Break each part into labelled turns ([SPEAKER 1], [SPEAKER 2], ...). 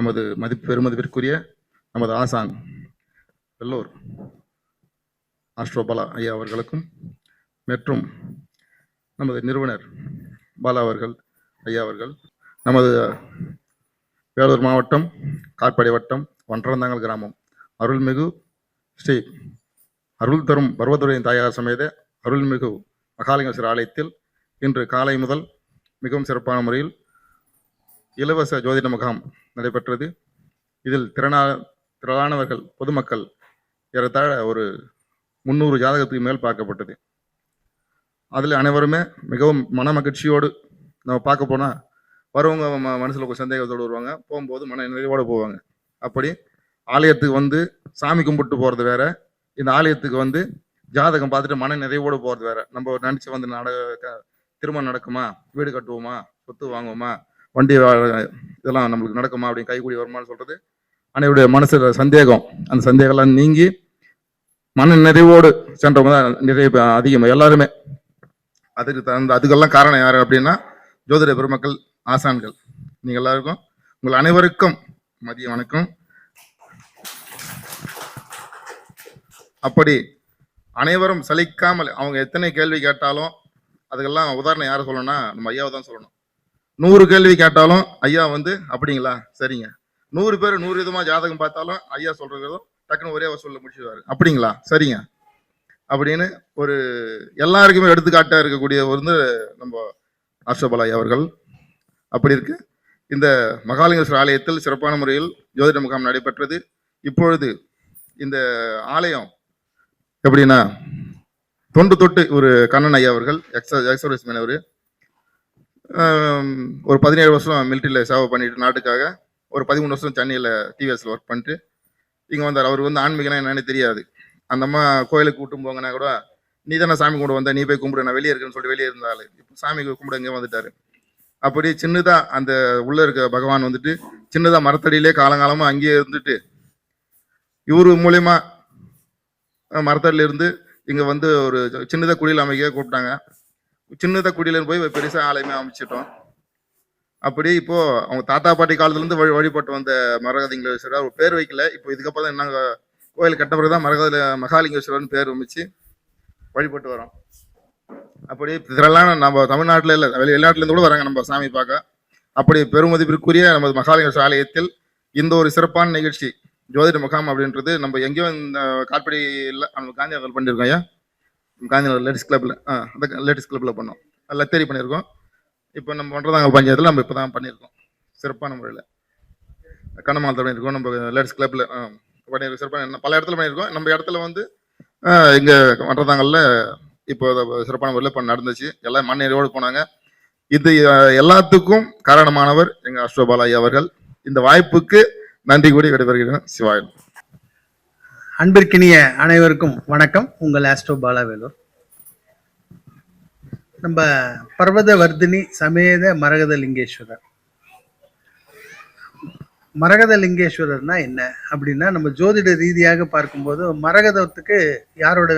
[SPEAKER 1] நமது பெருமதிப்பிற்குரிய நமது ஆசான் வெள்ளூர் ஆஸ்ட்ரோபாலா ஐயா அவர்களுக்கும் மற்றும் நமது நிறுவனர் பாலா அவர்கள் ஐயா அவர்கள், நமது வேலூர் மாவட்டம் காட்பாடி வட்டம் ஒன்றந்தாங்கல் கிராமம் அருள்மிகு ஸ்ரீ அருள் தரும் பர்வதுரையின் தாயார் சமேத அருள்மிகு மகாலிங்கேஸ்வரர் ஆலயத்தில் இன்று காலை முதல் மிகவும் சிறப்பான முறையில் இலவச ஜோதிட முகாம் நடைபெற்றது. இதில் திரளானவர்கள் பொதுமக்கள் ஏறத்தாழ ஒரு 300 ஜாதகத்துக்கு மேல் பார்க்கப்பட்டது. அதில் அனைவருமே மிகவும் மன மகிழ்ச்சியோடு நம்ம பார்க்க போனால் வரவங்க மனசில் ஒரு சந்தேகத்தோடு வருவாங்க, போகும்போது மன நிறைவோடு போவாங்க. அப்படி ஆலயத்துக்கு வந்து சாமி கும்பிட்டு போகிறது வேற, இந்த ஆலயத்துக்கு வந்து ஜாதகம் பார்த்துட்டு மன நிறைவோடு போகிறது வேற. நம்ம நினச்சி வந்து திருமணம் நடக்குமா, வீடு கட்டுவோமா, சொத்து வாங்குவோமா, வண்டி இதெல்லாம் நம்மளுக்கு நடக்குமா அப்படின்னு கைகூடி வருமானு சொல்கிறது அனைவருடைய மனசில் சந்தேகம். அந்த சந்தேகம்லாம் நீங்கி மன நிறைவோடு சென்றவங்க தான் நிறைய அதிகமாக எல்லாருமே. அதுக்கெல்லாம் காரணம் யார் அப்படின்னா ஜோதிட பெருமக்கள், ஆசான்கள். நீங்கள் எல்லாருக்கும், உங்கள் அனைவருக்கும் மதிய வணக்கம். அப்படி அனைவரும் சலிக்காமல் அவங்க எத்தனை கேள்வி கேட்டாலும் அதுக்கெல்லாம் உதாரணம் யாரை சொல்லணும்னா நம்ம ஐயாவை தான் சொல்லணும். 100 கேள்வி கேட்டாலும் ஐயா வந்து அப்படிங்களா சரிங்க, 100 பேர் 100 விதமாக ஜாதகம் பார்த்தாலும் ஐயா சொல்றதும் டக்குன்னு ஒரே வசூலில் முடிச்சுடுவாரு. அப்படிங்களா சரிங்க அப்படின்னு ஒரு எல்லாருக்குமே எடுத்துக்காட்டாக இருக்கக்கூடிய வந்து நம்ம ஆஸ்ட்ரோபாலா ஐயா அவர்கள். அப்படி இருக்கு இந்த மகாலிங்கேஸ்வரர் ஆலயத்தில் சிறப்பான முறையில் ஜோதிட முகாம் நடைபெற்றது. இப்பொழுது இந்த ஆலயம் எப்படின்னா தொண்டு தொட்டு ஒரு கண்ணன் ஐயா அவர்கள் எக்ஸர்வைஸ் மேனவர் ஒரு 17 வருஷம் மிலிட்டரியில் சேவை பண்ணிட்டு நாட்டுக்காக, ஒரு 13 வருஷம் சென்னையில் டிவிஎஸ்ல ஒர்க் பண்ணிட்டு இங்கே வந்தார். அவர் வந்து ஆன்மீகம்னா என்னன்னு தெரியாது. அந்த அம்மா கோயிலுக்கு கூட்டும் போங்கன்னா கூட நீ தானே சாமி கும்பிட வந்தா, நீ போய் கும்பிடு, நான் வெளியே இருக்கேன்னு சொல்லிட்டு வெளியே இருந்தாள். இப்போ சாமி கும்பிட இங்கே வந்துட்டாரு. அப்படி சின்னதா அந்த உள்ள இருக்க பகவான் வந்துட்டு சின்னதா மரத்தடியிலே காலங்காலமா அங்கேயே இருந்துட்டு இவரு மூலியமா மரத்தடியில இருந்து இங்க வந்து ஒரு சின்னதா குடியில் அமைக்க கூப்பிட்டாங்க. சின்னதா குடியில போய் பெருசா ஆலயமே அமைச்சிட்டோம். அப்படி இப்போ அவங்க தாத்தா பாட்டி காலத்துல இருந்து வழிபட்டு வந்த மரகதலிங்கேஸ்வரர் ஒரு பேர் வைக்கல. இப்போ இதுக்கப்புறம் தான் நாங்கள் கோயில் கட்ட பிறகுதான் மகாலிங்கேஸ்வரர்னு பேர் வச்சு வழிபட்டு வரோம். அப்படி இதெல்லாம் நம்ம தமிழ்நாட்டில் இல்லை, வெளிநாட்டிலேருந்து கூட வராங்க நம்ம சாமி பார்க்க. அப்படி பெருமதிப்பிற்குரிய நமது மகாலிங்கேஸ்வரர் ஆலயத்தில் இந்த ஒரு சிறப்பான நிகழ்ச்சி ஜோதிட முகாம் அப்படின்றது நம்ம எங்கேயும் இந்த காட்பாடி இல்லை, நம்ம காந்தி நகர் பண்ணியிருக்கோம். ஐயா காந்தி நகர் லேடிஸ் கிளப்ல அந்த லேடிஸ் கிளப்ல பண்ணோம், லத்தேரி பண்ணியிருக்கோம். இப்போ நம்ம ஒன்றதாங்க பஞ்சாயத்தில் நம்ம இப்போ தான் பண்ணியிருக்கோம் சிறப்பான முறையில். கண்ணமாலத்தில் பண்ணியிருக்கோம், நம்ம லேடிஸ் கிளப்ல பண்ணியிருக்கோம் சிறப்பான. பல இடத்துல பண்ணியிருக்கோம். நம்ம இடத்துல வந்து இங்கே ஒன்றதாங்கல்ல இப்போ சிறப்பான முறையில் நடந்துச்சு. எல்லாம் மண்ணேறியோடு போனாங்க. இது எல்லாத்துக்கும் காரணமானவர் எங்கள் ஆஸ்ட்ரோபாலா ஐயா அவர்கள். இந்த வாய்ப்புக்கு நன்றி கூடி விடைபெறுகிறேன். சிவாயன்.
[SPEAKER 2] அன்பிற்கினிய அனைவருக்கும் வணக்கம். உங்கள் ஆஸ்ட்ரோபாலா வேலூர். நம்ம பர்வதவர்தினி சமேத மரகதலிங்கேஸ்வரர். மரகதலிங்கேஸ்வரர்னா என்ன அப்படின்னா, நம்ம ஜோதிட ரீதியாக பார்க்கும்போது மரகதத்துக்கு யாரோட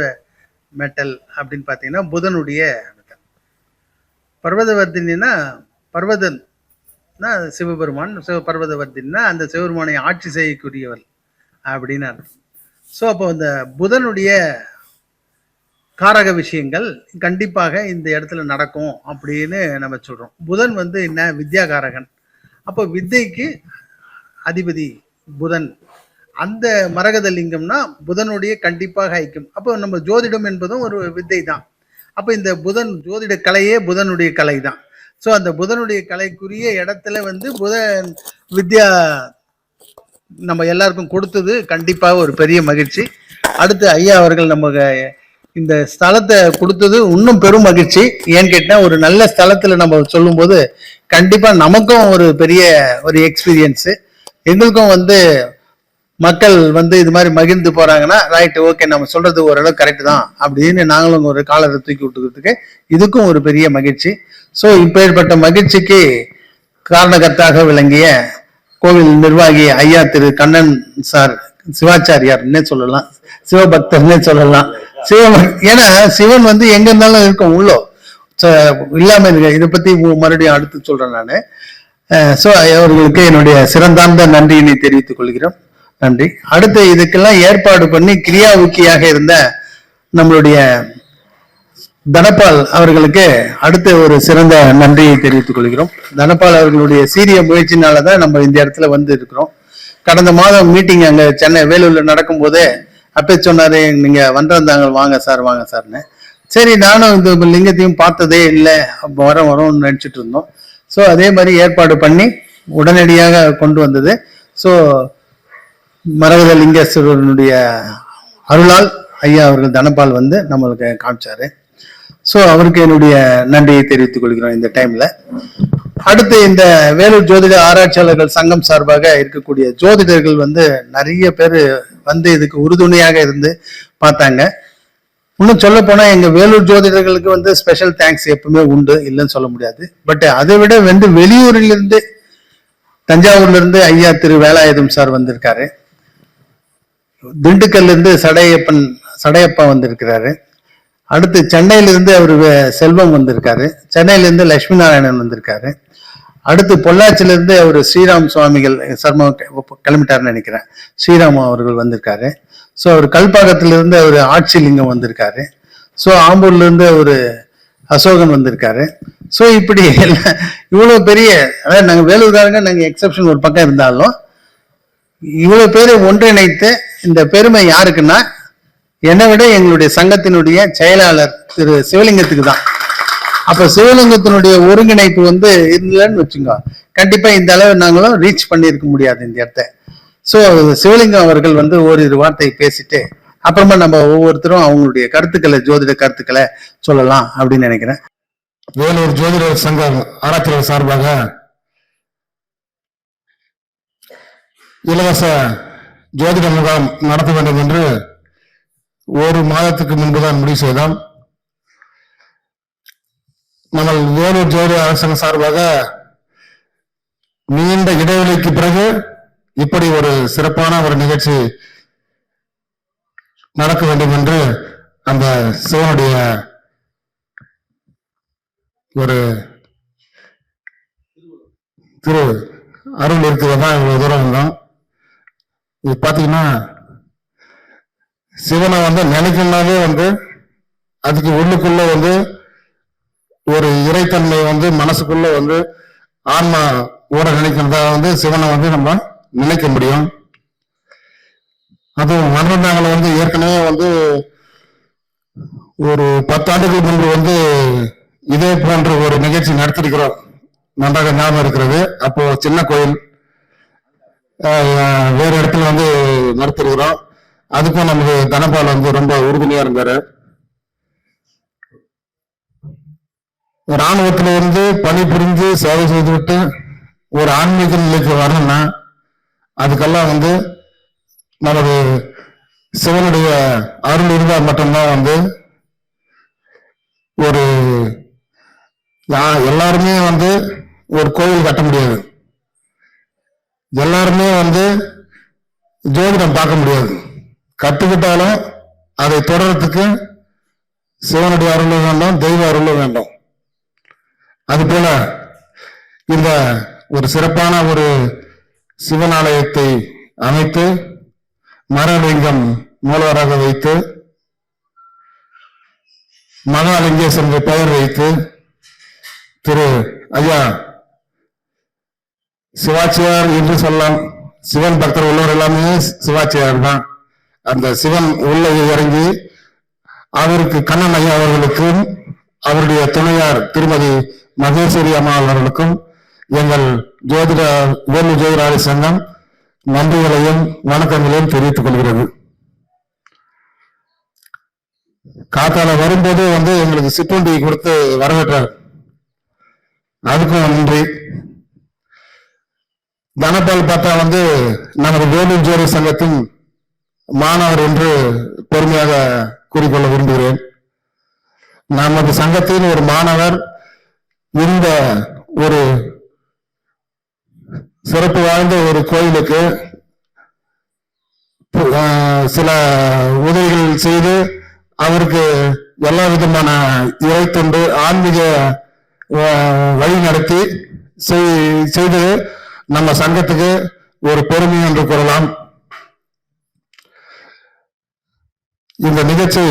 [SPEAKER 2] மெட்டல் அப்படின்னு பார்த்தீங்கன்னா புதனுடைய மெட்டல். பர்வதவர்தினா பர்வதன்னா சிவபெருமான், பர்வதவர்தினா அந்த சிவபெருமானை ஆட்சி செய்யக்கூடியவர் அப்படின்னு அர்த்தம். ஸோ அப்போ இந்த புதனுடைய காரக விஷயங்கள் கண்டிப்பாக இந்த இடத்துல நடக்கும் அப்படின்னு நம்ம சொல்றோம். புதன் வந்து என்ன, வித்யாகாரகன். அப்போ வித்தைக்கு அதிபதி புதன். அந்த மரகதலிங்கம்னா புதனுடைய கண்டிப்பாக ஐக்கியம். அப்போ நம்ம ஜோதிடம் என்பதும் ஒரு வித்தை தான். அப்போ இந்த புதன் ஜோதிட கலையே புதனுடைய கலை தான். ஸோ அந்த புதனுடைய கலைக்குரிய இடத்துல வந்து புதன் வித்யா நம்ம எல்லாருக்கும் கொடுத்தது கண்டிப்பாக ஒரு பெரிய மகிழ்ச்சி. அடுத்து ஐயா அவர்கள் நமக்கு இந்த ஸ்தலத்தை கொடுத்தது இன்னும் பெரும் மகிழ்ச்சி. ஏன்னு கேட்டால் ஒரு நல்ல ஸ்தலத்தில் நம்ம சொல்லும்போது கண்டிப்பாக நமக்கும் ஒரு பெரிய ஒரு எக்ஸ்பீரியன்ஸு. எங்களுக்கும் வந்து மக்கள் வந்து இது மாதிரி மகிழ்ந்து போறாங்கன்னா ரைட், ஓகே, நம்ம சொல்றது ஓரளவு கரெக்ட் தான் அப்படின்னு நாங்களும் ஒரு காலரை தூக்கி விட்டுக்கிறதுக்கு இதுக்கும் ஒரு பெரிய மகிழ்ச்சி. ஸோ இப்பேற்பட்ட மகிழ்ச்சிக்கு காரணகர்த்தாக விளங்கிய கோவில் நிர்வாகி ஐயா திரு கண்ணன் சார், சிவாச்சாரியார்னே சொல்லலாம், சிவபக்தர்னே சொல்லலாம். ஏன்னா சிவன் வந்து எங்க இருந்தாலும் இருக்கும், உள்ளோ இல்லாம இருக்கு. இதை பத்தி மறுபடியும் அடுத்து சொல்றேன். நான் ஸோ அவர்களுக்கு என்னுடைய சிறந்தார்ந்த நன்றியினை தெரிவித்துக் கொள்கிறோம். நன்றி. அடுத்து இதுக்கெல்லாம் ஏற்பாடு பண்ணி கிரியாவுக்கியாக இருந்த நம்மளுடைய தனபால் அவர்களுக்கு அடுத்த ஒரு சிறந்த நன்றியை தெரிவித்துக் கொள்கிறோம். தனபால் அவர்களுடைய சீரிய முயற்சினாலதான் நம்ம இந்த இடத்துல வந்து இருக்கிறோம். கடந்த மாதம் மீட்டிங் அங்க சென்னை வேலூர்ல நடக்கும் போதே அப்பே சொன்னாரு, நீங்க வந்திருந்தாங்க, வாங்க சார்னு. சரி, நானும் இந்த லிங்கத்தையும் பார்த்ததே இல்லை, வரோம்னு நினைச்சிட்டு இருந்தோம். ஸோ அதே மாதிரி ஏற்பாடு பண்ணி உடனடியாக கொண்டு வந்தது. ஸோ மரகத லிங்கேஸ்வரனுடைய அருளால் ஐயா அவர்கள் தனபால் வந்து நம்மளுக்கு காமிச்சாரு. ஸோ அவருக்கு என்னுடைய நன்றியை தெரிவித்துக் கொள்கிறோம் இந்த டைம்ல. அடுத்து இந்த வேலூர் ஜோதிட ஆராய்ச்சியாளர்கள் சங்கம் சார்பாக இருக்கக்கூடிய ஜோதிடர்கள் வந்து நிறைய பேர் வந்து இதுக்கு உறுதுணையாக இருந்து பார்த்தாங்க. இன்னும் சொல்ல போனா எங்க வேலூர் ஜோதிடர்களுக்கு வந்து ஸ்பெஷல் தேங்க்ஸ் எப்பவுமே உண்டு, இல்லைன்னு சொல்ல முடியாது. பட் அதை விட வந்து வெளியூரிலிருந்து தஞ்சாவூர்ல இருந்து ஐயா திரு வேலாயுதம் சார் வந்திருக்காரு. திண்டுக்கல்ல இருந்து சடையப்பா வந்திருக்கிறாரு. அடுத்து சென்னையிலிருந்து அவர் செல்வம் வந்திருக்காரு. சென்னையில இருந்து லட்சுமி நாராயணன் வந்திருக்காரு. அடுத்து பொள்ளாச்சியில இருந்து அவர் ஸ்ரீராம் சுவாமிகள் சர்மா கிளம்பிட்டாருன்னு நினைக்கிறேன். ஸ்ரீராம் அவர்கள் வந்திருக்காரு. ஸோ அவர் கல்பாக்கத்திலிருந்து அவர் ஆட்சிலிங்கம் வந்திருக்காரு. ஸோ ஆம்பூர்ல இருந்து ஒரு அசோகன் வந்திருக்காரு. ஸோ இப்படி இவ்வளவு பெரிய, அதாவது நாங்கள் வேலூர்காரங்க, நாங்கள் எக்ஸப்ஷன் ஒரு பக்கம் இருந்தாலும் இவ்வளவு பேரை ஒன்றிணைத்து இந்த பெருமை யாருக்குன்னா என்னை விட எங்களுடைய சங்கத்தினுடைய செயலாளர் திரு சிவலிங்கத்துக்கு தான். அப்ப சிவலிங்கத்தினுடைய ஒருங்கிணைப்பு வந்து இருந்ததுன்னு வச்சுங்க, கண்டிப்பா இந்த அளவு நாங்களும் ரீச் பண்ணியிருக்க முடியாது இந்த இடத்த. ஸோ சிவலிங்கம் அவர்கள் வந்து ஓரிரு வார்த்தை பேசிட்டு அப்புறமா நம்ம ஒவ்வொருத்தரும் அவங்களுடைய கருத்துக்களை, ஜோதிட கருத்துக்களை சொல்லலாம் அப்படின்னு நினைக்கிறேன்.
[SPEAKER 3] வேலூர் ஜோதிடர் சங்கம் ஆராய்ச்சியாளர் சார்பாக இலவச ஜோதிட முகாம் நடத்த வேண்டும் என்று ஒரு மாதத்துக்கு முன்புதான் முடிவு செய்தோம். நம்ம வேலூர் ஜோதிட அரசாங்க சார்பாக நீண்ட இடைவெளிக்கு பிறகு இப்படி ஒரு சிறப்பான ஒரு நிகழ்ச்சி நடக்க வேண்டும் என்று அந்த சிவனுடைய ஒரு திரு அருள் இருக்கிறதா இவ்வளவு தூரம் வந்தோம். இது பாத்தீங்கன்னா சிவனை வந்து நினைக்கணும்னாலே வந்து அதுக்கு உள்ளுக்குள்ள வந்து ஒரு இறைத்தன்மை வந்து மனசுக்குள்ள வந்து ஆன்மா ஓட நினைக்கிறதா வந்து சிவனை வந்து நம்ம நினைக்க முடியும். அதுவும் மன்னர்கள் வந்து ஏற்கனவே வந்து ஒரு 10 ஆண்டுகள் முன்பு வந்து இதே போன்ற ஒரு நிகழ்ச்சி நடத்திருக்கிறோம், நன்றாக ஞாபகம் இருக்கிறது. அப்போ சின்ன கோயில் வேற இடத்துல வந்து நடத்திருக்கிறோம். அதுக்கும் நமக்கு தனபால் வந்து ரொம்ப உறுதுணையா இருந்தாரு. இராணுவத்துல வந்து பணிபுரிஞ்சு சேவை செய்துவிட்டு ஒரு ஆன்மீக நிலைக்கு வரணும்னா அதுக்கெல்லாம் வந்து நமது சிவனுடைய அருள் இருந்தால் மட்டும்தான் வந்து ஒரு எல்லாருமே வந்து ஒரு கோயில் கட்ட முடியாது, எல்லாருமே வந்து ஜோதிடம் பார்க்க முடியாது. கற்றுக்கிட்டாலும் அதை தொடர்றதுக்கு சிவனுடைய அருளும் வேண்டும், தெய்வ அருளும் வேண்டும். அது போல இந்த ஒரு சிறப்பான ஒரு சிவன் ஆலயத்தை அமைத்து மரலிங்கம் மூலவராக வைத்து மகாலிங்கேஸ்வரர் பெயர் வைத்து திரு ஐயா சிவாச்சியார் என்று சொல்லலாம். சிவன் பக்தர் உள்ளவர் எல்லாமே சிவாச்சியார் தான். அந்த சிவன் உள்ள இறங்கி அவருக்கு கண்ணன் ஐயா அவர்களுக்கும் அவருடைய துணையார் திருமதி மகேஸ்வரி அம்மா அவர்களுக்கும் எங்கள் வேலூர் ஜோதிட ஆராய்ச்சி சங்கம் நன்றிகளையும் வணக்கங்களையும் தெரிவித்துக் கொள்கிறது. காத்தால வரும்போது வந்து எங்களுக்கு சிற்றுண்டி கொடுத்து வரவேற்றார், அதுக்கும் நன்றி. தனபால் பார்த்தா வந்து நமது வேலூர் ஜோதிட சங்கத்தின் மாணவர் என்று பெருமையாக கூறிக்கொள்ள விரும்புகிறேன். நமது சங்கத்தின் ஒரு மாணவர் இந்த ஒரு சிறப்பு வாய்ந்த ஒரு கோயிலுக்கு சில உதவிகள் செய்து அவருக்கு எல்லா விதமான இறைத்தொண்டு ஆன்மீக வழி நடத்தி செய்து நம்ம சங்கத்துக்கு ஒரு பெருமை என்று கூறலாம். இந்த நிகழ்ச்சி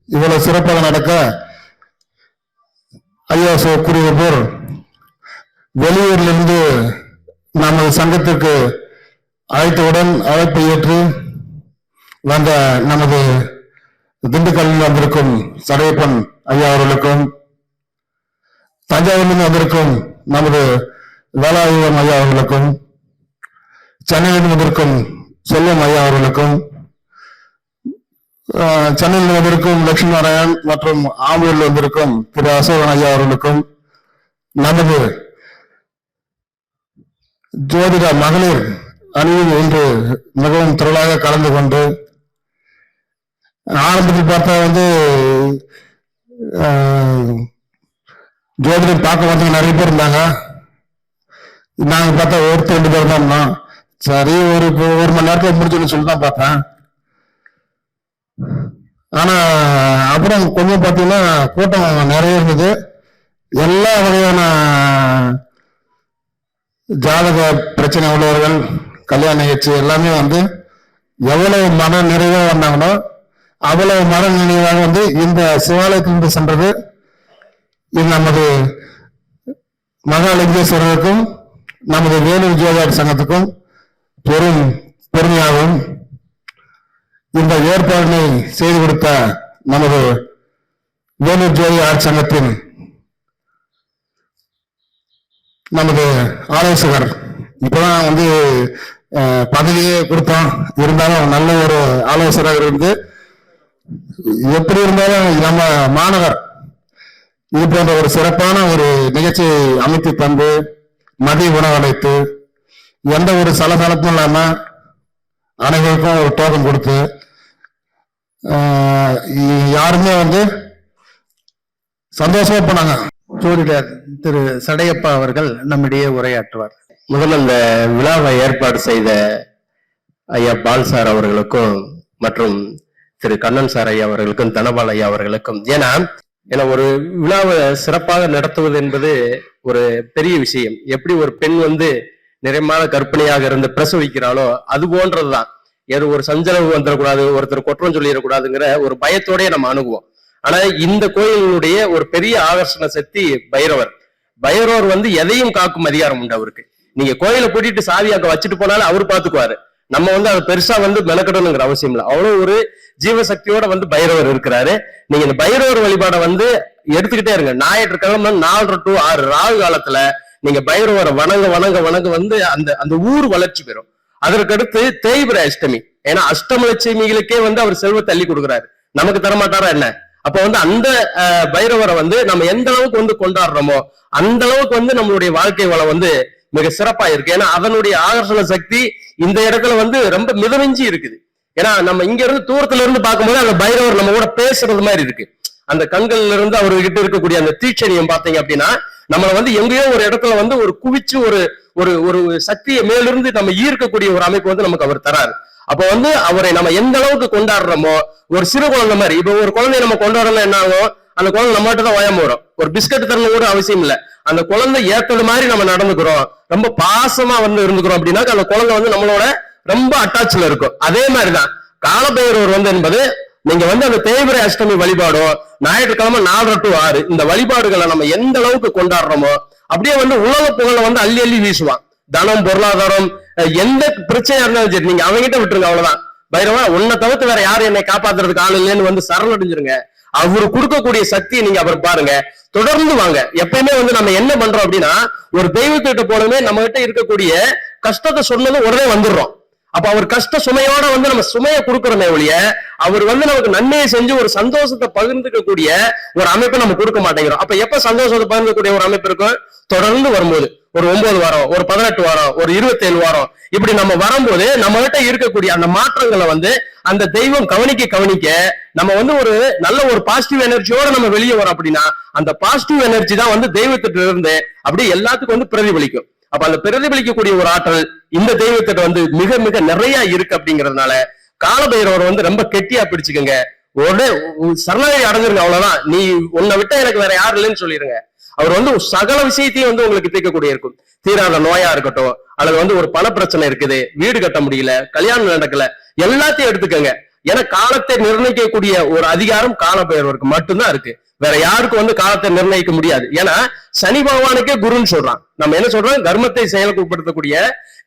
[SPEAKER 3] இவ்வளவு சிறப்பாக நடக்க ஐயா கூறியது போல் வெளியூரிலிருந்து நமது சங்கத்திற்கு அழைத்தவுடன் அழைப்பை ஏற்று வந்த நமது திண்டுக்கல்லில் வந்திருக்கும் சடையப்பன் ஐயா அவர்களுக்கும், தஞ்சாவூரிலிருந்து வந்திருக்கும் நமது வேலாயுதம் ஐயா அவர்களுக்கும், சென்னையிலிருந்து வந்திருக்கும் செல்வம் ஐயா அவர்களுக்கும், சென்னையில் வந்திருக்கும் லட்சுமி நாராயணன் மற்றும் ஆம்பூரில் வந்திருக்கும் திரு அசோகன் ஐயா அவர்களுக்கும், நமது ஜோதிட மகளிர் அணியில் இன்று மிகவும் திரளாக கலந்து கொண்டு ஆரம்பத்தில் பார்த்தா ஜோதிடம் பார்க்க வந்து நிறைய பேர் இருந்தாங்க. நாங்க பார்த்தா ஒருத்தர் 2 பேர் தான் இருந்தோம். சரி, ஒரு மணி நேரத்தில் முடிச்சுன்னு சொல்லி தான் பார்த்தேன். ஆனா அப்புறம் கொஞ்சம் பார்த்தீங்கன்னா கூட்டம் நிறைய இருந்தது. எல்லா வகையான ஜாதக பிரச்சனை உள்ளவர்கள், கல்யாண நிகழ்ச்சி எல்லாமே எவ்வளவு மன நிறைவா வந்தாங்களோ அவ்வளவு மன நினைவாக இந்த சிவாலயத்திலிருந்து சென்றது இது நமது மகாலிங்கேஸ்வரருக்கும் நமது வேலூர் ஜோதிடர் சங்கத்துக்கும் பெரும் பெருமையாகும். இந்த ஏற்பாட்டினை செய்து கொடுத்த நமது வேலூர் ஜோதிடர் சங்கத்தின் நமது ஆலோசகர், இப்பதான் பதவியே கொடுத்தோம், இருந்தாலும் நல்ல ஒரு ஆலோசகராக இருந்து எப்படி இருந்தாலும் நம்ம மாணவர் இது போன்ற ஒரு சிறப்பான ஒரு நிகழ்ச்சியை அமைத்து தந்து மதிய உணவளித்து எந்த ஒரு சலசலப்பும் இல்லாம அனைவருக்கும் ஒரு டோக்கன் கொடுத்து யாருமே சந்தோஷமா போனாங்க.
[SPEAKER 2] ஜோதிடர் திரு சடையப்பா அவர்கள் நம்மிடையே உரையாற்றுவார்.
[SPEAKER 4] முதல்ல இந்த விழாவை ஏற்பாடு செய்த ஐயா பால் சார் அவர்களுக்கும் மற்றும் திரு கண்ணன் சார் ஐயா அவர்களுக்கும் தனபால் ஐயா அவர்களுக்கும், ஏன்னா ஒரு விழாவை சிறப்பாக நடத்துவது என்பது ஒரு பெரிய விஷயம். எப்படி ஒரு பெண் நிறைமான கற்பனையாக இருந்து பிரசவிக்கிறாளோ அது போன்றதுதான். ஏதோ ஒரு சஞ்சலவு வந்துடக்கூடாது, ஒருத்தர் குற்றம் சொல்லிடக்கூடாதுங்கிற ஒரு பயத்தோடய நம்ம அணுகுவோம். ஆனா இந்த கோயிலுடைய ஒரு பெரிய ஆகர்ஷண சக்தி பைரவர். பைரவர் எதையும் காக்கும் அதிகாரம் உண்டு அவருக்கு. நீங்க கோயிலை கூட்டிட்டு சாவியாக்க வச்சுட்டு போனாலும் அவர் பாத்துக்குவாரு. நம்ம அதை பெருசா மெனக்கடணுங்கிற அவசியம் இல்லை. அவ்வளவு ஒரு ஜீவசக்தியோட பைரவர் இருக்கிறாரு. நீங்க இந்த பைரவர் வழிபாடை எடுத்துக்கிட்டே இருங்க. ஞாயிற்றுக்கிழமை 4 to 6 ராகு காலத்துல நீங்க பைரவரை வணங்க வணங்க வணங்க அந்த ஊர் வளர்ச்சி பெறும். அதற்கடுத்து தேய்பிரை அஷ்டமி, ஏன்னா அஷ்டம லட்சுமிகளுக்கே அவர் செல்வத்தை தள்ளி கொடுக்குறாரு, நமக்கு தரமாட்டாரா என்ன? அப்ப அந்த பைரவரை நம்ம எந்த அளவுக்கு கொண்டாடுறோமோ அந்த அளவுக்கு நம்மளுடைய வாழ்க்கை வளம் மிக சிறப்பா இருக்கு. ஏன்னா அதனுடைய ஆகர்ஷண சக்தி இந்த இடத்துல ரொம்ப மிதமிஞ்சி இருக்குது. ஏன்னா நம்ம இங்க இருந்து தூரத்துல இருந்து பார்க்கும்போது அந்த பைரவர் நம்ம கூட பேசுறது மாதிரி இருக்கு. அந்த கண்கள்ல இருந்து அவர்கிட்ட இருக்கக்கூடிய அந்த தீட்சணியம் பார்த்தீங்க அப்படின்னா நம்மள எங்கேயோ ஒரு இடத்துல ஒரு குவிச்சு ஒரு ஒரு ஒரு சக்தியை மேலிருந்து நம்ம ஈர்க்கக்கூடிய ஒரு அமைப்பு நமக்கு அவர் தராரு. அப்ப அவரை நம்ம எந்த அளவுக்கு கொண்டாடுறோமோ, ஒரு சிறு குழந்தை மாதிரி, இப்ப ஒரு குழந்தைய நம்ம கொண்டாடணும் என்ன ஆகும், அந்த குழந்தை நம்மகிட்ட தான் ஓயாம வரும். ஒரு பிஸ்கட் தரணும் கூட அவசியம் இல்லை. அந்த குழந்தை ஏத்தது மாதிரி நம்ம நடந்துக்கிறோம், ரொம்ப பாசமா இருந்துக்கிறோம் அப்படின்னா அந்த குழந்தை நம்மளோட ரொம்ப அட்டாச்ல இருக்கும். அதே மாதிரிதான் காலபைரவர் என்பது நீங்க அந்த தேய்பிரை அஷ்டமி வழிபாடும் ஞாயிற்றுக்கிழமை 4 to 6 இந்த வழிபாடுகளை நம்ம எந்த அளவுக்கு கொண்டாடுறோமோ அப்படியே உலக புகழ அள்ளி அள்ளி வீசுவான். தனம், பொருளாதாரம், எந்த பிரச்சனையா இருந்தாலும் சரி நீங்க அவங்கிட்ட விட்டுருங்க. அவ்வளவுதான். பைரவா, உன்னை தவிர்த்து வேற யாரும் என்னை காப்பாத்துறதுக்கு ஆள் இல்லைன்னு சரணடைஞ்சிருங்க. அவரு கொடுக்கக்கூடிய சக்தியை நீங்க அப்புறம் பாருங்க. தொடர்ந்து வாங்க. எப்பயுமே நம்ம என்ன பண்றோம் அப்படின்னா, ஒரு தெய்வத்திட்ட போலவே நம்ம கிட்ட இருக்கக்கூடிய கஷ்டத்தை சொன்னது உடனே வந்துடுறோம். அப்ப அவர் கஷ்ட சுமையோட நம்ம சுமையை கொடுக்கறோமே ஒழிய அவர் நமக்கு நன்மையை செஞ்சு ஒரு சந்தோஷத்தை பகிர்ந்துக்கக்கூடிய ஒரு அமைப்பை நம்ம கொடுக்க மாட்டேங்கிறோம். அப்ப எப்ப சந்தோஷத்தை பகிர்ந்தக்கூடிய ஒரு அமைப்பு இருக்கும்? தொடர்ந்து வரும்போது ஒரு 9 வாரம், ஒரு 18 வாரம், ஒரு 27 வாரம், இப்படி நம்ம வரும்போது நம்ம கிட்ட இருக்கக்கூடிய அந்த மாற்றங்களை அந்த தெய்வம் கவனிக்க நம்ம ஒரு நல்ல ஒரு பாசிட்டிவ் எனர்ஜியோட நம்ம வெளியே வரோம். அப்படின்னா அந்த பாசிட்டிவ் எனர்ஜி தான் தெய்வத்திட்ட இருந்து அப்படியே எல்லாத்துக்கும் பிரதிபலிக்கும். அப்ப அந்த பிரதிபலிக்கக்கூடிய ஒரு ஆற்றல் இந்த தெய்வத்திட்ட மிக மிக நிறைய இருக்கு. அப்படிங்கறதுனால காலபைரவர் ரொம்ப கெட்டியா பிடிச்சுக்கோங்க. உடனே சரணாகதி அடைஞ்சிருங்க. அவ்வளவுதான். நீ உன்னை விட்ட எனக்கு வேற யாரும் இல்லைன்னு சொல்லிருங்க. அவர் வந்து சகல விஷயத்தையும் வந்து உங்களுக்கு தீர்க்கக்கூடிய இருக்கும். தீராத நோயா இருக்கட்டும், அல்லது வந்து ஒரு பண பிரச்சனை இருக்குது, வீடு கட்ட முடியல, கல்யாணம் நடக்கல, எல்லாத்தையும் எடுத்துக்கங்க. ஏன்னா காலத்தை நிர்ணயிக்கக்கூடிய ஒரு அதிகாரம் காலபைரவருக்கு மட்டும்தான் இருக்கு. வேற யாருக்கும் வந்து காலத்தை நிர்ணயிக்க முடியாது. ஏன்னா சனி பகவானுக்கே குருன்னு சொல்றான். நம்ம என்ன சொல்றோம், கர்மத்தை செயலுக்குட்படுத்தக்கூடிய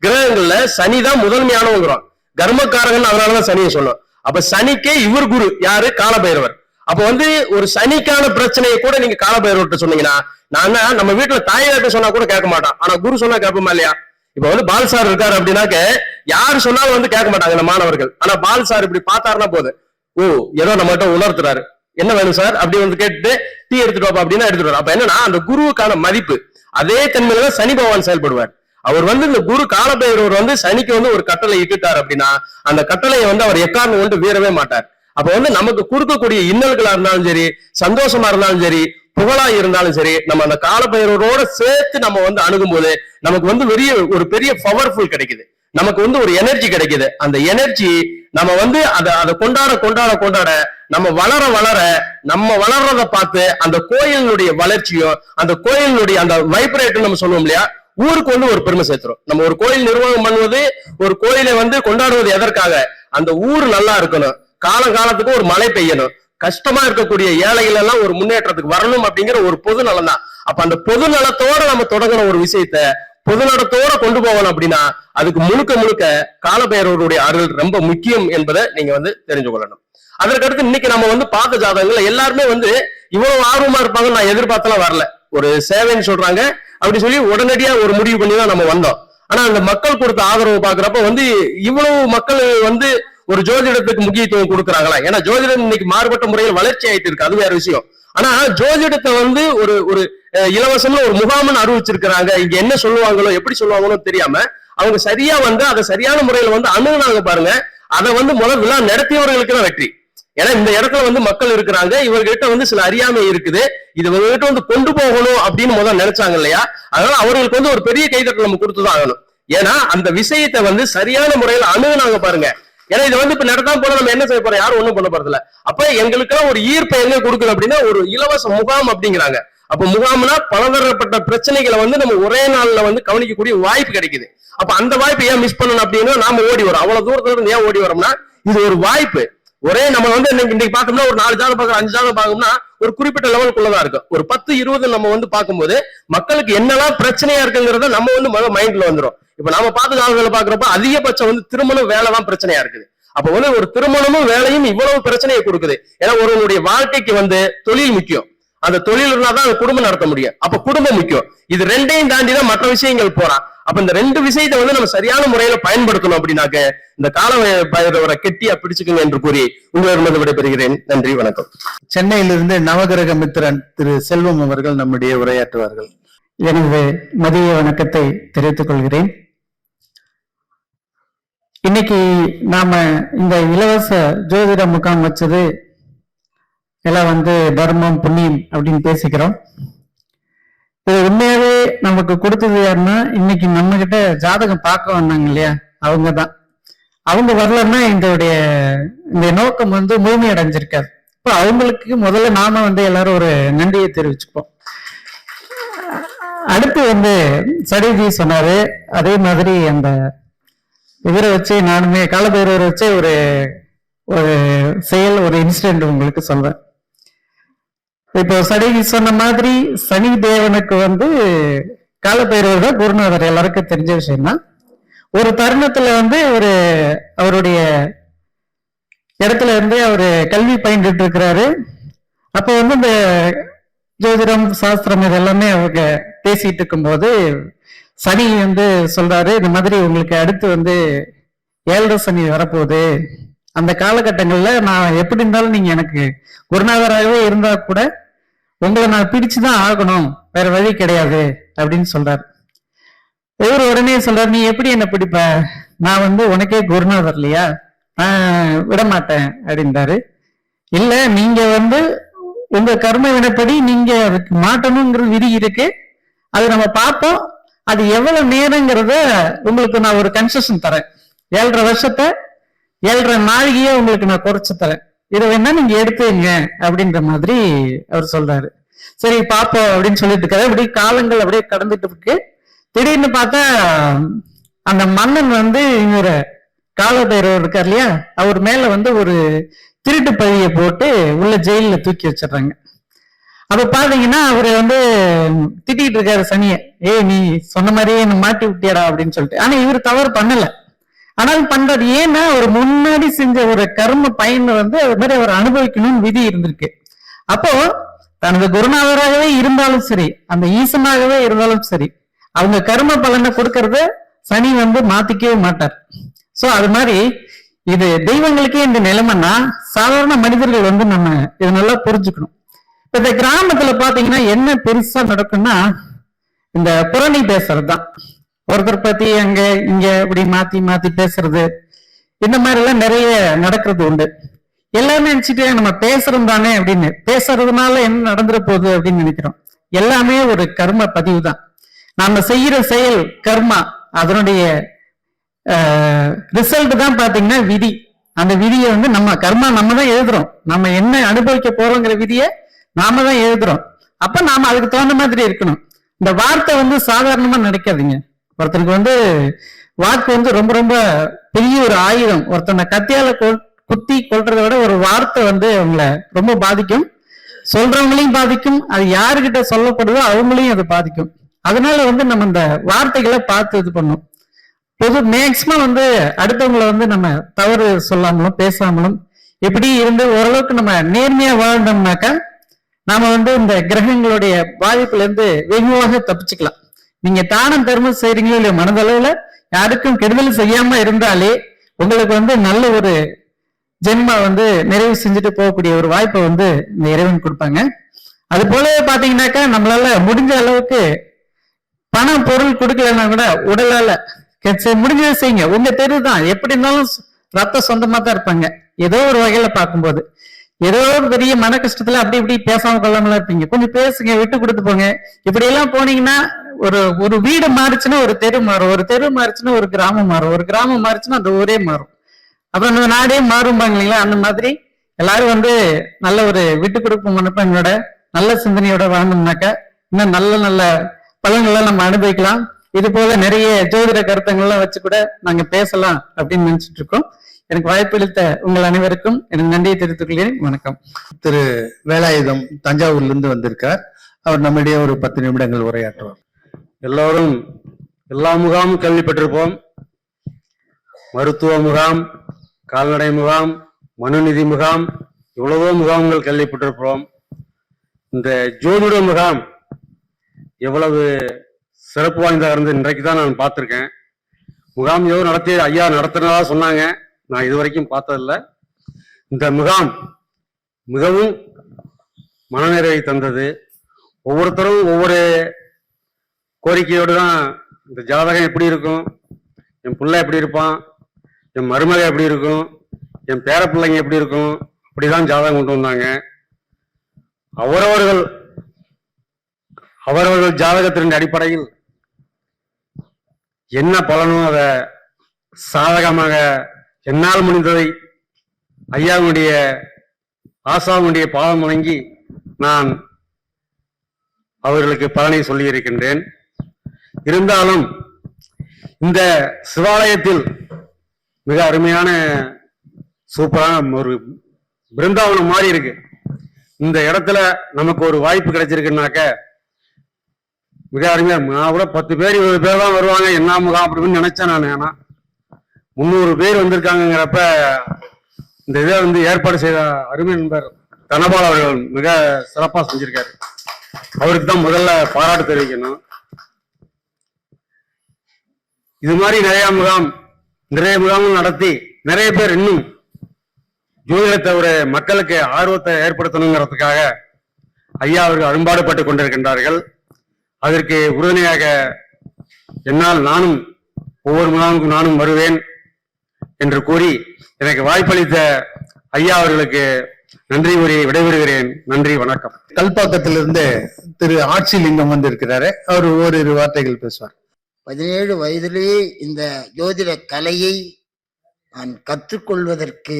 [SPEAKER 4] கிரகங்கள்ல சனி தான் முதன்மையானவங்கிறோம். கர்மக்காரகன் அதனாலதான் சனியை சொன்னோம். அப்ப சனிக்கே இவர் குரு யாரு, காலபைரவர். அப்ப வந்து ஒரு சனிக்கான பிரச்சனையை கூட நீங்க காலபைரவர்கிட்ட சொன்னீங்கன்னா, நான் நம்ம வீட்டுல தாயார்ட்ட சொன்னா கூட கேட்க மாட்டான். ஆனா குரு சொன்னா கேட்போமா இல்லையா? இப்ப வந்து பால் சார் இருக்காரு அப்படின்னாக்க யாரு சொன்னாலும் வந்து கேட்க மாட்டாங்க இந்த மாணவர்கள். ஆனா பால் சார் இப்படி பார்த்தாருன்னா போதும், ஓ ஏதோ நம்மகிட்ட உணர்த்துறாரு, என்ன வேணும் சார் அப்படி வந்து கேட்டு டீ எடுத்துட்டு வாப்பா அப்படின்னா எடுத்துட்டு வரும். அப்ப என்னன்னா அந்த குருவுக்கான மதிப்பு அதே தன்மையில தான் சனி பகவான் செயல்படுவார். அவர் வந்து இந்த குரு காலபைரவர் வந்து சனிக்கு வந்து ஒரு கட்டளை இட்டுட்டார் அப்படின்னா அந்த கட்டளையை வந்து அவர் எக்காரணம் கொண்டு வீரவே மாட்டார். அப்ப வந்து நமக்கு கொடுக்கக்கூடிய இன்னல்களா இருந்தாலும் சரி, சந்தோஷமா இருந்தாலும் சரி, புகழா இருந்தாலும் சரி, நம்ம அந்த காலபைரவரோட சேர்த்து நம்ம வந்து அணுகும் போது நமக்கு வந்து ஒரு பெரிய பவர்ஃபுல் கிடைக்குது. நமக்கு வந்து ஒரு எனர்ஜி கிடைக்குது. அந்த எனர்ஜி நம்ம வந்து அதை கொண்டாட நம்ம வளர நம்ம வளர்றத பார்த்து அந்த கோயிலினுடைய வளர்ச்சியும் அந்த கோயிலினுடைய அந்த வைப்ரேட் நம்ம சொல்லுவோம் இல்லையா, ஊருக்கு வந்து ஒரு பெருமை சேர்த்துரும். நம்ம ஒரு கோயில் நிர்வாகம் பண்ணுவது, ஒரு கோயிலை வந்து கொண்டாடுவது எதற்காக, அந்த ஊர் நல்லா இருக்கணும், காலத்துக்கு ஒரு மழை பெய்யணும், கஷ்டமா இருக்கக்கூடிய ஏழைகள் எல்லாம் ஒரு முன்னேற்றத்துக்கு வரணும் அப்படிங்கிற ஒரு பொது நலம் தான். அப்ப அந்த பொது நலத்தோட நம்ம தொடங்கின ஒரு விஷயத்த பொது நலத்தோட கொண்டு போகணும் அப்படின்னா அதுக்கு முழுக்க காலபைரவருடைய அருள் ரொம்ப முக்கியம் என்பதை நீங்க வந்து தெரிஞ்சு கொள்ளணும். அதற்கடுத்து இன்னைக்கு நம்ம வந்து பார்த்த ஜாதகங்கள்ல எல்லாருமே வந்து இவ்வளவு ஆர்வமா இருப்பாங்கன்னு நான் எதிர்பார்த்தலாம் வரல. ஒரு சேவைன்னு சொல்றாங்க அப்படி சொல்லி உடனடியா ஒரு முடிவு பண்ணி தான் நம்ம வந்தோம். ஆனா அந்த மக்கள் கொடுத்த ஆதரவு பாக்குறப்ப வந்து இவ்வளவு மக்கள் வந்து ஒரு ஜோதிடத்துக்கு முக்கியத்துவம் கொடுக்குறாங்களா? ஏன்னா ஜோதிடம் இன்னைக்கு மாறுபட்ட முறையில் வளர்ச்சி ஆயிட்டு இருக்கு, அது வேற விஷயம். ஆனா ஜோதிடத்தை வந்து ஒரு இலவசம்னு ஒரு முகாம்னு அறிவிச்சிருக்கிறாங்க. இங்க என்ன சொல்லுவாங்களோ எப்படி சொல்லுவாங்களோ தெரியாம அவங்க சரியா வந்து அதை சரியான முறையில வந்து அணுகுனாங்க பாருங்க. அதை வந்து முதல் விழா நடத்தியவர்களுக்கு தான் வெற்றி. ஏன்னா இந்த இடத்துல வந்து மக்கள் இருக்கிறாங்க, இவர்கிட்ட வந்து சில அறியாமை இருக்குது, இது இவர்கிட்ட வந்து கொண்டு போகணும் அப்படின்னு முதல்ல நினைச்சாங்க இல்லையா? அதனால அவர்களுக்கு வந்து ஒரு பெரிய கைதட்டல் நம்ம கொடுத்துதான் ஆகணும். ஏன்னா அந்த விஷயத்தை வந்து சரியான முறையில அணுகுனாங்க பாருங்க. ஏன்னா இது வந்து இப்ப நடத்தாம போல நம்ம என்ன செய்ய போறோம், யாரும் ஒண்ணும் பண்ண போறது இல்ல. அப்ப எங்களுக்கெல்லாம் ஒரு ஈர்ப்பை எங்க கொடுக்குது அப்படின்னா ஒரு இலவச முகாம் அப்படிங்கிறாங்க. அப்ப முகாம்னா பலதரப்பட்ட பிரச்சனைகளை வந்து நம்ம ஒரே நாள்ல வந்து கவனிக்கக்கூடிய வாய்ப்பு கிடைக்குது. அப்ப அந்த வாய்ப்பு ஏன் மிஸ் பண்ணணும் அப்படின்னா நாம ஓடி வரோம். அவ்வளவு தூரத்துல இருந்து ஏன் ஓடி வரோம்னா இது ஒரு வாய்ப்பு. ஒரே நம்ம வந்து இன்னைக்கு பார்த்தோம்னா ஒரு 4 ஜாதகம் பார்க்கறோம், 5 ஜாதகம் பார்க்கணும்னா ஒரு குறிப்பிட்ட லெவலுக்குள்ளதான் இருக்கும். ஒரு 10-20 நம்ம வந்து பார்க்கும்போது மக்களுக்கு என்னெல்லாம் பிரச்சனையா இருக்குங்கிறத நம்ம வந்து முதல் மைண்ட்ல வந்துடும். இப்ப நாம பார்த்த ஜாதகங்களை பாக்குறப்ப அதிகபட்சம் வந்து திருமணம் வேலை தான் பிரச்சனையா இருக்குது. அப்ப வந்து ஒரு திருமணமும் வேலையும் இவ்வளவு பிரச்சனையை கொடுக்குது. ஏன்னா ஒருவனுடைய வாழ்க்கைக்கு வந்து தொழில் முக்கியம், அந்த தொழில் இருந்தாதான் அந்த குடும்பம் நடத்த முடியும். அப்ப குடும்பம் முக்கியம். இது ரெண்டையும் தாண்டி தான் மற்ற விஷயங்கள் போறான். அப்ப இந்த 2 விஷயத்தை வந்து நம்ம சரியான முறையில பயன்படுத்தணும் அப்படின்னாக்க இந்த காலபைரவரை கெட்டியா பிடிச்சுக்கணும் என்று கூறி உங்களிடமிருந்து விடைபெறுகிறேன். நன்றி, வணக்கம்.
[SPEAKER 2] சென்னையிலிருந்து நவகிரக மித்திரன் திரு செல்வம் அவர்கள் நம்முடைய உரையாற்றுவார்கள்.
[SPEAKER 5] எனது மதிய வணக்கத்தை தெரிவித்துக் கொள்கிறேன். இன்னைக்கு நாம இந்த இலவச ஜோதிட முகாம் வச்சது எல்லாம் வந்து தர்மம் புண்ணியம் அப்படின்னு பேசிக்கிறோம். இது உண்மையாவே நமக்கு கொடுத்தது யாருன்னா இன்னைக்கு நம்ம கிட்ட ஜாதகம் பார்க்க வந்தாங்க இல்லையா, அவங்கதான். அவங்க வரலன்னா இந்த நோக்கம் வந்து முழுமையடைஞ்சிருக்காது. இப்போ அவங்களுக்கு முதல்ல நாம வந்து எல்லாரும் ஒரு நன்றியை தெரிவிச்சுப்போம். அடுத்து வந்து சடிஜி சொன்னாரு, அதே மாதிரி அந்த இவரை வச்சு நானுமே காலபைரவரை வச்சு ஒரு செயல் ஒரு இன்சிடென்ட் உங்களுக்கு சொல்றேன். இப்போ சடிஜி சொன்ன மாதிரி சனி தேவனுக்கு வந்து காலபைரவர் தான் குருநாதர், எல்லாருக்கும் தெரிஞ்ச விஷயம் தான். ஒரு தருணத்துல வந்து அவருடைய இடத்துல இருந்து அவரு கல்வி பயின்றுட்டு இருக்கிறாரு. அப்போ வந்து இந்த ஜோதிடம் சாஸ்திரம் இதெல்லாமே அவங்க பேசிட்டு இருக்கும்போது சனி வந்து சொல்றாரு, இந்த மாதிரி உங்களுக்கு அடுத்து வந்து 7 சனி வரப்போகுது, அந்த காலகட்டங்கள்ல நான் எப்படி இருந்தாலும் நீங்க எனக்கு குருநாதராகவே இருந்தா கூட உங்களை நான் பிடிச்சுதான் ஆகணும், வேற வழி கிடையாது அப்படின்னு சொல்றாரு. இவர் உடனே சொல்றாரு, நீ எப்படி என்ன பிடிப்ப, நான் வந்து உனக்கே குருநாதர் இல்லையா, நான் விட மாட்டேன் அப்படின்றாரு. இல்ல, நீங்க வந்து உங்க கர்ம வினைப்படி நீங்க அதுக்கு மாட்டணுங்கிற விதி இருக்கு, அது நம்ம பார்ப்போம். அது எவ்வளவு நேரங்கிறத உங்களுக்கு நான் ஒரு கன்செஷன் தரேன். 7.5 வருஷத்தை 7.5 நாழிகையே உங்களுக்கு நான் குறைச்சு தரேன், இதை வேணா நீங்க எடுத்துங்க அப்படின்ற மாதிரி அவர் சொல்றாரு. சரி பாப்போம் அப்படின்னு சொல்லிட்டு இருக்காரு. அப்படியே காலங்கள் அப்படியே கடந்துட்டு இருக்கு. திடீர்னு பார்த்தா அந்த மன்னன் வந்து இவர காலபைரவர் இருக்கார் இல்லையா, அவர் மேல வந்து ஒரு திருட்டு பழிய போட்டு உள்ள ஜெயில தூக்கி வச்சிடுறாங்க. அப்ப பாத்தீங்கன்னா அவரு வந்து திட்டிட்டு இருக்காரு சனிய, நீ சொன்ன மாதிரியே என்ன மாட்டி விட்டியாடா அப்படின்னு சொல்லிட்டு. ஆனா இவர் தவறு பண்ணல, ஆனாலும் பண்றாரு. ஏன்னா ஒரு முன்னாடி செஞ்ச ஒரு கர்ம பயனை வந்து அது மாதிரி அவர் அனுபவிக்கணும்னு விதி இருந்திருக்கு. அப்போ தனது குருநாதராகவே இருந்தாலும் சரி, அந்த ஈசனாகவே இருந்தாலும் சரி, அவங்க கர்ம பலனை கொடுக்கறத சனி வந்து மாத்திக்கவே மாட்டார். சோ அது மாதிரி இது தெய்வங்களுக்கே இந்த நிலைமைன்னா சாதாரண மனிதர்கள் வந்து நம்ம இதை நல்லா புரிஞ்சுக்கணும். இப்ப இந்த கிராமத்துல பாத்தீங்கன்னா என்ன பெருசா நடக்கும்னா, இந்த புரணி பேசுறதுதான். ஒருத்தர் பத்தி அங்க இங்க இப்படி மாத்தி மாத்தி பேசுறது, இந்த மாதிரி எல்லாம் நிறைய நடக்கிறது உண்டு. எல்லாமே நினைச்சிட்டு நம்ம பேசுறோம் தானே அப்படின்னு, பேசுறதுனால என்ன நடந்துட போகுது அப்படின்னு நினைக்கிறோம். எல்லாமே ஒரு கர்ம பதிவு தான். நாம செய்யற செயல் கர்மா, அதனுடைய ரிசல்ட் தான் பாத்தீங்கன்னா விதி. அந்த விதியை வந்து நம்ம கர்மா நம்ம தான் எழுதுறோம். நம்ம என்ன அனுபவிக்க போறோங்கிற விதியை நாம தான் எழுதுறோம். அப்ப நாம அதுக்கு தகுந்த மாதிரி இருக்கணும். இந்த வார்த்தை வந்து சாதாரணமா நினைக்காதீங்க. ஒருத்தருக்கு வந்து வாக்கு வந்து ரொம்ப ரொம்ப பெரிய ஒரு ஆயுதம். ஒருத்தனை கத்தியால குத்தி கொல்றதை விட ஒரு வார்த்தை வந்து அவங்களை ரொம்ப பாதிக்கும். சொல்றவங்களையும் பாதிக்கும், அது யாருக்கிட்ட சொல்லப்படுதோ அவங்களையும் அது பாதிக்கும். அதனால வந்து நம்ம இந்த வார்த்தைகளை பார்த்து இது பண்ணும். பொது மேக்சிமம் வந்து அடுத்தவங்களை வந்து நம்ம தவறு சொல்லாமலும் பேசாமலும் இப்படி இருந்து ஓரளவுக்கு நம்ம நேர்மையா வாழ்ந்தோம்னாக்கா நாம வந்து இந்த கிரகங்களுடைய பாதிப்புல இருந்து வெகுவாக தப்பிச்சுக்கலாம். நீங்க தானம் தர்மம் செய்றீங்களோ இல்லையோ, மனதளவுல யாருக்கும் கெடுதல் செய்யாம இருந்தாலே உங்களுக்கு வந்து நல்ல ஒரு ஜென்மா வந்து நிறைவு செஞ்சுட்டு போகக்கூடிய ஒரு வாய்ப்பை வந்து இந்த இறைவன் கொடுப்பாங்க. அது போலவே பாத்தீங்கன்னாக்கா நம்மளால முடிஞ்ச அளவுக்கு பணம் பொருள் கொடுக்கலன்னா கூட உடலால முடிஞ்சதை செய்யுங்க. உங்க தெரு தான், எப்படி இருந்தாலும் ரத்த சொந்தமா தான் இருப்பாங்க. ஏதோ ஒரு வகையில பார்க்கும்போது ஏதோ ஒரு பெரிய மன கஷ்டத்துல அப்படி இப்படி பேசாம கொள்ளாமலாம் இருப்பீங்க. கொஞ்சம் பேசுங்க, விட்டு கொடுத்து போங்க. இப்படி எல்லாம் போனீங்கன்னா ஒரு வீடு மாறுச்சுன்னா ஒரு தெரு மாறும், ஒரு தெரு மாறுச்சுன்னா ஒரு கிராமம் மாறும், ஒரு கிராமம் மாறுச்சுன்னா அந்த ஊரே மாறும், அப்புறம் அந்த நாடே மாறும்பாங்க இல்லைங்களா. அந்த மாதிரி எல்லாரும் வந்து நல்ல ஒரு விட்டு கொடுப்பு மனப்பான்மையோட நல்ல சிந்தனையோட வாழ்ந்தோம்னாக்கா இன்னும் நல்ல நல்ல பலன்களை நம்ம அனுபவிக்கலாம். இது போல நிறைய ஜோதிட கருத்தங்கள்லாம் வச்சு கூட நாங்க பேசலாம் அப்படின்னு நினைச்சிட்டு இருக்கோம். எனக்கு வாய்ப்பளித்த உங்கள் அனைவருக்கும் எனக்கு நன்றியை தெரிவித்துக் கொள்கிறேன். வணக்கம்.
[SPEAKER 2] திரு வேலாயுதம் தஞ்சாவூர்ல இருந்து வந்திருக்கார். அவர் நம்மிடையே ஒரு 10 நிமிடங்கள் உரையாற்றுவார்.
[SPEAKER 6] எல்லோரும் எல்லா முகாமும் கேள்விப்பட்டிருப்போம். மருத்துவ முகாம், கால்நடை முகாம், மனுநீதி முகாம், எவ்வளவோ முகாம்கள் கேள்விப்பட்டிருப்போம். இந்த ஜோதிட முகாம் எவ்வளவு சிறப்பு வாய்ந்ததாக இருந்து இன்றைக்கு தான் நான் பார்த்துருக்கேன். முகாம் ஏதோ நடத்தி ஐயா நடத்தினதா சொன்னாங்க, நான் இது வரைக்கும் பார்த்ததில்லை. இந்த முகாம் மிகவும் மனநிறைவை தந்தது. ஒவ்வொருத்தரும் ஒவ்வொரு கோரிக்கையோடு தான், இந்த ஜாதகம் எப்படி இருக்கும், என் பிள்ளை எப்படி இருப்பான், என் மருமக எப்படி இருக்கும், என் பேர பிள்ளைங்க எப்படி இருக்கும், அப்படிதான் ஜாதகம் கொண்டு வந்தாங்க. அவரவர்கள் ஜாதகத்தின் அடிப்படையில் என்ன பலனும் அதை சாதகமாக என்னால் முடிந்ததை ஐயாவுடைய ஆசாவுடைய பாதம் வழங்கி நான் அவர்களுக்கு பலனை சொல்லி இருக்கின்றேன். இருந்தாலும் இந்த சிவாலயத்தில் மிக அருமையான சூப்பரான ஒரு பிருந்தாவனம் மாதிரி இருக்கு. இந்த இடத்துல நமக்கு ஒரு வாய்ப்பு கிடைச்சிருக்குனாக்க மிக அருமையா. நான் கூட 10 பேர் 20 பேர் தான் வருவாங்க, என்ன முகாம் அப்படின்னு நினைச்சேன் நான். ஆனா 300 பேர் வந்திருக்காங்கிறப்ப இந்த இதை வந்து ஏற்பாடு செய்த அருமை நண்பர் தனபால் அவர்கள் மிக சிறப்பா செஞ்சிருக்காரு. அவருக்கு தான் முதல்ல பாராட்டு தெரிவிக்கணும். இது மாதிரி நிறைய முகாம்கள் நடத்தி நிறைய பேர் இன்னும் ஜோதிடத்தை ஒரு மக்களுக்கு ஆர்வத்தை ஏற்படுத்தணுங்கிறதுக்காக ஐயா அவர்கள் அரும்பாடுபட்டு கொண்டிருக்கின்றார்கள். அதற்கு உறுதுணையாக என்னால் நானும் ஒவ்வொரு முகாமுக்கும் நானும் வருவேன் என்று கூறி எனக்கு வாய்ப்பளித்த ஐயா அவர்களுக்கு நன்றி கூறி விடைபெறுகிறேன். நன்றி, வணக்கம்.
[SPEAKER 2] கல்பாக்கத்திலிருந்து திரு ஆட்சிலிங்கம் வந்திருக்கிறாரு. அவர் ஓரிரு வார்த்தைகள் பேசுவார்.
[SPEAKER 7] 17 வயதிலேயே இந்த ஜோதிட கலையை நான் கற்றுக்கொள்வதற்கு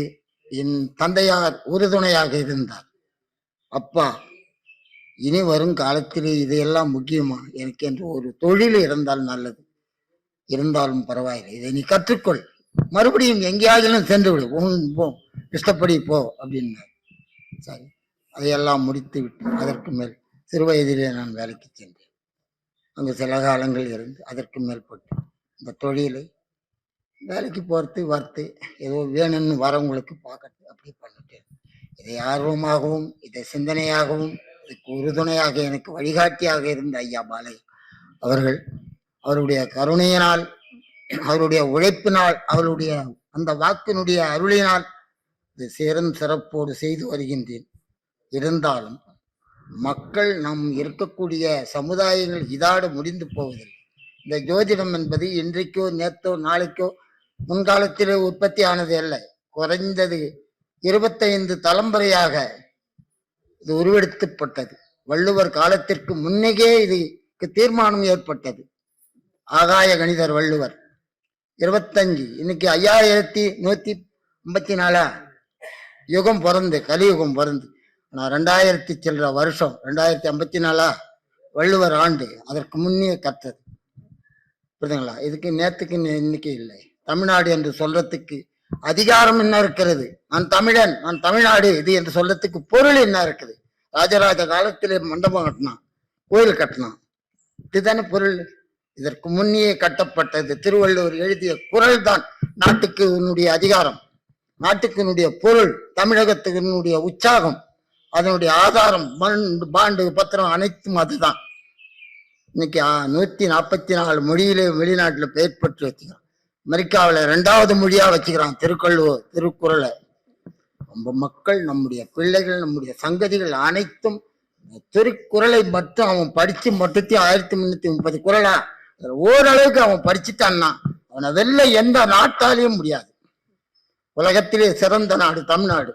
[SPEAKER 7] என் தந்தையார் உறுதுணையாக இருந்தார். அப்பா, இனி வரும் காலத்திலே இதையெல்லாம் முக்கியமா, எனக்கு என்று ஒரு தொழில் இருந்தால் நல்லது, இருந்தாலும் பரவாயில்லை, இதை நீ கற்றுக்கொள், மறுபடியும் எங்கேயாகிலும் சென்று விடு, போ இஷ்டப்படி போ அப்படின்னார். சரி, அதையெல்லாம் முடித்து விட்டு அதற்கு மேல் சிறு வயதிலே நான் வேலைக்கு சென்றேன். அங்கு சில காலங்கள் இருந்து அதற்கு மேற்பட்டு இந்த தொழிலை வேலைக்கு போறது வரத்து ஏதோ வேணும்னு வரவங்களுக்கு பார்க்கறது அப்படி பண்ணிட்டேன். இதை ஆர்வமாகவும் இதை சிந்தனையாகவும் இதுக்கு உறுதுணையாக எனக்கு வழிகாட்டியாக இருந்த ஐயா பாலையா அவர்கள் அவருடைய கருணையினால், அவருடைய உழைப்பினால், அவருடைய அந்த வாக்கினுடைய அருளினால் இது சேரும் சிறப்போடு செய்து வருகின்றேன். இருந்தாலும் மக்கள் நம் இருக்கக்கூடிய சமுதாயங்கள் இதோடு முடிந்து போவதில்லை. இந்த ஜோதிடம் என்பது இன்றைக்கோ நேற்றோ நாளைக்கோ முன்காலத்திலே உற்பத்தி ஆனது அல்ல. குறைந்தது 25 தலைமுறையாக இது உருவெடுக்கப்பட்டது. வள்ளுவர் காலத்திற்கு முன்னே இதுக்கு தீர்மானம் ஏற்பட்டது. ஆகாய கணிதர் வள்ளுவர் 25, இன்னைக்கு 5154 யுகம் பிறந்து, கலியுகம் பிறந்து. ஆனா 2000 சில்லற வருஷம், 2054 வள்ளுவர் ஆண்டு அதற்கு முன்னே கற்றது. புரியுதுங்களா? இதுக்கு நேத்துக்கு இன்னைக்கு இல்லை. தமிழ்நாடு என்று சொல்றதுக்கு அதிகாரம் என்ன இருக்கிறது? நான் தமிழன், நான் தமிழ்நாடு இது என்று சொல்றதுக்கு பொருள் என்ன இருக்குது? ராஜராஜ காலத்திலே மண்டபம் கட்டினான், கோயில் கட்டினான், இதுதானே பொருள். இதற்கு முன்னே கட்டப்பட்டது திருவள்ளுவர் எழுதிய குறள் தான் நாட்டுக்கு உன்னுடைய அதிகாரம், நாட்டுக்கு பொருள், தமிழகத்துக்கு உற்சாகம், அதனுடைய ஆதாரம், பாண்டு பத்திரம் அனைத்தும் அதுதான். இன்னைக்கு 144 மொழியிலே வெளிநாட்டுல பெயர் பெற்று வச்சுக்கிறான். அமெரிக்காவில 2வது மொழியா வச்சுக்கிறான் திருக்குறளை. நம்ம மக்கள், நம்முடைய பிள்ளைகள், நம்முடைய சங்கதிகள் அனைத்தும் திருக்குறளை மட்டும் அவன் படிச்சு மட்டும் 1330 குறளா ஓரளவுக்கு அவன் படிச்சுட்டான்னா அவனை வெளில எந்த நாட்டாலையும் முடியாது. உலகத்திலே சிறந்த நாடு தமிழ்நாடு.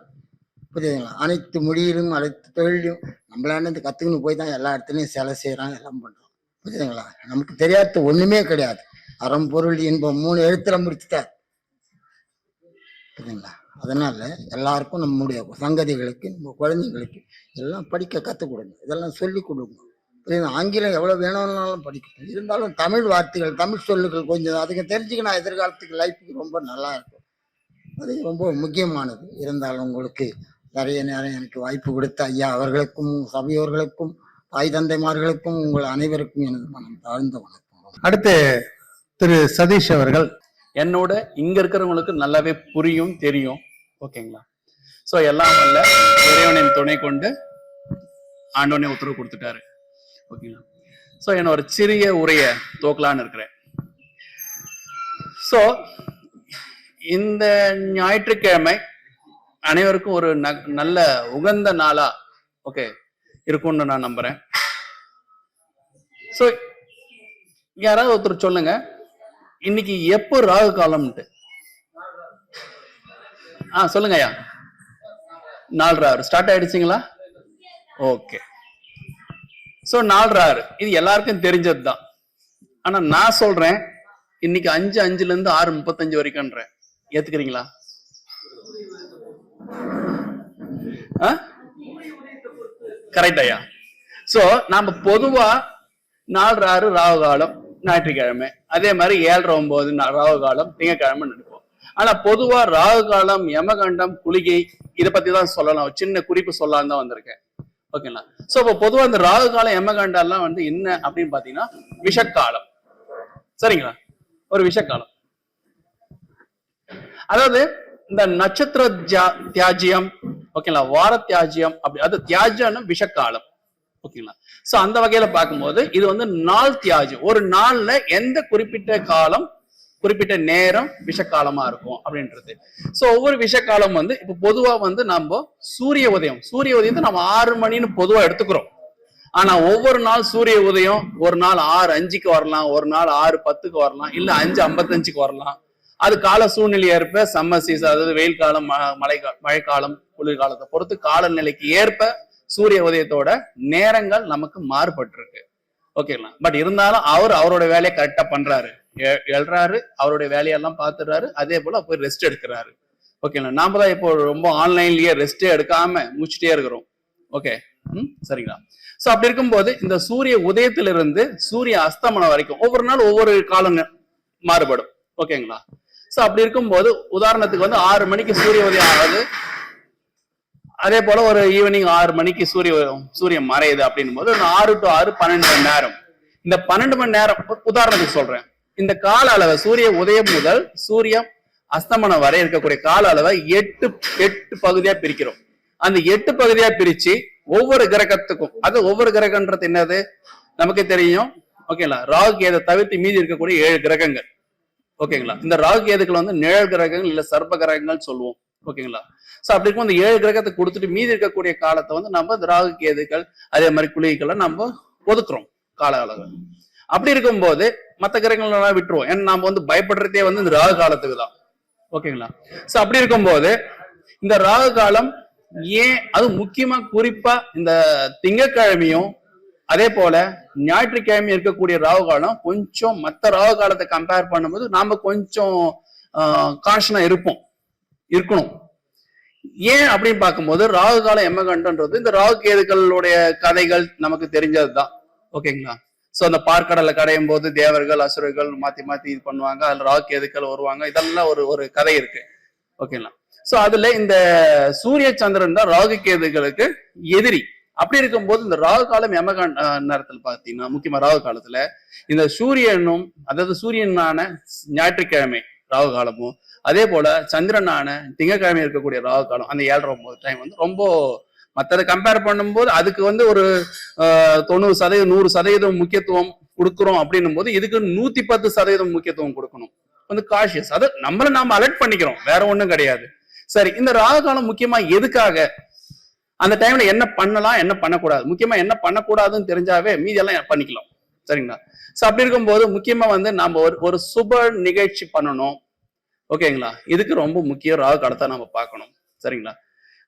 [SPEAKER 7] புரியுதுங்களா? அனைத்து மொழியிலும் அனைத்து தொழிலும் நம்மளாண்டு கத்துக்கணும் போய் தான் எல்லா இடத்துலையும் சிலை செய்யறான், எல்லாம் பண்றோம். புரியுதுங்களா? நமக்கு தெரியாத ஒண்ணுமே கிடையாது. அறம் பொருள் இன்பம் 3 எழுத்துல முடிச்சுட்டார். புரியுதுங்களா? அதனால எல்லாருக்கும் நம்முடைய சங்கதிகளுக்கு, நம்ம குழந்தைங்களுக்கு எல்லாம் படிக்க கற்றுக் கொடுங்க, இதெல்லாம் சொல்லி கொடுங்க. புரியுது? ஆங்கிலம் எவ்வளவு வேணும்னாலும் படிக்கணும். இருந்தாலும் தமிழ் வார்த்தைகள், தமிழ் சொல்லுகள் கொஞ்சம் அதுக்கு தெரிஞ்சுக்கினா எதிர்காலத்துக்கு லைஃபுக்கு ரொம்ப நல்லா இருக்கும். அது ரொம்ப முக்கியமானது. இருந்தாலும் உங்களுக்கு நிறைய நேரம் எனக்கு வாய்ப்பு கொடுத்த ஐயா அவர்களுக்கும், சபையோர்களுக்கும், தாய் தந்தைமார்களுக்கும், உங்கள் அனைவருக்கும் எனது மனம் தாழ்ந்த வணக்கம்.
[SPEAKER 2] அடுத்து திரு சதீஷ் அவர்கள்.
[SPEAKER 8] என்னோட இங்க இருக்கிறவங்களுக்கு நல்லாவே புரியும், தெரியும். ஓகேங்களா? சோ எல்லாம் வல்ல இறைவனின் துணை கொண்டு ஆண்டவனே உத்தரவு கொடுத்துட்டாரு. ஓகேங்களா? சோ என்ன ஒரு சிறிய உரைய தோக்கலான்னு இருக்கிறேன். சோ இந்த ஞாயிற்றுக்கிழமை அனைவருக்கும் ஒரு நல்ல உகந்த நாளா ஓகே இருக்கும்னு நான் நம்புறேன். சோ யாராவது ஒருத்தர் சொல்லுங்க, இன்னைக்கு எப்போ ராகு காலம்ட்டு? சொல்லுங்க ஐயா. 4 ஸ்டார்ட் ஆயிடுச்சுங்களா? ஓகே. சோ 4 இது எல்லாருக்கும் தெரிஞ்சதுதான். ஆனா நான் சொல்றேன், இன்னைக்கு 5:05 இருந்து 6:35 வரைக்கும்ன்றேன். ஏத்துக்கிறீங்களா? கரெக்ட் ஐயா. சோ நாம பொதுவா 4:06 ராகு காலம் ஞாயிற்றுக்கிழமை, அதே மாதிரி 7:09 ராகு காலம் திங்கக்கிழமை நடக்கும். ஆனா பொதுவா ராகு காலம், யமகண்டம், குளிகை இதை பத்தி தான் சொல்லலாம், சின்ன குறிப்பு சொல்லலாம் தான் வந்திருக்கேன். ஓகேங்களா? சோ இப்போ பொதுவா இந்த ராகு காலம், யமகண்டம் எல்லாம் என்ன அப்படின்னு பாத்தீங்கன்னா விஷக்காலம். சரிங்களா? ஒரு விஷக்காலம். அதாவது இந்த நட்சத்திர தியாஜியம், ஓகேங்களா, வார தியாஜியம், அப்படி அது தியாஜியம்னா விஷக்காலம். ஓகேங்களா? சோ அந்த வகையில பார்க்கும்போது இது நாள் தியாஜியம். ஒரு நாள்ல எந்த குறிப்பிட்ட காலம், குறிப்பிட்ட நேரம் விஷக்காலமா இருக்கும் அப்படின்றது. சோ ஒவ்வொரு விஷக்காலம் இப்ப பொதுவா நம்ம சூரிய உதயத்தை நம்ம 6 மணின்னு பொதுவா எடுத்துக்கிறோம். ஆனா ஒவ்வொரு நாள் சூரிய உதயம் ஒரு நாள் 6:05 வரலாம், ஒரு நாள் 6:10 வரலாம், இல்ல 5:55 வரலாம். அது கால சூழ்நிலை ஏற்ப சம்மர் சீசன், அதாவது வெயில் காலம், மழைக்காலம், குளிர்காலத்தை பொறுத்து காலநிலைக்கு ஏற்ப சூரிய உதயத்தோட நேரங்கள் நமக்கு மாறுபட்டு இருக்கு. ஓகேங்களா? பட் இருந்தாலும் அவரோட வேலையை கரெக்டா பண்றாரு, எழுறாரு, அவருடைய வேலையெல்லாம் பாத்துறாரு, அதே போல போய் ரெஸ்ட் எடுக்கிறாரு. ஓகேங்களா? நாம தான் இப்போ ரொம்ப ஆன்லைன்லயே ரெஸ்டே எடுக்காம முடிச்சுட்டே இருக்கிறோம். ஓகே, சரிங்களா? சோ அப்படி இருக்கும்போது இந்த சூரிய உதயத்திலிருந்து சூரிய அஸ்தமனம் வரைக்கும் ஒவ்வொரு நாள் ஒவ்வொரு காலம் மாறுபடும். ஓகேங்களா? சோ அப்படி இருக்கும்போது உதாரணத்துக்கு வந்து 6 மணிக்கு சூரிய உதயம் ஆகுது, அதே போல ஒரு ஈவினிங் 6 மணிக்கு சூரியன் மறையுது அப்படின்னும் போது 6 to 6 12 மணி நேரம். இந்த 12 மணி நேரம் உதாரணத்துக்கு சொல்றேன். இந்த கால அளவை சூரிய உதயம் முதல் சூரிய அஸ்தமனம் வரை இருக்கக்கூடிய கால அளவை 8 பகுதியா பிரிக்கிறோம். அந்த 8 பகுதியா பிரிச்சு ஒவ்வொரு கிரகத்துக்கும், அது ஒவ்வொரு கிரகன்றது என்னது நமக்கு தெரியும். ஓகேங்களா? ராகு கேதை தவிர்த்து மீதி இருக்கக்கூடிய 7 கிரகங்கள். ஓகேங்களா? இந்த ராகு கேதுக்கள் வந்து நிழல் கிரகங்கள் இல்ல சர்ப்ப கிரகங்கள் சொல்லுவோம். ஓகேங்களா? சோ அப்படி இருக்கும் இந்த 7 கிரகத்தை கொடுத்துட்டு மீதி இருக்கக்கூடிய காலத்தை வந்து நம்ம இந்த ராகு கேதுக்கள் அதே மாதிரி குளிகளை நம்ம ஒதுக்குறோம் கால அளவு. அப்படி இருக்கும்போது மற்ற கிரகங்கள் எல்லாம் விட்டுருவோம். ஏன்னா நம்ம வந்து பயப்படுறதே வந்து இந்த ராகு காலத்துக்கு தான். ஓகேங்களா? சோ அப்படி இருக்கும்போது இந்த ராகு காலம் ஏன் அது முக்கியமா குறிப்பா இந்த திங்கட்கிழமையும் அதே போல ஞாயிற்றுக்கிழமையும் இருக்கக்கூடிய ராகு காலம் கொஞ்சம் மற்ற ராகு காலத்தை கம்பேர் பண்ணும்போது நாம கொஞ்சம் காஷனா இருக்கணும். ஏன் அப்படின்னு பார்க்கும்போது ராகு காலம் யமகண்டன்றது இந்த ராகு கேதுக்களுடைய கதைகள் நமக்கு தெரிஞ்சதுதான். ஓகேங்களா? சோ அந்த பார்க்கடலை கடையும் போது தேவர்கள் அசுரர்கள் மாத்தி இது பண்ணுவாங்க, அதுல ராகு கேதுக்கள் வருவாங்க, இதெல்லாம் ஒரு கதை இருக்கு. ஓகேங்களா? சோ அதுல இந்த சூரிய சந்திரன் தான் ராகு கேதுகளுக்கு எதிரி. அப்படி இருக்கும்போது இந்த ராகு காலம் யமகண்ட நேரத்துல பாத்தீங்கன்னா முக்கியமா ராகு காலத்துல இந்த சூரியனும் அதாவது சூரியனான ஞாயிற்றுக்கிழமை ராகு காலமும் அதே போல சந்திரனான திங்கட்கிழமை இருக்கக்கூடிய ராகு காலம் அந்த 7:30 டைம் வந்து ரொம்ப மற்றதை கம்பேர் பண்ணும்போது அதுக்கு வந்து ஒரு 90% 100% முக்கியத்துவம் கொடுக்குறோம் அப்படின்னும் போது இதுக்கு 110% முக்கியத்துவம் கொடுக்கணும். வந்து காஷியஸ், அது நாம அலர்ட் பண்ணிக்கிறோம், வேற ஒண்ணும் கிடையாது. சரி, இந்த ராகு காலம் முக்கியமா எதுக்காக, அந்த டைம்ல என்ன பண்ணலாம் என்ன பண்ணக்கூடாது, முக்கியமா என்ன பண்ணக்கூடாதுன்னு தெரிஞ்சாவே மீதி எல்லாம் பண்ணிக்கலாம். சரிங்களா? சோ அப்படி இருக்கும்போது முக்கியமா வந்து நம்ம ஒரு சுப நிகழ்ச்சி பண்ணணும். ஓகேங்களா? இதுக்கு ரொம்ப முக்கியம் ராகு காலத்தை நம்ம பார்க்கணும். சரிங்களா?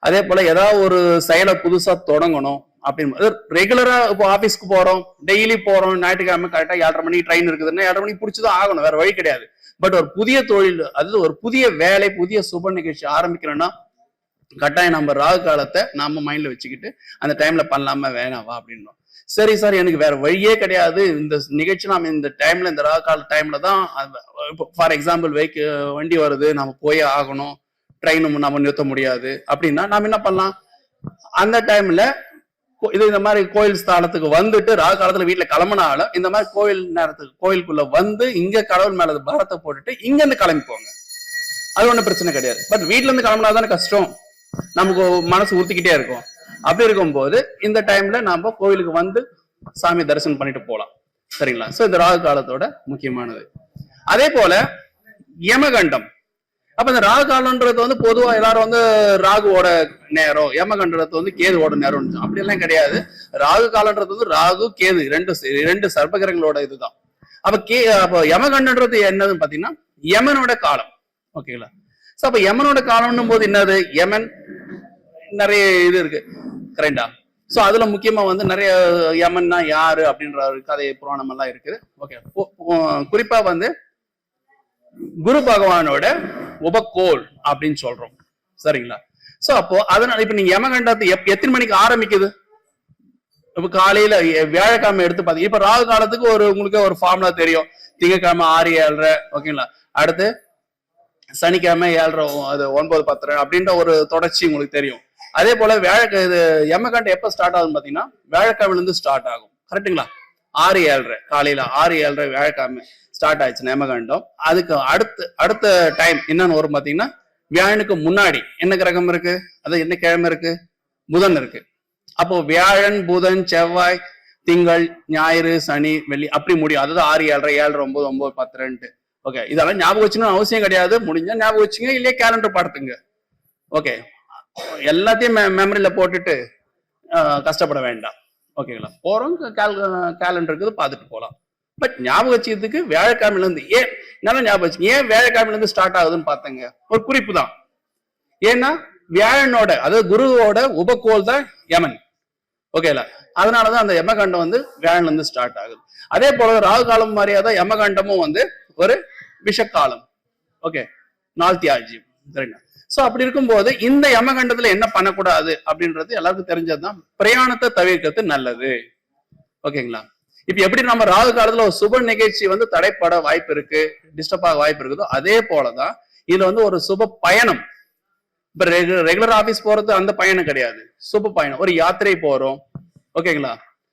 [SPEAKER 8] அதே போல ஏதாவது ஒரு செயலை புதுசா தொடங்கணும் அப்படின்னு ரெகுலரா இப்போ ஆபீஸ்க்கு போறோம், டெய்லி போறோம், ஞாயிற்றுக்கிழமை கரெக்டா 7:30 மணிக்கு ட்ரெயின் இருக்குதுன்னா 7:30 மணிக்கு பிடிச்சதான் ஆகணும், வேற வழி கிடையாது. பட் ஒரு புதிய தொழில், அதாவது ஒரு புதிய வேலை, புதிய சுப நிகழ்ச்சி ஆரம்பிக்கிறோம்னா கட்டாயம் நம்ம ராகு காலத்தை நாம மைண்ட்ல வச்சுக்கிட்டு அந்த டைம்ல பண்ணலாமா வேணாவா அப்படின்னோம். சரி சார், எனக்கு வேற வழியே கிடையாது, இந்த நிகழ்ச்சி நாம இந்த டைம்ல இந்த ராகு கால டைம்ல தான், ஃபார் எக்ஸாம்பிள் வண்டி வருது நம்ம போயே ஆகணும், ட்ரெயின் நம்ம நிறுத்த முடியாது அப்படின்னா நாம என்ன பண்ணலாம், அந்த டைம்ல இது இந்த மாதிரி கோயில் ஸ்தானத்துக்கு வந்துட்டு ராகு காலத்துல வீட்டுல கிளம்பினாலும் இந்த மாதிரி கோயில் நேரத்துக்கு கோயிலுக்குள்ள வந்து இங்க கடவுள் மேல பாரத்தை போட்டுட்டு இங்க இருந்து கிளம்பி போங்க, அது ஒண்ணும் பிரச்சனை கிடையாது. பட் வீட்டுல இருந்து கிளம்பினாதானே கஷ்டம், நமக்கு மனசு ஊத்திக்கிட்டே இருக்கும். அப்படி இருக்கும்போது இந்த டைம்ல நாம கோயிலுக்கு வந்து சாமி தரிசனம் பண்ணிட்டு போலாம். சரிங்களா? சோ இந்த ராகு காலத்தோட முக்கியமானது. அதே போல யமகண்டம். அப்ப இந்த ராகு காலம்ன்றது வந்து பொதுவா எல்லாரும் வந்து ராகுவோட நேரம், யமகண்டத்தை வந்து கேதுவோட நேரம், அப்படி எல்லாம் கிடையாது. ராகு காலம்ன்றது வந்து ராகு கேது ரெண்டு சர்ப்பகிரகங்களோட இதுதான். அப்ப யமகண்டன்றது என்னதுன்னு பாத்தீங்கன்னா யமனோட காலம். ஓகேங்களா? சோ அப்ப யமனோட காலம்னும் போது என்னது, யமன் நிறைய இது இருக்கு, கரெக்டா? சோ அதுல முக்கியமா வந்து நிறைய யமன்னா யாரு அப்படின்ற ஒரு கதை புராணம் எல்லாம் இருக்குது. ஓகே, குறிப்பா வந்து குரு பகவானோட உபகோல் அப்படின்னு சொல்றோம். சரிங்களா? சோ அப்போ அதனால இப்ப நீங்க யமகண்டத்தை எத்தனை மணிக்கு ஆரம்பிக்குது, இப்ப காலையில வியாழக்கிழமை எடுத்து பாத்தீங்க, இப்ப ராகு காலத்துக்கு உங்களுக்கு ஒரு ஃபார்முலா தெரியும், திங்கக்கிழமை 6, 7:30. ஓகேங்களா? அடுத்து சனிக்கிழமை 7:30, அது 9, 10 அப்படின்ற ஒரு தொடர்ச்சி உங்களுக்கு தெரியும். அதே போல யமகண்டம் எப்ப ஸ்டார்ட் ஆகுதுன்னு பாத்தீங்கன்னா வியாழக்கிழமைல இருந்து ஸ்டார்ட் ஆகும். கரெக்டுங்களா? 6, 7:30 காலையில 6, 7:30 வியாழக்கிழமை ஸ்டார்ட் ஆயிடுச்சு யமகண்டம். அதுக்கு அடுத்த டைம் என்னன்னு வரும் பாத்தீங்கன்னா வியாழனுக்கு முன்னாடி என்ன கிரகம் இருக்கு, அது என்ன கிழமை இருக்கு, புதன் இருக்கு. அப்போ வியாழன், புதன், செவ்வாய், திங்கள், ஞாயிறு, சனி, வெள்ளி அப்படி முடியும். அதுதான் 6, 7:30, 7:30, 9, 9, 10. ஓகே, இதெல்லாம் ஞாபகம் வச்சுக்கணும் அவசியம் கிடையாது, முடிஞ்சா ஞாபகம் வச்சுங்க, இல்லையே கேலண்டர் பார்த்துங்க. ஓகே, எல்லாத்தையும் மெமரியில போட்டுட்டு கஷ்டப்பட வேண்டாம். ஓகேங்களா? போறோம், கேலண்டர் இருக்குது பார்த்துட்டு போகலாம். பட் ஞாபகம் வச்சுக்கிறதுக்கு வியாழக்கிழமையில இருந்து ஞாபகம் வச்சுங்க. ஏன் வியாழக்கிழமையில இருந்து ஸ்டார்ட் ஆகுதுன்னு பார்த்தங்க, ஒரு குறிப்பு தான். ஏன்னா வியாழனோட, அதாவது குருவோட உபகோல் தான் யமன். ஓகேங்களா? அதனாலதான் அந்த யமகண்டம் வந்து வியாழன்ல இருந்து ஸ்டார்ட் ஆகுது. அதே போல ராகு காலம் மாதிரியாதான் யமகண்டமும் வந்து ஒரு விஷக்காலம். ஓகே, நாள் தியாஜ்யம். சரிங்களா? சோ அப்படி இருக்கும்போது இந்த யமகண்டத்துல என்ன பண்ணக்கூடாது அப்படின்றது எல்லாருக்கும் தெரிஞ்சதுதான். பிரயாணத்தை தவிர்க்கிறது நல்லது. ஓகேங்களா? இப்ப எப்படி நம்ம ராகு காலத்துல ஒரு சுப நிகழ்ச்சி வந்து தடைப்பட வாய்ப்பு இருக்கு, டிஸ்டர்ப் ஆக வாய்ப்பு இருக்குதோ, அதே போலதான் இதுல வந்து ஒரு சுப பயணம். இப்ப ரெகுலர் ஆபீஸ் போறது அந்த பயணம் கிடையாது, சுப பயணம். ஒரு யாத்திரை போறோம், ஓகேங்களா?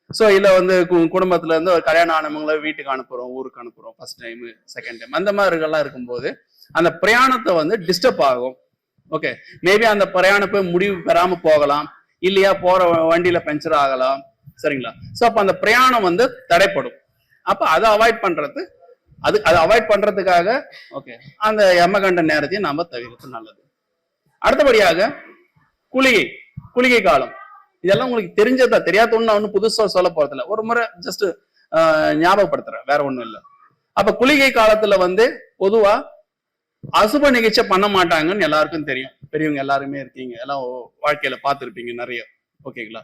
[SPEAKER 8] சோ இதுல வந்து குடும்பத்துல இருந்து ஒரு கல்யாண ஆனவங்களை வீட்டுக்கு அனுப்புறோம், ஊருக்கு அனுப்புறோம், ஃபர்ஸ்ட் டைம் செகண்ட் டைம், அந்த மாதிரி எல்லாம் இருக்கும்போது அந்த பிரயாணத்தை வந்து டிஸ்டர்ப் ஆகும். ஓகே, மேபி அந்த பிரயாணம் போய் முடிவு பெறாம போகலாம், இல்லையா போற வண்டியில பஞ்சர் ஆகலாம், சரிங்களா? சோ அப்ப அந்த பிரயாணம் வந்து தடைப்படும். அப்ப அதை அவாய்ட் பண்றது, அதை அவாய்ட் பண்றதுக்காக ஓகே அந்த யமகண்ட நேரத்தையும் நாம தவிர்க்கிறது நல்லது. அடுத்தபடியாக குளிகை காலம். இதெல்லாம் உங்களுக்கு தெரிஞ்சதா, தெரியாத ஒண்ணு ஒண்ணு புதுசா சொல்ல போறதில்ல, ஒரு முறை ஜஸ்ட் ஞாபகப்படுத்துறேன், வேற ஒண்ணும் இல்லை. அப்ப குளிகை காலத்துல வந்து பொதுவா அசுப நிகழ்ச்சியை பண்ண மாட்டாங்கன்னு எல்லாருக்கும் தெரியும். பெரியவங்க எல்லாருமே இருக்கீங்க, எல்லாம் வாழ்க்கையில பார்த்துருப்பீங்க நிறைய. ஓகேங்களா?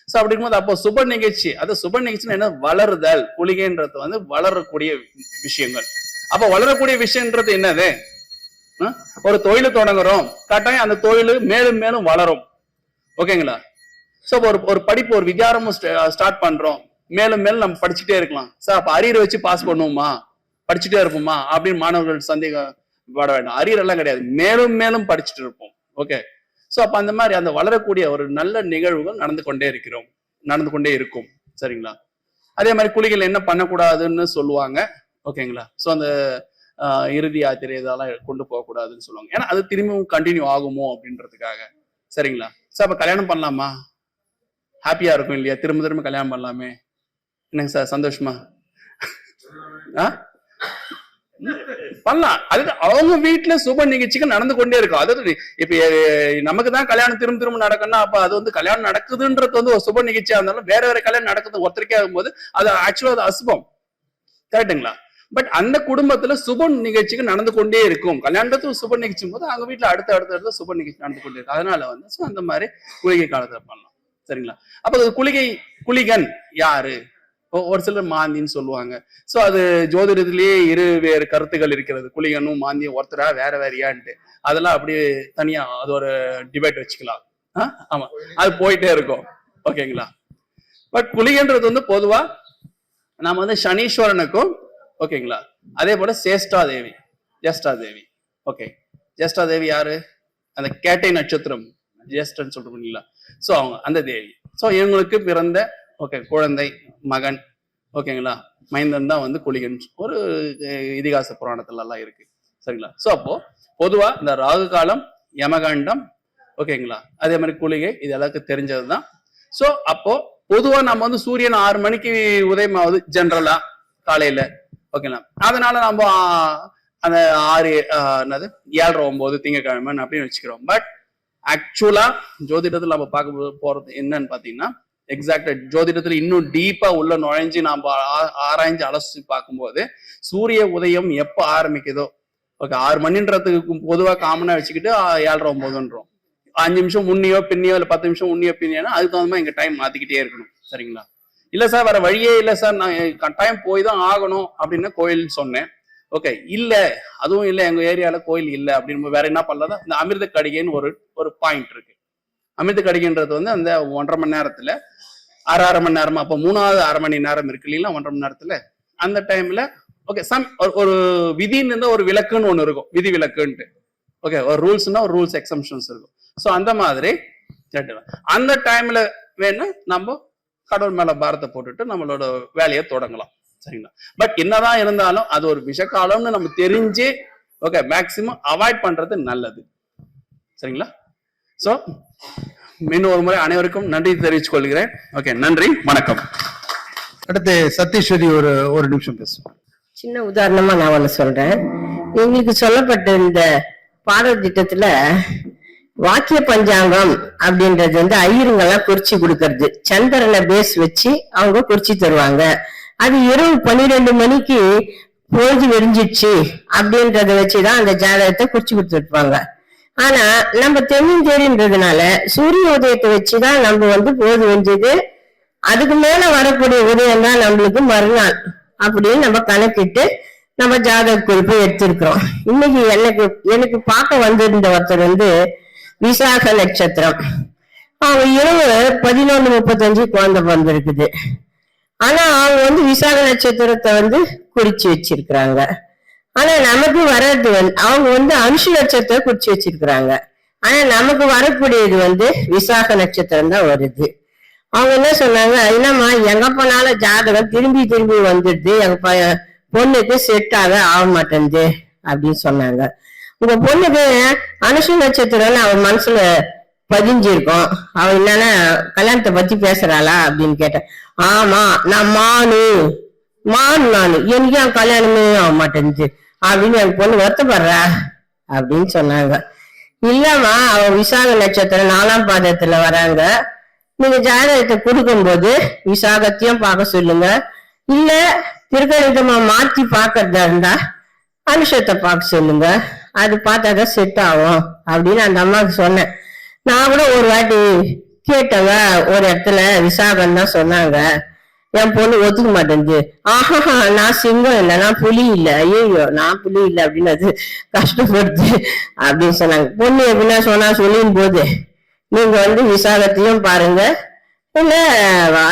[SPEAKER 8] சோ அப்படி இருக்கும்போது அப்போ சுப நிகழ்ச்சி, அது சுப நிகழ்ச்சின்னு என்ன, வளருதல். குளிகைன்றது வந்து வளரக்கூடிய விஷயங்கள். அப்ப வளரக்கூடிய விஷயம்ன்றது என்னது? ஒரு தொழில் தொடங்குறோம், கட்டாயம் அந்த தொழில் மேலும் மேலும் வளரும். ஓகேங்களா? சோ ஒரு படிப்பு, ஒரு வித்யாரமும் ஸ்டார்ட் பண்றோம், மேலும் மேலும் நம்ம படிச்சுட்டே இருக்கலாம். சார் அப்ப அரியர் வச்சு பாஸ் பண்ணுவோமா, படிச்சுட்டே இருப்போமா அப்படின்னு மாணவர்கள் சந்தேகப்பட வேண்டாம். அரியர் எல்லாம் கிடையாது, மேலும் மேலும் படிச்சுட்டு இருப்போம். ஓகே, சோ அப்ப அந்த மாதிரி அந்த வளரக்கூடிய ஒரு நல்ல நிகழ்வுகள் நடந்து கொண்டே இருக்கும். சரிங்களா? அதே மாதிரி குளிகள் என்ன பண்ணக்கூடாதுன்னு சொல்லுவாங்க. ஓகேங்களா? சோ அந்த இறுதி யாத்திரை இதெல்லாம் கொண்டு போகக்கூடாதுன்னு சொல்லுவாங்க, ஏன்னா அது திரும்பியும் கண்டினியூ ஆகுமோ அப்படின்றதுக்காக. சரிங்களா? சோ அப்ப கல்யாணம் பண்ணலாமா, ஹாப்பியா இருக்கும் இல்லையா, திரும்ப திரும்ப கல்யாணம் பண்ணலாமே, என்னங்க சார் சந்தோஷமா பண்ணலாம். அது அவங்க வீட்டுல சுப நிகழ்ச்சிகள் நடந்து கொண்டே இருக்கும். அதாவது இப்ப நமக்கு தான் கல்யாணம் திரும்ப திரும்ப நடக்கும்னா, அப்ப அது வந்து கல்யாணம் நடக்குதுன்றது வந்து ஒரு சுப நிகழ்ச்சியா இருந்தாலும் வேற வேற கல்யாணம் நடக்குது ஒருத்தருக்கே ஆகும்போது அது ஆக்சுவலா அது அசுபம். கரெக்டுங்களா? பட் அந்த குடும்பத்துல சுப நிகழ்ச்சிகள் நடந்து கொண்டே இருக்கும். கல்யாணத்துக்கு சுப நிகழ்ச்சியும் போது அவங்க வீட்டுல அடுத்த சுப நிகழ்ச்சி நடந்து கொண்டே இருக்கும். அதனால வந்து அந்த மாதிரி குளிகை காலத்துல பண்ணலாம். சரிங்களா? அப்ப குளிகன் யாரு? ஒரு சிலர் மாந்தின்னு சொல்லுவாங்க. சோ அது ஜோதிடத்திலேயே வேறு கருத்துக்கள் இருக்கிறது. குளிகனும் மாந்தியும் ஒருத்தரா வேற வேறையான்ட்டு, அதெல்லாம் அப்படியே தனியா அது ஒரு டிபேட் வச்சுக்கலாம். ஆமா, அது போயிட்டே இருக்கும். ஓகேங்களா? பட் குளிகன்றது வந்து பொதுவா நாம வந்து சனீஸ்வரனுக்கும், ஓகேங்களா, அதே போல ஜேஷ்டா தேவி. ஓகே, ஜேஷ்டா தேவி யாரு? அந்த கேட்டை நட்சத்திரம் ஜேஷ்டன்னு சொல்றீங்களா? சோ அவங்க அந்த தேவி. சோ இவங்களுக்கு பிறந்த குழந்தை, மகன், ஓகேங்களா, மைந்தன் தான் வந்து குளிகன் ஒரு இதிகாச புராணத்துல எல்லாம் இருக்கு. சரிங்களா? சோ அப்போ பொதுவா இந்த ராகு காலம், யமகண்டம், ஓகேங்களா, அதே மாதிரி குளிகை, இது எல்லாருக்கும் தெரிஞ்சதுதான். சோ அப்போ பொதுவா நம்ம வந்து சூரியன் 6 மணிக்கு உதயமாவது ஜென்ரலா காலையில. ஓகேங்களா? அதனால நம்ம அந்த 7:09 திங்கட்கிழமை அப்படின்னு வச்சுக்கிறோம். பட் ஆக்சுவலா ஜோதிடத்துல நம்ம பார்க்க போறது என்னன்னு பாத்தீங்கன்னா, எக்ஸாக்டா ஜோதிடத்துல இன்னும் டீப்பா உள்ள நுழைஞ்சு நாம ஆராய்ஞ்சு அலசி பார்க்கும்போது சூரிய உதயம் எப்ப ஆரம்பிக்குதோ, ஓகே, 6 மணின்றதுக்கு பொதுவா காமனா வச்சுக்கிட்டு 7:09 5 நிமிஷம் முன்னியோ பின்னியோ இல்ல 10 நிமிஷம் முன்னியோ பின்னியோனா அதுக்கு தகுந்த மாதிரி எங்க டைம் மாத்திக்கிட்டே இருக்கணும். சரிங்களா? இல்ல சார் வேற வழியே இல்ல சார், நான் கட்டாயம் போய் தான் ஆகணும் அப்படின்னு கோயில் சொன்னேன். ஓகே, இல்ல அதுவும் இல்ல, எங்க ஏரியால கோயில் இல்ல அப்படின்னு வேற என்ன பண்ணலாம், இந்த அமிர்த கடிகைன்னு ஒரு பாயிண்ட் இருக்கு. அமிர்த கடிகைன்றது வந்து அந்த 1.5 மணி நேரத்துல அரை மணி நேரமா, அப்ப 3வது அரை மணி நேரம் இருக்கு இல்லைங்களா, 1.5 மணி நேரத்துல அந்த டைம்ல ஓகே ஒரு விதின்னு இருந்தா ஒரு விளக்குன்னு ஒண்ணு இருக்கும், விதி விளக்குன்ட்டு. ஓகே, ஒரு ரூல்ஸ்னா ஒரு ரூல்ஸ் எக்ஸம்ஷன்ஸ் இருக்கும். சோ அந்த மாதிரி அந்த டைம்ல வேணா நம்ம கடவுள் மேல பாரத்தை போட்டுட்டு நம்மளோட வேலையை தொடங்கலாம். சரிங்களா? பட் என்னதான் இருந்தாலும் அது ஒரு விஷக்காலம்னு நம்ம தெரிஞ்சு ஓகே மேக்சிமம் அவாய்ட் பண்றது நல்லது. சரிங்களா? சோ மீண்டும் ஒரு முறை அனைவருக்கும் நன்றி தெரிவித்துக் கொள்கிறேன். ஓகே, நன்றி, வணக்கம்.
[SPEAKER 2] அடுத்து சதீஸ்வரி ஒரு நிமிஷம் பேசுவோம்.
[SPEAKER 9] சின்ன உதாரணமா நான் ஒண்ணு சொல்றேன். எங்களுக்கு சொல்லப்பட்ட இந்த பாடத்திட்டத்துல வாக்கிய பஞ்சாங்கம் அப்படின்றது வந்து ஐயருங்கெல்லாம் குறிச்சு கொடுக்கறது, சந்திரனை பேஸ் வச்சு அவங்க குறிச்சு தருவாங்க. அது இரவு 12 மணிக்கு பொழுது வெடிஞ்சிடுச்சு அப்படின்றத வச்சுதான் அந்த ஜாதகத்தை குறிச்சு கொடுத்துருப்பாங்க. ஆனா நம்ம தென்னிந்தியன்றதுனால சூரிய உதயத்தை வச்சுதான் நம்ம வந்து பொழுது வெஞ்சது, அதுக்கு மேல வரக்கூடிய உதயம் தான் நம்மளுக்கு மறுநாள் அப்படின்னு நம்ம கணக்கிட்டு நம்ம ஜாதக குறிப்பு எடுத்திருக்கிறோம். இன்னைக்கு எனக்கு பார்க்க வந்திருந்த ஒருத்தர் வந்து விசாக நட்சத்திரம். அவங்க இரவு 11:35 குழந்தை பிறந்திருக்குது. ஆனா அவங்க வந்து விசாக நட்சத்திரத்தை வந்து குறிச்சு வச்சிருக்கிறாங்க. ஆனா நமக்கு வர்றது வந்து அவங்க வந்து அனுஷ நட்சத்திரம் குறிச்சு வச்சிருக்கிறாங்க. ஆனா நமக்கு வரக்கூடியது வந்து விசாக நட்சத்திரம் தான் வருது. அவங்க என்ன சொன்னாங்க, என்னம்மா எங்க போனாலும் ஜாதகம் திரும்பி திரும்பி வந்துடுது, எங்க பொண்ணுக்கு செட் ஆக மாட்டேங்குது அப்படின்னு சொன்னாங்க. உங்க பொண்ணுக்கு அனுஷ நட்சத்திரம்னு அவன் மனசுல பதிஞ்சிருக்கோம், அவ என்னன்னா கல்யாணத்தை பத்தி பேசுறாளா அப்படின்னு கேட்டேன். ஆமா, நான் மானு எனக்கு ஏன் கல்யாணமே ஆக மாட்டேங்குது அப்படின்னு என் பொண்ணு வருத்தப்படுறா அப்படின்னு சொன்னாங்க. இல்லம்மா, அவ விசாக நட்சத்திரம் 4ஆம் பாதத்துல வராங்க. நீங்க ஜாதகத்தை கொடுக்கும்போது விசாகத்தையும் பார்க்க சொல்லுங்க, இல்ல திருக்கணிதமா மாத்தி பாக்குறதா இருந்தா அனுஷத்தை பார்க்க சொல்லுங்க, அது பார்த்தாதான் செட் ஆகும் அப்படின்னு அந்த அம்மாவுக்கு சொன்னேன். நான் கூட ஒரு வாட்டி கேட்டவங்க ஒரு இடத்துல விசாகம் தான் சொன்னாங்க. என் பொண்ணு ஒத்துக்க மாட்டேங்குது. ஆஹா, நான் சிங்கம் இல்லை, நான் புலி இல்லை, ஐயோ நான் புலி இல்லை அப்படின்னு அது கஷ்டப்படுது அப்படின்னு சொன்னாங்க. பொண்ணு எப்படின்னா சொன்னா சொல்லியும் போது நீங்க வந்து விசாகத்தையும் பாருங்க, இல்ல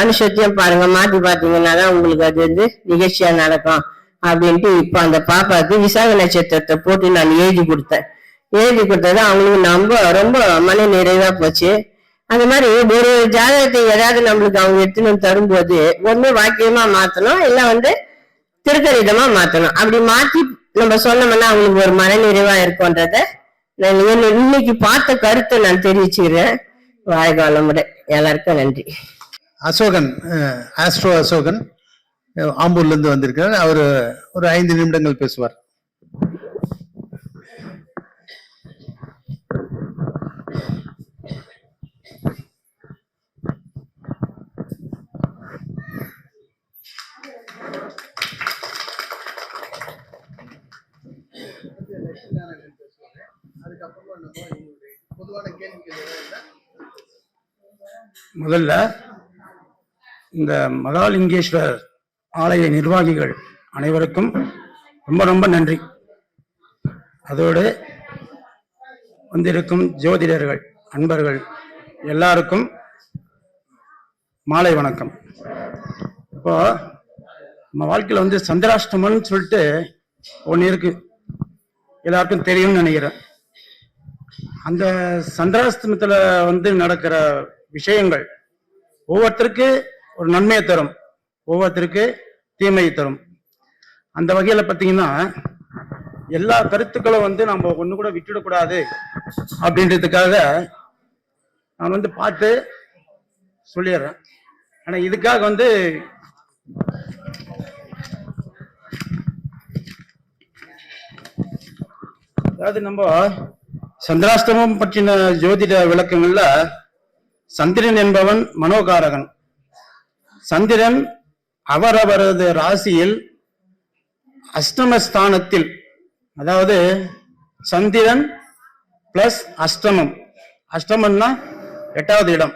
[SPEAKER 9] அனுஷத்தையும் பாருங்க, மாத்தி பாத்தீங்கன்னா தான் உங்களுக்கு அது வந்து நிகழ்ச்சியா நடக்கும் அப்படின்ட்டு இப்ப அந்த பாப்பாவுக்கு விசாக நட்சத்திரத்தை போட்டு நான் எழுதி கொடுத்தது அவங்களுக்கு ரொம்ப மன நிறைவா போச்சு. அந்த மாதிரி ஒரு ஜாதகத்தை ஏதாவது நம்மளுக்கு அவங்க எடுத்துன்னு தரும்போது ஒண்ணு வாக்கியமா மாத்தணும், இல்ல வந்து திருக்கணிதமா மாத்தணும். அப்படி மாத்தி நம்ம சொன்னோம்னா அவங்களுக்கு ஒரு மன நிறைவா இருக்கும்ன்றத நான் இன்னைக்கு பார்த்த கருத்தை நான் தெரிவிச்சுக்கிறேன். வாழ்காலமுறை. எல்லாருக்கும் நன்றி.
[SPEAKER 2] அசோகன், ஆஸ்ட்ரோ அசோகன் ஆம்பூர்ல இருந்து வந்திருக்கிறார். அவர் ஒரு 5 நிமிடங்கள் பேசுவார்.
[SPEAKER 10] முதல்ல இந்த மகாலிங்கேஸ்வரர் ஆலய நிர்வாகிகள் அனைவருக்கும் ரொம்ப ரொம்ப நன்றி. அதோடு வந்திருக்கும் ஜோதிடர்கள் அன்பர்கள் எல்லாருக்கும் மாலை வணக்கம். இப்போ நம்ம வாழ்க்கையில வந்து சந்திராஷ்டமம்னு சொல்லிட்டு ஒண்ணு இருக்கு, எல்லாருக்கும் தெரியும்னு நினைக்கிறேன். அந்த சந்திராஷ்டமத்துல வந்து நடக்கிற விஷயங்கள் ஒவ்வொருத்தருக்கு ஒரு நன்மையை தரும், ஒவ்வொருத்தருக்கு தீமையை தரும். அந்த வகையில பாத்தீங்கன்னா எல்லா கருத்துக்களும் வந்து நம்ம ஒண்ணு கூட விட்டுடக்கூடாது அப்படின்றதுக்காக நான் வந்து பார்த்து சொல்லிடுறேன். ஆனா இதுக்காக வந்து அதாவது நம்ம சந்திராஷ்டமம் பற்றின ஜோதிட விளக்கங்கள்ல சந்திரன் என்பவன் மனோகாரகன். சந்திரன் அவரவரது ராசியில் அஷ்டமஸ்தானத்தில், அதாவது சந்திரன் பிளஸ் அஷ்டமம், அஷ்டமம்னா 8வது இடம்,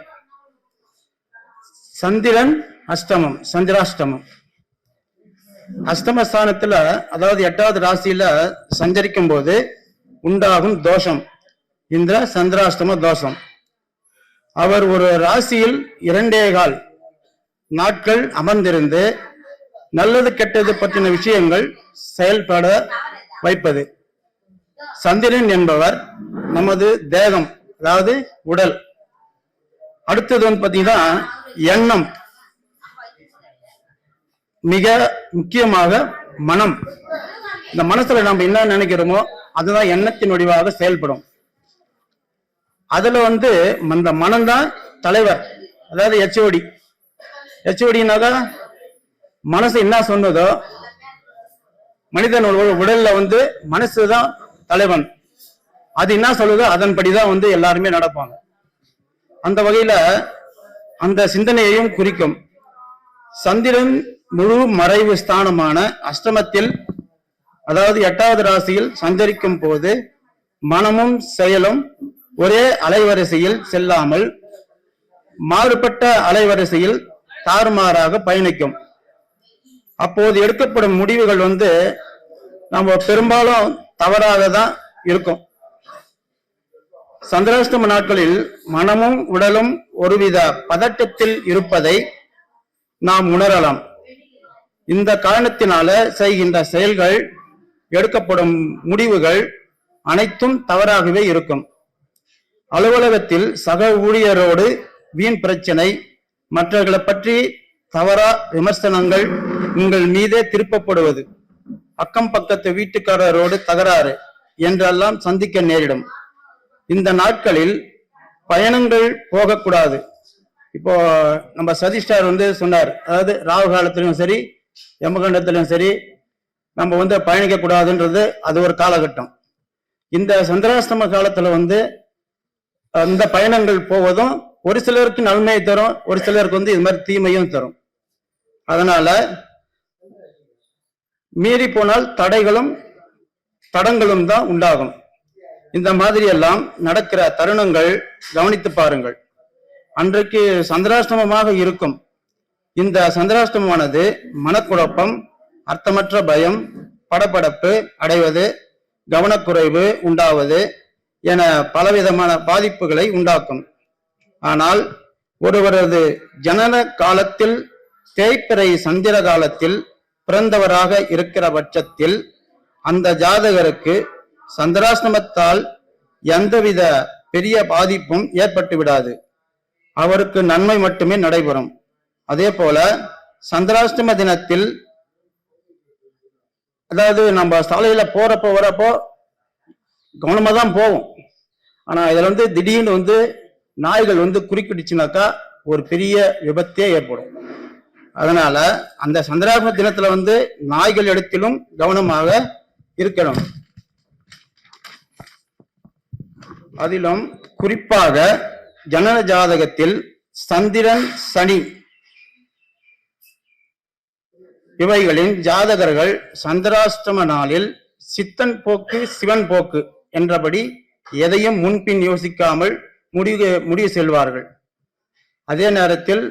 [SPEAKER 10] சந்திரன் அஷ்டமம், சந்திராஷ்டமம். அஷ்டமஸ்தானத்துல அதாவது 8வது ராசியில சஞ்சரிக்கும் போது உண்டாகும் தோஷம் இந்த சந்திராஷ்டம தோஷம். அவர் ஒரு ராசியில் 2.25 நாட்கள் அமர்ந்திருந்து நல்லது கெட்டது பற்றின விஷயங்கள் செயல்பட வைப்பது. சந்திரன் என்பவர் நமது தேகம், அதாவது உடல். அடுத்தது வந்து பாத்தீங்கன்னா எண்ணம், மிக முக்கியமாக மனம். இந்த மனசுல நம்ம என்ன நினைக்கிறோமோ அதுதான் எண்ணத்தின் வடிவாக செயல்படும். அதுல வந்து அந்த மனம்தான் தலைவர், அதாவது ஹெச்ஓடினாக்கா மனசு என்ன சொன்னதோ, மனிதன் உடல்ல வந்து மனசுதான் தலைவன், அது என்ன சொல்லுதோ அதன்படிதான் வந்து எல்லாருமே நடப்பாங்க. அந்த வகையில அந்த சிந்தனையையும் குறிக்கும். சந்திரன் முழு மறைவு ஸ்தானமான அஷ்டமத்தில், அதாவது 8வது ராசியில் சஞ்சரிக்கும் போது மனமும் செயலும் ஒரே அலைவரிசையில் செல்லாமல் மாறுபட்ட அலைவரிசையில் தாறுமாறாக பயணிக்கும். அப்போது எடுக்கப்படும் முடிவுகள் வந்து நம்ம பெரும்பாலும் தவறாக தான் இருக்கும். சந்திராஷ்டம நாட்களில் மனமும் உடலும் ஒருவித பதட்டத்தில் இருப்பதை நாம் உணரலாம். இந்த காரணத்தினால செய்கின்ற செயல்கள், எடுக்கப்படும் முடிவுகள் அனைத்தும் தவறாகவே இருக்கும். அலுவலகத்தில் சக ஊழியரோடு வீண் பிரச்சனை, மற்றவர்களை பற்றி தவறா விமர்சனங்கள் உங்கள் மீதே திருப்பப்படுவது, அக்கம் பக்கத்து வீட்டுக்காரரோடு தகராறு என்றெல்லாம் சந்திக்க நேரிடும். இந்த நாட்களில் பயணங்கள் போகக்கூடாது. இப்போ நம்ம சதீஷ் வந்து சொன்னார், அதாவது ராகு காலத்திலும் சரி யமகண்டத்திலும் சரி நம்ம பயணிக்க கூடாதுன்றது அது ஒரு காலகட்டம். இந்த சந்திராஷ்டம காலத்துல இந்த பயணங்கள் போவதும் ஒரு சிலருக்கு நன்மையை தரும், ஒரு சிலருக்கு இது மாதிரி தீமையும் தரும். அதனால மீறி போனால் தடங்களும் தான் உண்டாகும். இந்த மாதிரி எல்லாம் நடக்கிற தருணங்கள் கவனித்து பாருங்கள். அன்றைக்கு சந்திராஷ்டமமாக இருக்கும். இந்த சந்திராஷ்டமமானது மனக்குழப்பம், அர்த்தமற்ற பயம், படபடப்பு அடைவது, கவனக்குறைவு உண்டாவது என பலவிதமான பாதிப்புகளை உண்டாக்கும். ஆனால் ஒருவரது ஜனன காலத்தில் தேய்பிறை சந்திர காலத்தில் பிறந்தவராக இருக்கிற பட்சத்தில் அந்த ஜாதகருக்கு சந்திராஷ்டமத்தால் எந்தவித பெரிய பாதிப்பும் ஏற்பட்டு விடாது. அவருக்கு நன்மை மட்டுமே நடைபெறும். அதே போல சந்திராஷ்டம தினத்தில், அதாவது நம்ம சாலையில போறப்போ வரப்போ கவனமா தான் போவோம். ஆனா இதுல திடீர்னு நாய்கள் குறுக்கிடுச்சுனாக்கா ஒரு பெரிய விபத்தே ஏற்படும். அதனால அந்த சந்திராஷ்டம தினத்துல நாய்கள் இடத்திலும் கவனமாக இருக்கணும். அதிலும் குறிப்பாக ஜனன ஜாதகத்தில் சந்திரன், சனி இவைகளின் ஜாதகர்கள் சந்திராஷ்டம நாளில் சித்தன் போக்கு சிவன் போக்கு என்றபடி எதையும் முன்பின் யோசிக்காமல் முடிவு செல்வார்கள். அதே நேரத்தில்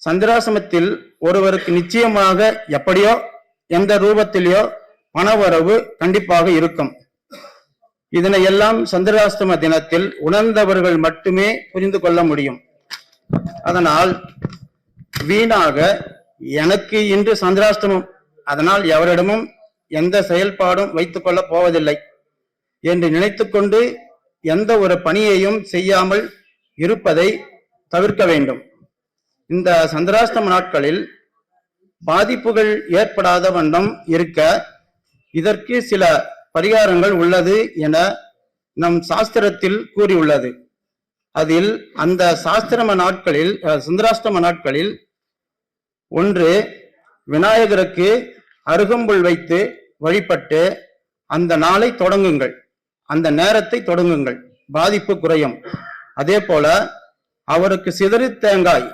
[SPEAKER 10] சந்திராசிரமத்தில் ஒருவருக்கு நிச்சயமாக எப்படியோ எந்த ரூபத்திலேயோ பணவரவு கண்டிப்பாக இருக்கும். இதனை எல்லாம் சந்திராஷ்டம தினத்தில் உணர்ந்தவர்கள் மட்டுமே புரிந்து கொள்ள முடியும். அதனால் வீணாக எனக்கு இன்று சந்திராஷ்டமம், அதனால் எவரிடமும் எந்த செயல்பாடும் வைத்துக் கொள்ள போவதில்லை என்று நினைத்துக்கொண்டு எந்த ஒரு பணியையும் செய்யாமல் இருப்பதை தவிர்க்க வேண்டும். இந்த சந்திராஷ்டம நாட்களில் பாதிப்புகள் ஏற்படாத வண்ணம் இருக்க இதற்கு சில பரிகாரங்கள் உள்ளது என நம் சாஸ்திரத்தில் கூறியுள்ளது. அதில் அந்த சந்திராஷ்டம நாட்களில் ஒன்று, விநாயகருக்கு அருகம்புல் வைத்து வழிபட்டு அந்த நாளை தொடங்குங்கள், அந்த நேரத்தை தொடங்குங்கள், பாதிப்பு குறையும். அதே போல அவருக்கு சிதறு தேங்காய்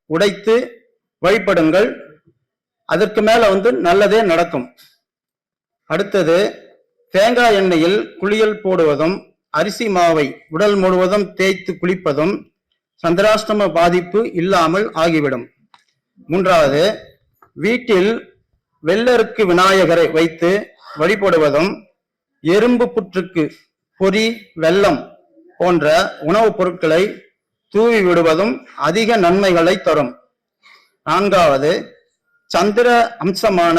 [SPEAKER 10] உடைத்து வழிபடுங்கள், அதற்கு மேல நல்லதே நடக்கும். அடுத்தது, தேங்காய் எண்ணெயில் குளியல் போடுவதும் அரிசி மாவை உடல் முழுவதும் தேய்த்து குளிப்பதும் சந்திராஷ்டம பாதிப்பு இல்லாமல் ஆகிவிடும். மூன்றாவது, வீட்டில் வெள்ளருக்கு விநாயகரை வைத்து வழிபடுவதும் எறும்பு புற்றுக்கு பொரி, வெல்லம் போன்ற உணவுப் பொருட்களை தூவி விடுவதும் அதிக நன்மைகளை தரும். நான்காவது, சந்திர அம்சமான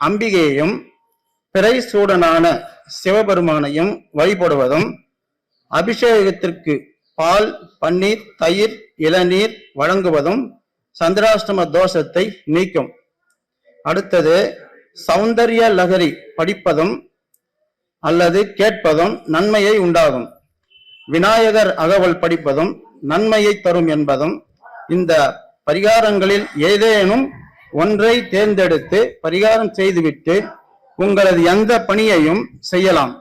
[SPEAKER 10] அம்பிகையையும் பிறை சூடனான சிவபெருமானையும் வழிபடுவதும் அபிஷேகத்திற்கு பால், பன்னீர், தயிர், இளநீர் வழங்குவதும் சந்திராஷ்டம தோஷத்தை நீக்கும். அடுத்தது, சௌந்தர்ய லகரி படிப்பதும் அல்லது கேட்பதும் நன்மையை உண்டாகும். விநாயகர் அகவல் படிப்பதும் நன்மையை தரும் என்பதும். இந்த பரிகாரங்களில் ஏதேனும் ஒன்றை தேர்ந்தெடுத்து பரிகாரம் செய்துவிட்டு உங்களது எந்த பணியையும் செய்யலாம்.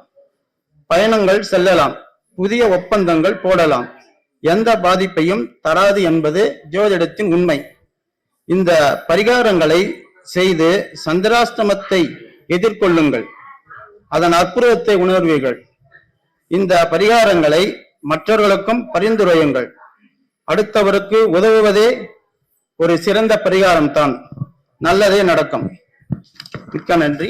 [SPEAKER 10] பயணங்கள் செல்லலாம், புதிய ஒப்பந்தங்கள் போடலாம். எந்த பாதிப்பையும் தராது என்பது ஜோதிடத்தின் உண்மை. இந்த பரிகாரங்களை செய்து சந்திராஷ்டமத்தை எதிர்கொள்ளுங்கள், அதன் அற்புதத்தை உணர்வீர்கள். இந்த பரிகாரங்களை மற்றவர்களுக்கும் பரிந்துரையுங்கள். அடுத்தவருக்கு உதவுவதே ஒரு சிறந்த பரிகாரம் தான். நல்லதே நடக்கும். மிக்க நன்றி.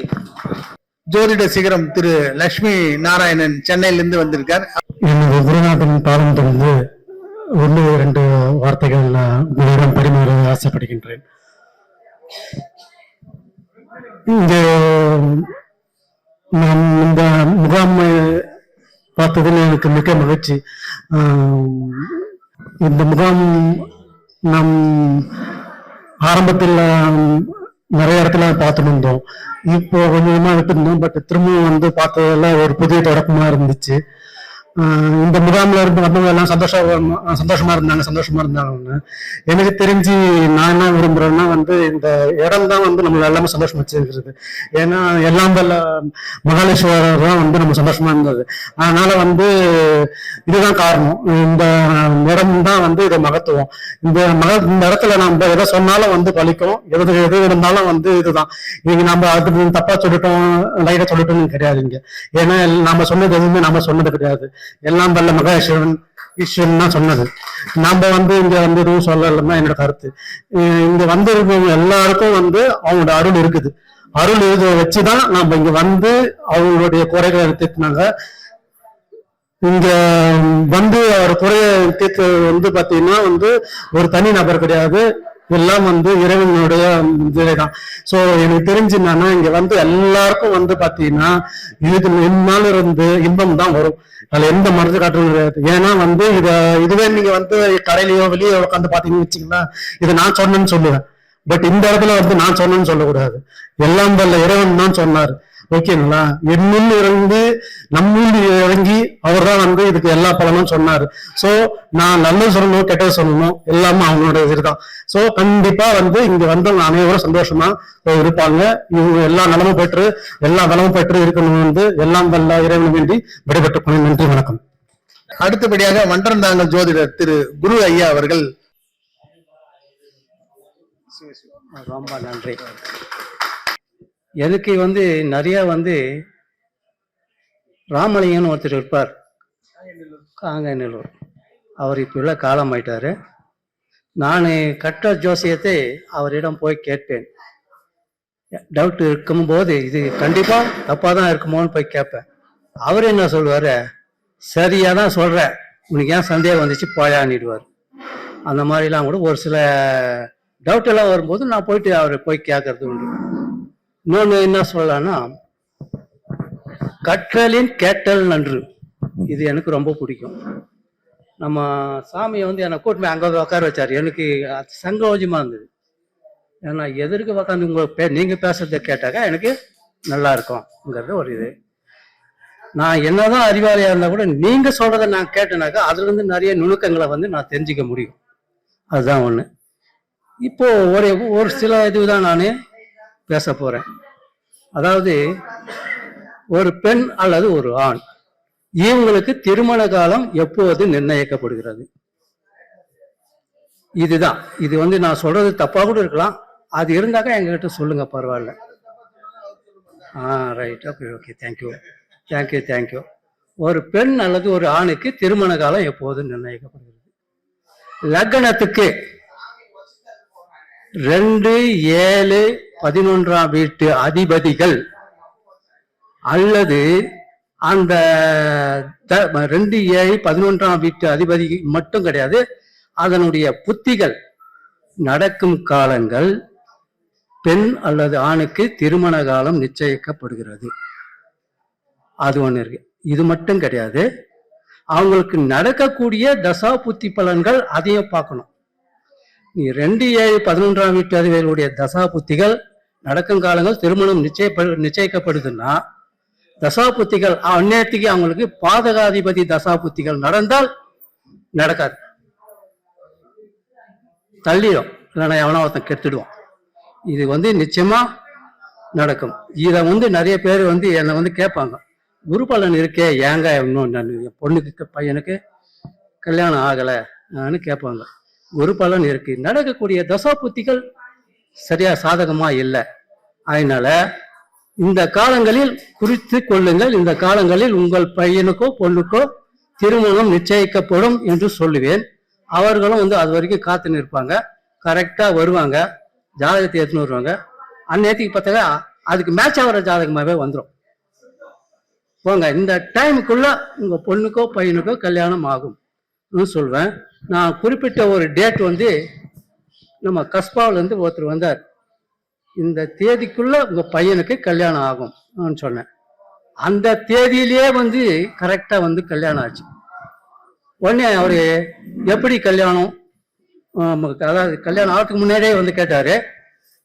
[SPEAKER 2] ஜோதிட சிகரம் திரு லட்சுமி நாராயணன் சென்னையிலிருந்து வந்திருக்கார்.
[SPEAKER 3] எனது குருநாதன் பாதம் தொடர்ந்து 1-2 வார்த்தைகள் உங்களிடம் பரிமாற ஆசைப்படுகின்றேன். இங்கே நாம் இந்த முகாம் பார்த்ததில் எனக்கு மிக்க மகிழ்ச்சி. இந்த முகாம் நம் ஆரம்பத்தில் நிறைய இடத்துல பார்த்துட்டு இருந்தோம். இப்போ கொஞ்சமா விட்டுருந்தோம். பட் திரும்பவும் பார்த்ததெல்லாம் ஒரு புதிய தொடக்கமா இருந்துச்சு. இந்த முகாம்ல இருந்து வந்தவங்க எல்லாம் சந்தோஷமா இருந்தாங்க. எனக்கு தெரிஞ்சு நான் என்ன விரும்புறேன்னா இந்த இடம் தான் நம்மள எல்லாமே சந்தோஷமா வச்சிருக்கிறது. ஏன்னா எல்லாம் வல்ல மகாலேஸ்வரர் தான் நம்ம சந்தோஷமா இருந்தது. அதனால இதுதான் காரணம். இந்த இடம் தான் இது மகத்துவம். இந்த இடத்துல நம்ம எதை சொன்னாலும் பலிக்கும். எது இருந்தாலும் இதுதான். இங்க நம்ம அதுக்கு தப்பா சொல்லிட்டோம், லைட்டா சொல்லிட்டோம்னு கிடையாது இங்க. ஏன்னா நாம சொன்னது எதுவுமே நாம சொன்னது கிடையாது. எல்லாம் வல்ல மகேஸ்வரன் ஈஸ்வரன் தான் சொன்னது. நாம இங்க எதுவும் சொல்லலாம் என்னோட கருத்து. இங்க வந்திருக்கவங்க எல்லாருக்கும் அவங்களோட அருள் இருக்குது. அருள் இதை வச்சுதான் நாம இங்க அவங்களுடைய குறைகளை தீர்த்தினாங்க. இங்க அவர் குறைய தீர்த்து பாத்தீங்கன்னா ஒரு தனி நபர் கிடையாது. எல்லாம் இறைவனுடைய இதுதான். சோ எனக்கு தெரிஞ்சு என்னன்னா இங்க எல்லாருக்கும் பாத்தீங்கன்னா இதுக்கு என்னால இன்பம் தான் வரும். அதுல எந்த மருந்து காட்டுறது கிடையாது. ஏன்னா இதுவே நீங்க கடையிலயோ வெளியே உட்காந்து பாத்தீங்கன்னு வச்சுங்களா, இதை நான் சொன்னேன்னு சொல்லுவேன். பட் இந்த இடத்துல நான் சொன்னேன்னு சொல்லக்கூடாது. எல்லாம் வல்ல இறைவன் தான் சொன்னாரு. ஓகேங்களா? என்னுள் இறங்கி நம்முள் இறங்கி அவர் தான் இதுக்கு எல்லா பலனும் சொன்னாரு. சோ நான் நல்லது சொல்லணும், கெட்டது சொல்லணும், எல்லாமே அவங்களோட இதுதான். சோ கண்டிப்பா இங்க வந்தவங்க அனைவரும் சந்தோஷமா இருப்பாங்க. இவங்க எல்லா நலமும் பெற்று இருக்கணும் எல்லாம் வல்ல இறைவன் வேண்டி விடைபெற்றுக் கொள்ளும். நன்றி, வணக்கம்.
[SPEAKER 2] அடுத்தபடியாக மன்றந்தாங்கல் ஜோதிடர் திரு குரு ஐயா அவர்கள்.
[SPEAKER 6] ரொம்ப நன்றி. எனக்கு நிறைய ராமலிங்கன்னு ஒருத்தர் இருப்பார், காங்கநல்லூர். அவர் இப்போ உள்ள காலம் ஆயிட்டாரு. நான் கட்ட ஜோசியத்தை அவரிடம் போய் கேட்பேன். டவுட் இருக்கும்போது இது கண்டிப்பா தப்பா தான் இருக்குமோன்னு போய் கேட்பேன். அவர் என்ன சொல்லுவாரு, சரியா தான் சொல்ற, உனக்கு ஏன் சந்தேகம் வந்துச்சு போயான்னிடுவார். அந்த மாதிரிலாம் கூட ஒரு சில டவுட் எல்லாம் வரும்போது நான் போயிட்டு அவரை போய் கேட்கறது உண்டு. இன்னொன்னு என்ன சொல்லலாம்னா, கற்றலின் கேட்டல் நன்று. இது எனக்கு ரொம்ப பிடிக்கும். நம்ம சாமியை என்னை கூட்டு போய் அங்கே உட்கார வச்சாரு. எனக்கு சங்கோஜமா இருந்தது. ஏன்னா எதற்கு உட்காந்து நீங்க பேசுறத கேட்டாக்கா எனக்கு நல்லா இருக்கும்ங்கிறது ஒரு இது. நான் என்னதான் அறிவாளியா இருந்தா கூட நீங்க சொல்றதை நான் கேட்டேனாக்கா அதுல இருந்து நிறைய நுணுக்கங்களை நான் தெரிஞ்சுக்க முடியும். அதுதான் ஒண்ணு. இப்போ ஒரு சில இதுதான் நான் பேச போறேன். அதாவது ஒரு பெண் அல்லது ஒரு ஆண், இவங்களுக்கு திருமண காலம் எப்போது நிர்ணயிக்கப்படுகிறது? இதுதான். இது நான் சொல்றது தப்பா கூட இருக்கலாம். அது இருந்தாக்கா எங்ககிட்ட சொல்லுங்க, பரவாயில்ல. Right, okay, thank you. ஒரு பெண் அல்லது ஒரு ஆணுக்கு திருமண காலம் எப்போது நிர்ணயிக்கப்படுகிறது? லக்னத்துக்கு 2, 7, 11ஆம் வீட்டு அதிபதிகள் அல்லது அந்த 2, 7, 11ஆம் வீட்டு அதிபதி மட்டும் கிடையாது, அதனுடைய புத்திகள் நடக்கும் காலங்கள் பெண் அல்லது ஆணுக்கு திருமண காலம் நிச்சயிக்கப்படுகிறது. அது ஒண்ணு இருக்கு. இது மட்டும் கிடையாது, அவங்களுக்கு நடக்கக்கூடிய தசா புத்தி பலன்கள் அதையும் பார்க்கணும். நீ 2, 7, 11ஆம் வீட்டு அதிபதிகளுடைய தசா புத்திகள் நடக்கும் காலங்கள் திருமணம் நிச்சயிக்கப்படுதுன்னா, தசா புத்திகள் அந்நேரத்துக்கு அவங்களுக்கு பாதகாதிபதி தசா புத்திகள் நடந்தால் நடக்காது, தள்ளிடும், இல்லைன்னா எவனா ஒருத்தன் கெடுத்துடுவான். இது நிச்சயமா நடக்கும். இதை நிறைய பேர் என்னை கேட்பாங்க, குரு பலன் இருக்கே ஏங்க இன்னும் என் பொண்ணுக்கு பையனுக்கு கல்யாணம் ஆகலைன்னு கேட்பாங்க. குரு பலன் இருக்கு, நடக்கக்கூடிய தசா புத்திகள் சரியா சாதகமா இல்லை. அதனால இந்த காலங்களில் குறித்து கொள்ளுங்கள். இந்த காலங்களில் உங்கள் பையனுக்கோ பொண்ணுக்கோ திருமணம் நிச்சயிக்கப்படும் என்று சொல்லுவேன். அவர்களும் அது வரைக்கும் காத்து நிற்பாங்க. கரெக்டா வருவாங்க, ஜாதகத்தை எடுத்துன்னு வருவாங்க. அந்நேரத்துக்கு பார்த்தாக்கா அதுக்கு மேட்ச் ஆகிற ஜாதகமாகவே வந்துடும். போங்க, இந்த டைமுக்குள்ள உங்க பொண்ணுக்கோ பையனுக்கோ கல்யாணம் ஆகும் சொல்வேன். நான் குறிப்பிட்ட ஒரு டேட் வந்து நம்ம கஸ்பாவில இருந்து ஒருத்தர் வந்தார், இந்த தேதிக்குள்ள உங்க பையனுக்கு கல்யாணம் ஆகும் சொன்னேன். அந்த தேதியிலேயே வந்து கரெக்டா வந்து கல்யாணம் ஆச்சு. உடனே அவரு எப்படி கல்யாணம், அதாவது கல்யாணம் ஆகிறதுக்கு முன்னாடியே வந்து கேட்டாரு,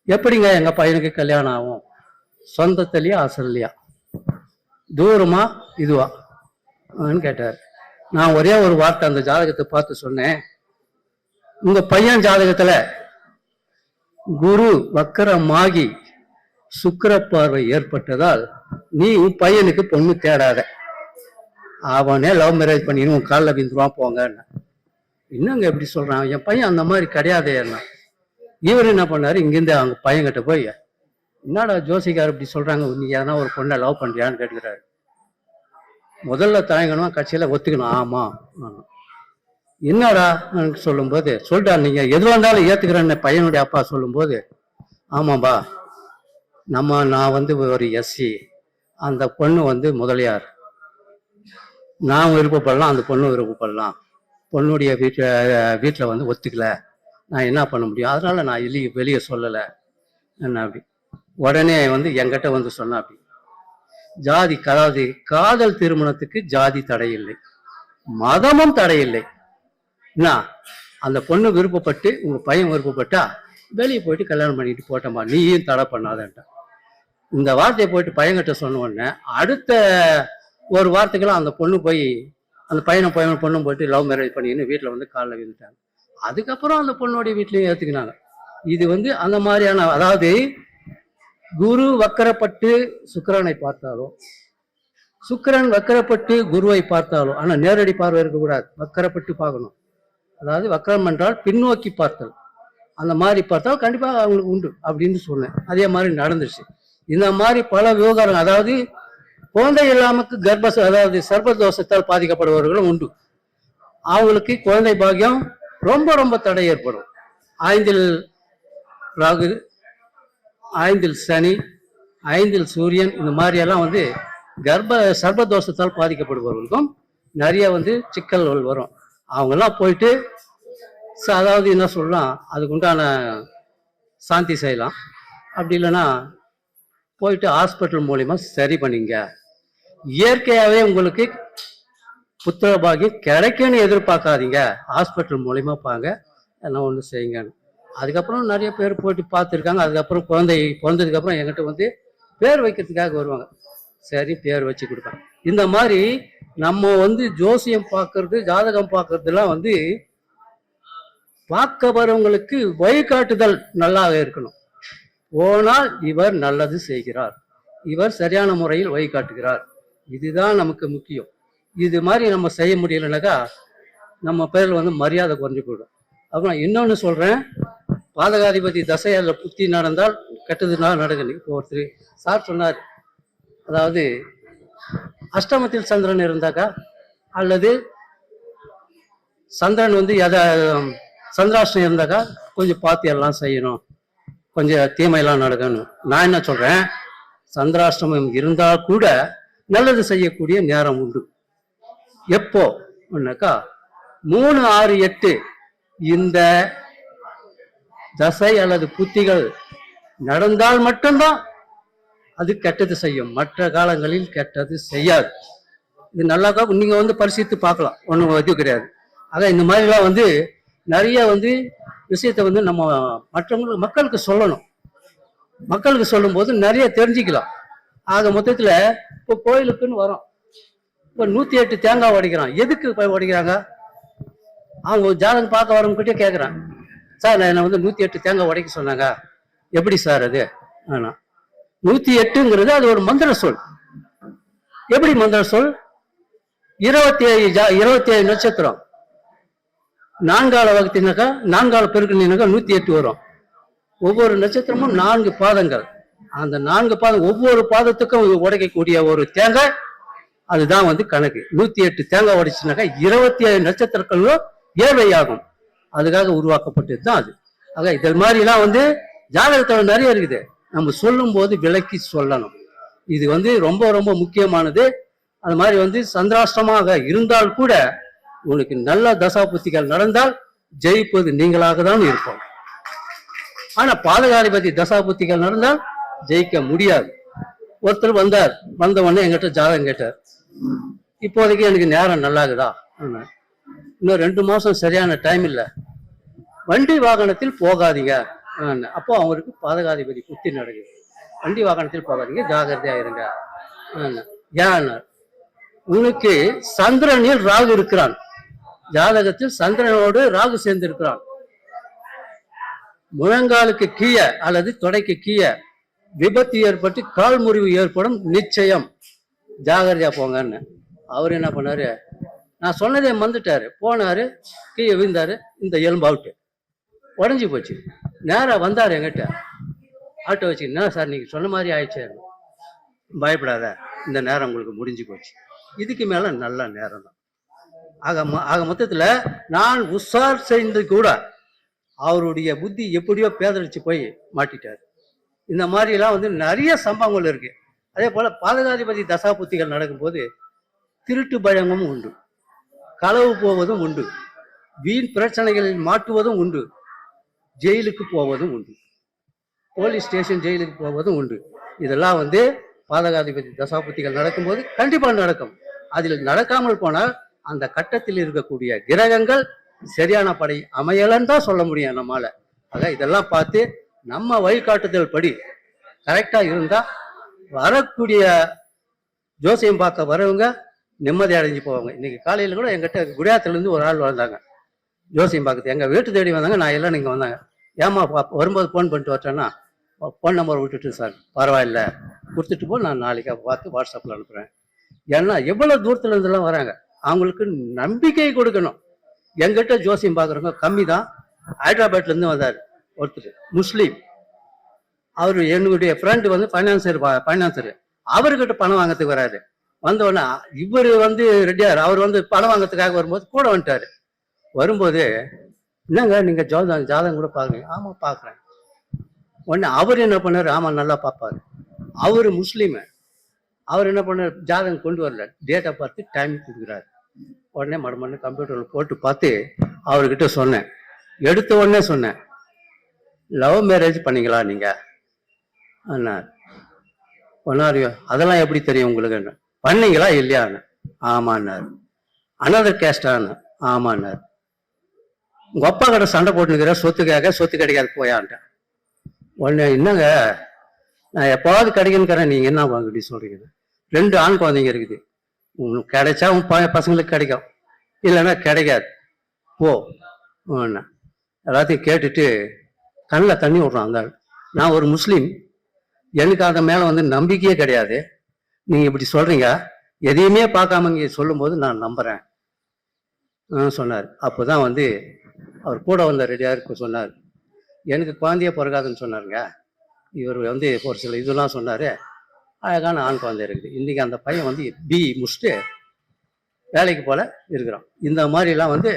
[SPEAKER 6] எப்படிங்க எங்க பையனுக்கு கல்யாணம் ஆகும், சொந்தத்திலயா அசல்லையா, தூரமா இதுவா கேட்டார். நான் ஒரே ஒரு வார்த்தை அந்த ஜாதகத்தை பார்த்து சொன்னேன், உங்க பையன் ஜாதகத்துல குரு வக்கரமாகி சுக்கிர பார்வை ஏற்பட்டதால் நீ உன் பையனுக்கு பொண்ணு தேடாத, அவனே லவ் மேரேஜ் பண்ணின்னு உன் காலில் விந்துருவான் போங்கன்னு. என்னங்க எப்படி சொல்றான், என் பையன் அந்த மாதிரி கிடையாதே என்ன. இவர் என்ன பண்ணாரு, இங்கிருந்து அவங்க பையன்கிட்ட போய், என்னடா ஜோசிகார் இப்படி சொல்றாங்க, நீ எதனா ஒரு பொண்ணை லவ் பண்றியான்னு கேட்டுக்கிறாரு. முதல்ல தயங்கணும், கட்சியில ஒத்துக்கணும். ஆமா என்னடா சொல்லும்போது சொல்லிட்டா, நீங்க எது வந்தாலும் ஏத்துக்கிறேன்னு பையனுடைய அப்பா சொல்லும்போது, ஆமாம்பா நான் வந்து ஒரு எஸ்சி, அந்த பொண்ணு வந்து முதலியார், நான் விருப்பப்படலாம், அந்த பொண்ணு விருப்பப்படலாம், பொண்ணுடைய வீட்டில் வந்து ஒத்துக்கல, நான் என்ன பண்ண முடியும், அதனால நான் வெளியே சொல்லலை என்ன அப்படி. உடனே வந்து என்கிட்ட வந்து சொன்னா, அப்படி ஜாதி, அதாவது காதல் திருமணத்துக்கு ஜாதி தடை இல்லை, மதமும் தடை இல்லை. என்ன அந்த பொண்ணு விருப்பப்பட்டு உங்க பையன் விருப்பப்பட்டா வெளியே போயிட்டு கல்யாணம் பண்ணிட்டு போட்டோமா, நீயும் தடை பண்ணாதன்ட்ட. இந்த வார்த்தையை போயிட்டு பையன்கிட்ட சொன்ன உடனே அடுத்த ஒரு வார்த்தைக்கெல்லாம் அந்த பொண்ணு போய் அந்த பையனும் பொண்ணும் போயிட்டு லவ் மேரேஜ் பண்ணின்னு வீட்டில் வந்து காலில் விழுந்துட்டாங்க. அதுக்கப்புறம் அந்த பொண்ணுடைய வீட்லையும் ஏற்றுக்கினாங்க. இது வந்து அந்த மாதிரியான, அதாவது குரு வக்கரப்பட்டு சுக்கிரனை பார்த்தாலும், சுக்கிரன் வக்கரப்பட்டு குருவை பார்த்தாலும், ஆனா நேரடி பார்வை இருக்கக்கூடாது, வக்கரப்பட்டு பார்க்கணும். அதாவது வக்கரம் என்றால் பின்னோக்கி பார்த்தல், அந்த மாதிரி பார்த்தால் கண்டிப்பா அவங்களுக்கு உண்டு அப்படின்னு சொன்னேன். அதே மாதிரி நடந்துச்சு. இந்த மாதிரி பல விவகாரம், அதாவது குழந்தை இல்லாமக்கு அதாவது சர்ப்பதோஷத்தால் பாதிக்கப்படுபவர்களும் உண்டு. அவங்களுக்கு குழந்தை பாக்கியம் ரொம்ப ரொம்ப தடை ஏற்படும். 5 ராகு, 5 சனி, 5 சூரியன், இந்த மாதிரி எல்லாம் வந்து சர்ப்பதோஷத்தால் பாதிக்கப்படுபவர்களுக்கும் நிறைய வந்து சிக்கல்கள் வரும். அவங்கெல்லாம் போயிட்டு அதாவது என்ன சொல்லலாம், அதுக்கு உண்டான சாந்தி செய்யலாம். அப்படி இல்லைன்னா போயிட்டு ஹாஸ்பிட்டல் மூலியமா சரி பண்ணிங்க. இயற்கையாவே உங்களுக்கு புத்திர பாக்கியம் கிடைக்கும்னு எதிர்பார்க்காதீங்க, ஹாஸ்பிட்டல் மூலியமா பாங்க, எல்லாம் ஒன்று செய்யுங்க. அதுக்கப்புறம் நிறைய பேர் போயிட்டு பார்த்துருக்காங்க. அதுக்கப்புறம் குழந்தை பிறந்ததுக்கு அப்புறம் என்கிட்ட வந்து பேர் வைக்கிறதுக்காக வருவாங்க. சரி, பேர் வச்சு கொடுப்பேன். இந்த மாதிரி நம்ம வந்து ஜோசியம் பார்க்கறது, ஜாதகம் பார்க்கறதுலாம் வந்து பார்க்க வரவங்களுக்கு வழிகாட்டுதல் நல்லாக இருக்கணும். போனால் இவர் நல்லது செய்கிறார், இவர் சரியான முறையில் வழிகாட்டுகிறார், இதுதான் நமக்கு முக்கியம். இது மாதிரி நம்ம செய்ய முடியலனாக்கா நம்ம பேர்ல வந்து மரியாதை குறைஞ்சு போயிடும். அப்புறம் இன்னொன்னு சொல்றேன், பாதகாதிபதி தசை அதில் புத்தி நடந்தால் கெட்டதுனால நடக்குது. இப்போ ஒருத்தர் சார் சொன்னார், அதாவது அஷ்டமத்தில் சந்திரன் இருந்தாக்கா, அல்லது சந்திரன் வந்து சந்திராஷ்டம் இருந்தாக்கா கொஞ்சம் பார்த்து எல்லாம் செய்யணும், கொஞ்சம் தீமையெல்லாம் நடக்கணும். நான் என்ன சொல்றேன், சந்திராஷ்டமம் இருந்தா கூட நல்லது செய்யக்கூடிய நேரம் உண்டு. எப்போ ஒன்னாக்கா 3, 6, 8 இந்த தசை அல்லது புத்திகள் நடந்தால் மட்டும்தான் அது கெட்டது செய்யும், மற்ற காலங்களில் கெட்டது செய்யாது. இது நல்லாக்கா நீங்க வந்து பரிசீலித்து பார்க்கலாம், ஒன்றும் இது கிடையாது. ஆக இந்த மாதிரிலாம் வந்து நிறைய வந்து விஷயத்த வந்து நம்ம மற்றவங்களுக்கு மக்களுக்கு சொல்லணும். மக்களுக்கு சொல்லும் போது நிறைய தெரிஞ்சுக்கலாம். ஆக மொத்தத்துல இப்போ கோயிலுக்குன்னு வரோம், இப்போ 108 தேங்காய் உடைக்கிறான். எதுக்கு உடைக்கிறாங்க? அவங்க ஜாதகம் பார்க்க வரவங்ககிட்டே கேட்குறான், சார் என்னை வந்து 108 தேங்காய் உடைக்க சொன்னாங்க, எப்படி சார் அது? ஆனா 108ங்கிறது அது ஒரு மந்திர சொல். எப்படி மந்திர சொல்? 27 நட்சத்திரம், 4 வகுத்தினாக்கா 4 பெருக்கினாக்கா 108 வரும். ஒவ்வொரு நட்சத்திரமும் 4 பாதங்கள். அந்த 4 பாதம், ஒவ்வொரு பாதத்துக்கும் உடைக்கக்கூடிய ஒரு தேங்காய், அதுதான் வந்து கணக்கு. 108 தேங்காய் உடைச்சுனாக்கா 27 நட்சத்திரங்களும் ஏழ்வையாகும். அதுக்காக உருவாக்கப்பட்டது தான் அது. ஆக இது மாதிரிலாம் வந்து ஜாதகத்தில் நிறைய இருக்குது. நம்ம சொல்லும் போது விளக்கி சொல்லணும். இது வந்து ரொம்ப ரொம்ப முக்கியமானது. அது மாதிரி வந்து சந்திராஷ்டமாக இருந்தால் கூட உங்களுக்கு நல்ல தசாபுத்திகள் நடந்தால் ஜெயிப்பது நீங்களாக தான் இருப்போம். ஆனா பாதகாதிபதி தசாபுத்திகள் நடந்தால் ஜெயிக்க முடியாது. ஒருத்தர் வந்தார், வந்த உடனே எங்கிட்ட ஜாதகம் கேட்டார், இப்போதைக்கு எனக்கு நேரம் நல்லாகுதா, இன்னும் 2 மாசம் சரியான டைம் இல்லை, வண்டி வாகனத்தில் போகாதீங்க. அப்போ அவருக்கு பாதகாதிபதி புத்தி நடக்குது, வண்டி வாகனத்தில் போகாதீங்க, ஜாகிரதையா இருங்க. ஏன் உனக்கு சந்திரனில் ராகு இருக்கிறான், ஜாதகத்தில் சந்திரனோடு ராகு சேர்ந்து இருக்கிறான். முழங்காலுக்கு கீழே அல்லது தொடைக்கு கீழே விபத்து ஏற்பட்டு கால் முறிவு ஏற்படும் நிச்சயம், ஜாகிரதையா போங்கன்னு. அவர் என்ன பண்ணாரு, நான் சொன்னதே மறந்துட்டாரு, போனாரு, கீழே விழுந்தாரு, இந்த எலும்பு அவுட்டு உடஞ்சி போச்சு. நேரா வந்தாரு என்கிட்ட, ஆட்டோ வச்சு, என்ன சார் நீங்க சொன்ன மாதிரி ஆயிடுச்சு, பயப்படாத, இந்த நேரம் உங்களுக்கு முடிஞ்சு போச்சு, இதுக்கு மேல நல்ல நேரம் தான். ஆக மொத்தத்துல நான் உஷார் செய்து கூட அவருடைய புத்தி எப்படியோ பேதடிச்சு போய் மாட்டிட்டாரு. இந்த மாதிரி எல்லாம் வந்து நிறைய சம்பவங்கள் இருக்கு. அதே போல பாதகாதிபதி தசா புத்திகள் நடக்கும்போது திருட்டு பயமும் உண்டு, களவு போவதும் உண்டு, வீண் பிரச்சனைகளில் மாட்டுவதும் உண்டு, ஜெயிலுக்கு போவதும் உண்டு, போலீஸ் ஸ்டேஷன் ஜெயிலுக்கு போவதும் உண்டு. இதெல்லாம் வந்து பாதகாதிபதி தசாபுத்திகள் நடக்கும்போது கண்டிப்பா நடக்கும். அதில் நடக்காமல் போனால் அந்த கட்டத்தில் இருக்கக்கூடிய கிரகங்கள் சரியான படை அமையலன்னு தான் சொல்ல முடியும் நம்மால. ஆக இதெல்லாம் பார்த்து நம்ம வழிகாட்டுதல் படி கரெக்டா இருந்தா வரக்கூடிய ஜோசியம் பார்க்க வரவங்க நிம்மதி அடைஞ்சு போவாங்க. இன்னைக்கு காலையில கூட எங்கிட்ட குடியாத்துல இருந்து ஒரு ஆள் வந்தாங்க ஜோசியம் பார்க்குறது, எங்க வீட்டு தேடி வந்தாங்க. நான் எல்லாம் நீங்க வந்தாங்க, ஏமா வரும்போது ஃபோன் பண்ணிட்டு வரட்டேன்னா, ஃபோன் நம்பர் விட்டுட்டு சார் பரவாயில்ல கொடுத்துட்டு போ, நான் நாளைக்கு பார்த்து வாட்ஸ்அப்ல அனுப்புறேன். ஏன்னா எவ்வளவு தூரத்துல இருந்தெல்லாம் வராங்க, அவங்களுக்கு நம்பிக்கை கொடுக்கணும். எங்கிட்ட ஜோசியம் பார்க்குறவங்க கம்மி தான். ஹைதராபாத்ல இருந்து வந்தார் ஒருத்தர், முஸ்லீம். அவரு என்னுடைய ஃப்ரெண்டு வந்து ஃபைனான்சரு, அவர்கிட்ட பணம் வாங்கிறதுக்கு வராரு. வந்தோடனே இவர் வந்து ரெடியார், அவர் வந்து பணம் வாங்கிறதுக்காக வரும்போது கூட வந்துட்டாரு. வரும்போது என்னங்க நீங்க ஜாதகம் கூட பாக்குறீங்க? ஆமா பாக்குறேன். உடனே அவர் என்ன பண்ணாரு, ஆமா நல்லா பார்ப்பாரு, அவரு முஸ்லீமு. அவர் என்ன பண்ணார், ஜாதகம் கொண்டு வரல, டேட்டா பார்த்து டைம் கொடுக்குறாரு. உடனே மறுமணி கம்ப்யூட்டர்ல போட்டு பார்த்து அவர்கிட்ட சொன்னேன், எடுத்த உடனே சொன்னேன், லவ் மேரேஜ் பண்ணீங்களா நீங்க அண்ணார். ஒன்னாரியோ அதெல்லாம் எப்படி தெரியும் உங்களுக்கு, பண்ணீங்களா இல்லையான்னு? ஆமான்னாரு. அனதர் கேஸ்டான்னு? ஆமான்னாரு. உங்க அப்பா கிட்ட சண்டை போட்டுக்கிற சொத்துக்காக, சொத்து கிடைக்காது போயான்ட்டேன். உடனே என்னங்க நான் எப்பாவது கிடைக்குன்னு, நீங்க என்ன அப்படி சொல்றீங்க, 2 ஆண் குழந்தைங்க இருக்குது, உங்களுக்கு கிடைச்சா உன் பசங்களுக்கு கிடைக்கும், இல்லைன்னா கிடைக்காது போ. எல்லாத்தையும் கேட்டுட்டு கண்ணில் தண்ணி விடுறான் அந்த ஆள். நான் ஒரு முஸ்லீம், எனக்கு அதை மேல வந்து நம்பிக்கையே கிடையாது, நீங்க இப்படி சொல்றீங்க, எதையுமே பார்க்காம இங்க சொல்லும் போது நான் நம்புறேன் சொன்னார். அப்போதான் வந்து அவர் கூட வந்த ரெடியாருக்கு சொன்னார், எனக்கு குழந்தைய பிறகாதுன்னு சொன்னாருங்க. இவர் வந்து ஒரு சில இதெல்லாம் சொன்னாரு, அழகான ஆண் குழந்தை இருக்குது. இன்னைக்கு அந்த பையன் வந்து பிஇ முடிச்சுட்டு வேலைக்கு போல இருக்கிறான். இந்த மாதிரிலாம் வந்து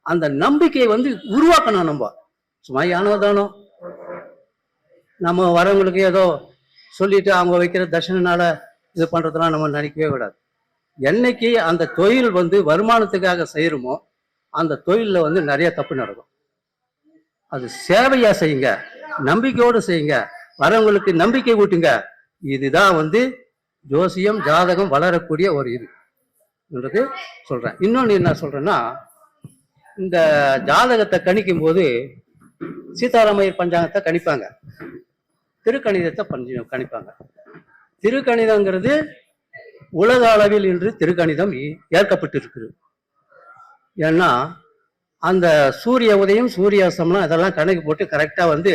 [SPEAKER 6] அந்த நம்பிக்கையை வந்து உருவாக்கணும். நம்ம சும்மா யானோதானோ நம்ம வரவங்களுக்கு ஏதோ சொல்லிட்டு அவங்க வைக்கிற தர்ஷனால இது பண்றதெல்லாம் நம்ம நினைக்கவே கூடாது. என்னைக்கு அந்த தொழில் வந்து வருமானத்துக்காக செய்யறோமோ அந்த தொழில வந்து நிறைய தப்பு நடக்கும். அது சேவையா செய்யுங்க, நம்பிக்கையோடு செய்யுங்க, வரவங்களுக்கு நம்பிக்கை ஊட்டுங்க. இதுதான் வந்து ஜோசியம் ஜாதகம் வளரக்கூடிய ஒரு இதுன்றது சொல்றேன். இன்னொன்னு என்ன சொல்றேன்னா, இந்த ஜாதகத்தை கணிக்கும் போது சீதாராமையர் பஞ்சாங்கத்தை கணிப்பாங்க, திருக்கணிதத்தை கணிப்பாங்க. திருக்கணிதங்கிறது உலக அளவில் இன்று திருக்கணிதம் ஏற்கப்பட்டு இருக்குது. ஏன்னா அந்த சூரிய உதயம் சூரிய அஸ்தமனம் இதெல்லாம் கணக்கு போட்டு கரெக்டா வந்து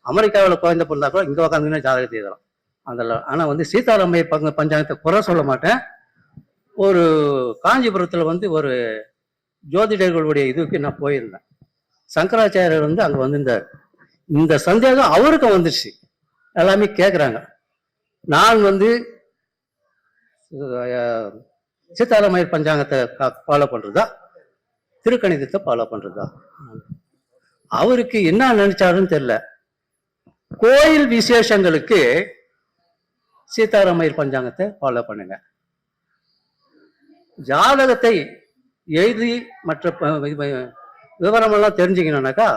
[SPEAKER 6] அமெரிக்காவில் குழந்தை பிறந்தா கூட இங்க உட்காந்துங்கன்னா ஜாதகத்தை எழுதலாம். அதில் ஆனால் வந்து சீதாராமையர் பஞ்சாங்கத்தை குறை சொல்ல மாட்டேன். ஒரு காஞ்சிபுரத்தில் வந்து ஒரு ஜோதிடர்களுடைய இதுக்கு நான் போயிருந்தேன். சங்கராச்சாரியர் வந்து அங்கே வந்திருந்தார். இந்த சந்தேகம் அவருக்கும் வந்துருச்சு. எல்லாமே கேட்குறாங்க, நான் வந்து சீதாராமையர் பஞ்சாங்கத்தை ஃபாலோ பண்றதா திருக்கணிதத்தை ஃபாலோ பண்றதா? அவருக்கு என்ன நினைச்சாருன்னு தெரியல. கோயில் விசேஷங்களுக்கு சீதாராமையர் பஞ்சாங்கத்தை ஃபாலோ பண்ணுங்க, ஜாதகத்தை எழுதி மற்ற விவரமெல்லாம் தெரிஞ்சுக்கணும்னாக்கா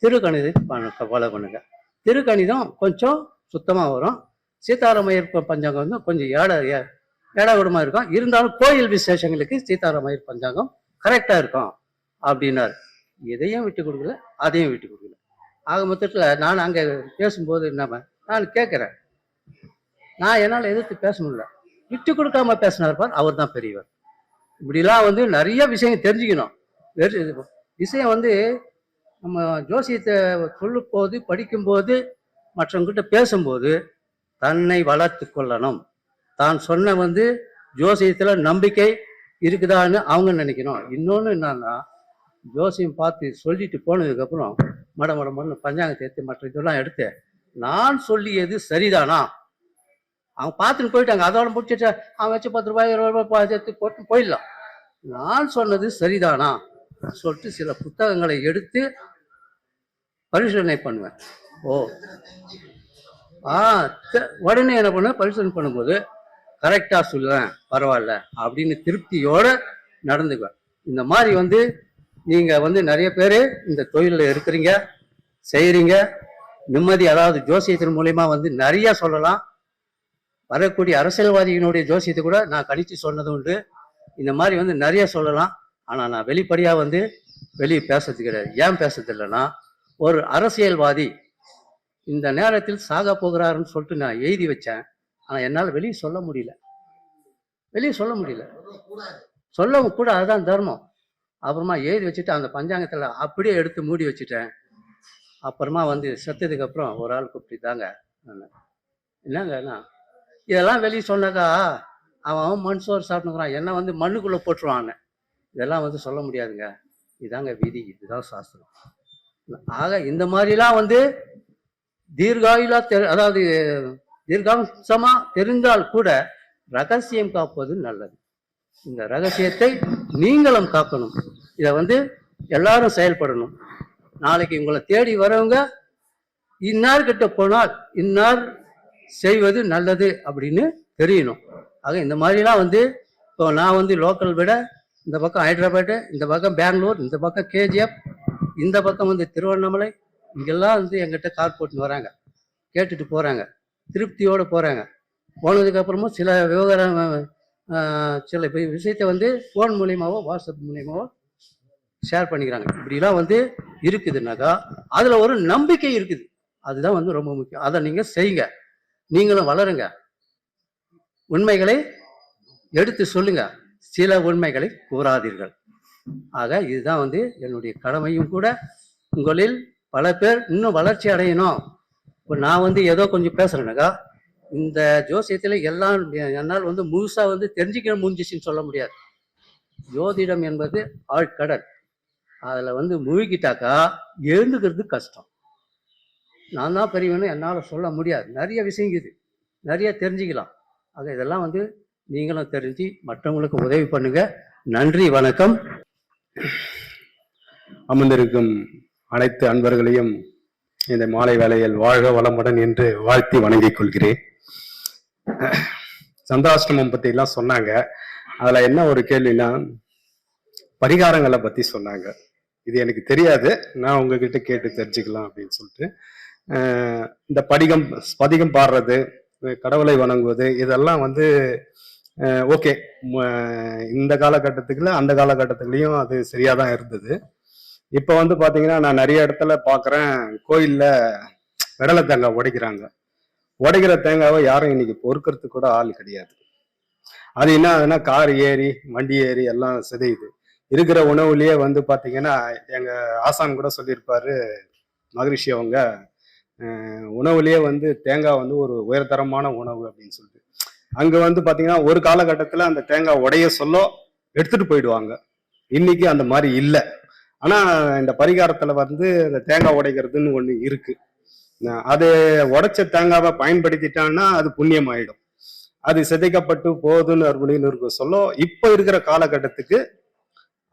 [SPEAKER 6] திருக்கணிதத்தை ஃபாலோ பண்ணுங்க. திருக்கணிதம் கொஞ்சம் சுத்தமாக வரும். சீதாராமையர் பஞ்சாங்கம் வந்து கொஞ்சம் ஏடாவிடமா இருக்கும். இருந்தாலும் கோயில் விசேஷங்களுக்கு சீதாராமையர் பஞ்சாங்கம் கரெக்டாக இருக்கும் அப்படின்னாரு. இதையும் விட்டு கொடுக்கல, அதையும் விட்டு கொடுக்கல. ஆக மொத்தத்தில் நான் அங்கே பேசும்போது நான் கேட்குறேன், நான் என்னால் எதிர்த்து பேச முடியல. விட்டு கொடுக்காம பேசினார் பார், அவர் தான் பெரியவர். இப்படிலாம் வந்து நிறைய விஷயம் தெரிஞ்சுக்கணும். விஷயம் வந்து நம்ம ஜோசியத்தை சொல்லும் போது, படிக்கும்போது, மற்றவங்கிட்ட பேசும்போது தன்னை வளர்த்து கொள்ளணும். தான் சொன்ன வந்து ஜோசியத்துல நம்பிக்கை இருக்குதான்னு அவங்க நினைக்கணும். இன்னொன்று என்னன்னா, ஜோசியம் பார்த்து சொல்லிட்டு போனதுக்கப்புறம் மடமடமன்னு பஞ்சாங்கத்தை எடுத்து மற்ற இதெல்லாம் எடுத்து நான் சொல்லியது சரிதானா, அவங்க பார்த்துட்டு போயிட்டாங்க, அதோட முடிச்சுட்டு அவன் வச்சு 10 ரூபாய் 20 ரூபாய் சேர்த்து போட்டு போயிடலாம். நான் சொன்னது சரிதானா சொல்லிட்டு சில புத்தகங்களை எடுத்து பரிசீலனை பண்ணுவேன். உடனே என்ன பண்ணுவேன், பரிசீலனை பண்ணும்போது கரெக்டா சொல்லுவேன், பரவாயில்ல அப்படின்னு திருப்தியோட நடந்துக்குவேன். இந்த மாதிரி வந்து நீங்க வந்து நிறைய பேர் இந்த தொழிலில் இருக்கிறீங்க, செய்யறீங்க. நிம்மதி, அதாவது ஜோசியத்தின் மூலயமா வந்து நிறைய சொல்லலாம். வரக்கூடிய அரசியல்வாதிகளுடைய ஜோசியத்தை கூட நான் கணிச்சு சொன்னது உண்டு. இந்த மாதிரி வந்து நிறைய சொல்லலாம். ஆனால் நான் வெளிப்படையாக வந்து வெளியே பேசுறது கிடையாது. ஏன் பேசுறது இல்லைன்னா, ஒரு அரசியல்வாதி இந்த நேரத்தில் சாக போகிறாருன்னு சொல்லிட்டு நான் எழுதி வச்சேன். ஆனால் என்னால் வெளியே சொல்ல முடியல. சொல்ல கூட அதுதான் தர்மம். அப்புறமா எழுதி வச்சுட்டு அந்த பஞ்சாங்கத்தில் அப்படியே எடுத்து மூடி வச்சுட்டேன். அப்புறமா வந்து செத்ததுக்கு அப்புறம் ஒரு ஆள் கூப்பிட்டுதாங்க, என்னங்கண்ணா இதெல்லாம் வெளியே சொன்னாக்கா அவன் மண் சோறு சாப்பிட்டுக்கிறான், என்ன வந்து மண்ணுக்குள்ளே போட்டுருவான். இதெல்லாம் வந்து சொல்ல முடியாதுங்க, இதாங்க விதி, இதுதான் சாஸ்திரம். ஆக இந்த மாதிரிலாம் வந்து தீர்காயுலா அதாவது தீர்காம்சமா தெரிந்தால் கூட ரகசியம் காப்பது நல்லது. இந்த ரகசியத்தை நீங்களும் காக்கணும். இதை வந்து எல்லாரும் செயல்படணும். நாளைக்கு உங்களை தேடி வரவங்க இன்னார் கிட்ட போனால் இன்னார் செய்வது நல்லது அப்படின்னு தெரியணும். ஆக இந்த மாதிரிலாம் வந்து இப்போ நான் வந்து லோக்கல் விட இந்த பக்கம் ஹைதராபாத்து, இந்த பக்கம் பெங்களூர், இந்த பக்கம் கேஜிஎஃப், இந்த பக்கம் வந்து திருவண்ணாமலை, இங்கெல்லாம் வந்து எங்கிட்ட கார் போட்டுன்னு வராங்க, கேட்டுட்டு போகிறாங்க, திருப்தியோடு போகிறாங்க. போனதுக்கு அப்புறமும் சில விவகாரம் சில விஷயத்தை வந்து ஃபோன் மூலியமாவோ வாட்ஸ்அப் மூலியமாவோ ஷேர் பண்ணிக்கிறாங்க. இப்படிலாம் வந்து இருக்குதுன்னாக்கா அதில் ஒரு நம்பிக்கை இருக்குது. அதுதான் வந்து ரொம்ப முக்கியம். அதை நீங்கள் செய்யுங்க, நீங்களும் வளருங்க, உண்மைகளை எடுத்து சொல்லுங்க, சில உண்மைகளை கூறாதீர்கள். ஆக இதுதான் வந்து என்னுடைய கடமையும் கூட. உங்களில் பல பேர் இன்னும் வளர்ச்சி அடையணும். இப்போ நான் வந்து ஏதோ கொஞ்சம் பேசுறேன்னாக்கா, இந்த ஜோசியத்தில் எல்லாம் என்னால் வந்து முழுசா வந்து தெரிஞ்சுக்கிற முடிஞ்சிச்சுன்னு சொல்ல முடியாது. ஜோதிடம் என்பது ஆழ்கடல். அதில் வந்து முழுகிட்டாக்கா எழுந்துக்கிறது கஷ்டம். நான் தான் பெரியவனு என்னால் சொல்ல முடியாது. நிறைய விஷயங்குது, நிறைய தெரிஞ்சுக்கலாம். ஆக இதெல்லாம் வந்து நீங்களும் தெரிஞ்சு மற்றவங்களுக்கு உதவி பண்ணுங்க. நன்றி, வணக்கம்.
[SPEAKER 10] அமர்ந்திருக்கும் அனைத்து அன்பர்களையும் இந்த மாலை வேளையில் வாழ்க வளமுடன் என்று வாழ்த்தி வணங்கிக் கொள்கிறேன். சந்திராஷ்டமம் பத்தி எல்லாம் சொன்னாங்க. அதுல என்ன ஒரு கேள்வினா, பரிகாரங்களை பத்தி சொன்னாங்க. இது எனக்கு தெரியாது, நான் உங்ககிட்ட கேட்டு தெரிஞ்சுக்கலாம் அப்படின்னு சொல்லிட்டு, இந்த பதிகம் பாடுறது, கடவுளை வணங்குவது, இதெல்லாம் வந்து ஓகே, இந்த காலகட்டத்துக்குள்ள அந்த காலகட்டத்துலயும் அது சரியாதான் இருந்தது. இப்ப வந்து பாத்தீங்கன்னா நான் நிறைய இடத்துல பாக்குறேன், கோயில்ல விடலை தேங்காய் உடைக்கிறாங்க. உடைக்கிற தேங்காவை யாரும் இன்னைக்கு பொறுக்கிறதுக்கு கூட ஆள் கிடையாது. அது என்ன ஆகுதுன்னா, கார் ஏறி வண்டி ஏறி எல்லாம் சிதையுது. இருக்கிற உணவுலயே வந்து பாத்தீங்கன்னா, எங்க ஆசான் கூட சொல்லியிருப்பாரு மகரிஷி அவங்க, உணவுலயே வந்து தேங்காய் வந்து ஒரு உயர்தரமான உணவு அப்படின்னு சொல்லிட்டு. அங்க வந்து பாத்தீங்கன்னா ஒரு காலகட்டத்துல அந்த தேங்காய் உடைய சொல்ல எடுத்துட்டு போயிடுவாங்க. இன்னைக்கு அந்த மாதிரி இல்லை. ஆனா இந்த பரிகாரத்துல வந்து அந்த தேங்காய் உடைக்கிறதுன்னு ஒண்ணு இருக்கு. அது உடைச்ச தேங்காவை பயன்படுத்திட்டான்னா அது புண்ணியம் ஆயிடும். அது சிதைக்கப்பட்டு போகுதுன்னு அப்படின்னு இருக்க சொல்ல இப்ப இருக்கிற காலகட்டத்துக்கு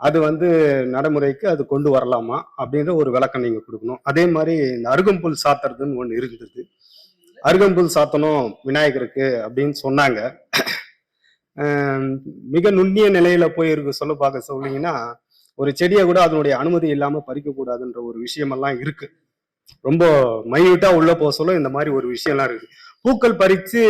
[SPEAKER 10] அது வந்து நடைமுறைக்கு அது கொண்டு வரலாமா அப்படின்ற ஒரு விளக்கம் நீங்க கொடுக்கணும். அதே மாதிரி இந்த அருகம்புல் சாத்துறதுன்னு ஒண்ணு இருந்தது. அருகம்புல் சாத்தணும் விநாயகருக்கு அப்படின்னு சொன்னாங்க. மிக நுண்ணிய நிலையில போய் இருக்கு சொல்ல பார்க்க சொன்னீங்கன்னா, ஒரு செடியை கூட அதனுடைய அனுமதி இல்லாம பறிக்க கூடாதுன்ற ஒரு விஷயமெல்லாம் இருக்கு. ரொம்ப மைன்யூட்டா உள்ள போக சொல்ல இந்த மாதிரி ஒரு விஷயம்லாம் இருக்கு. பூக்கள் பறித்து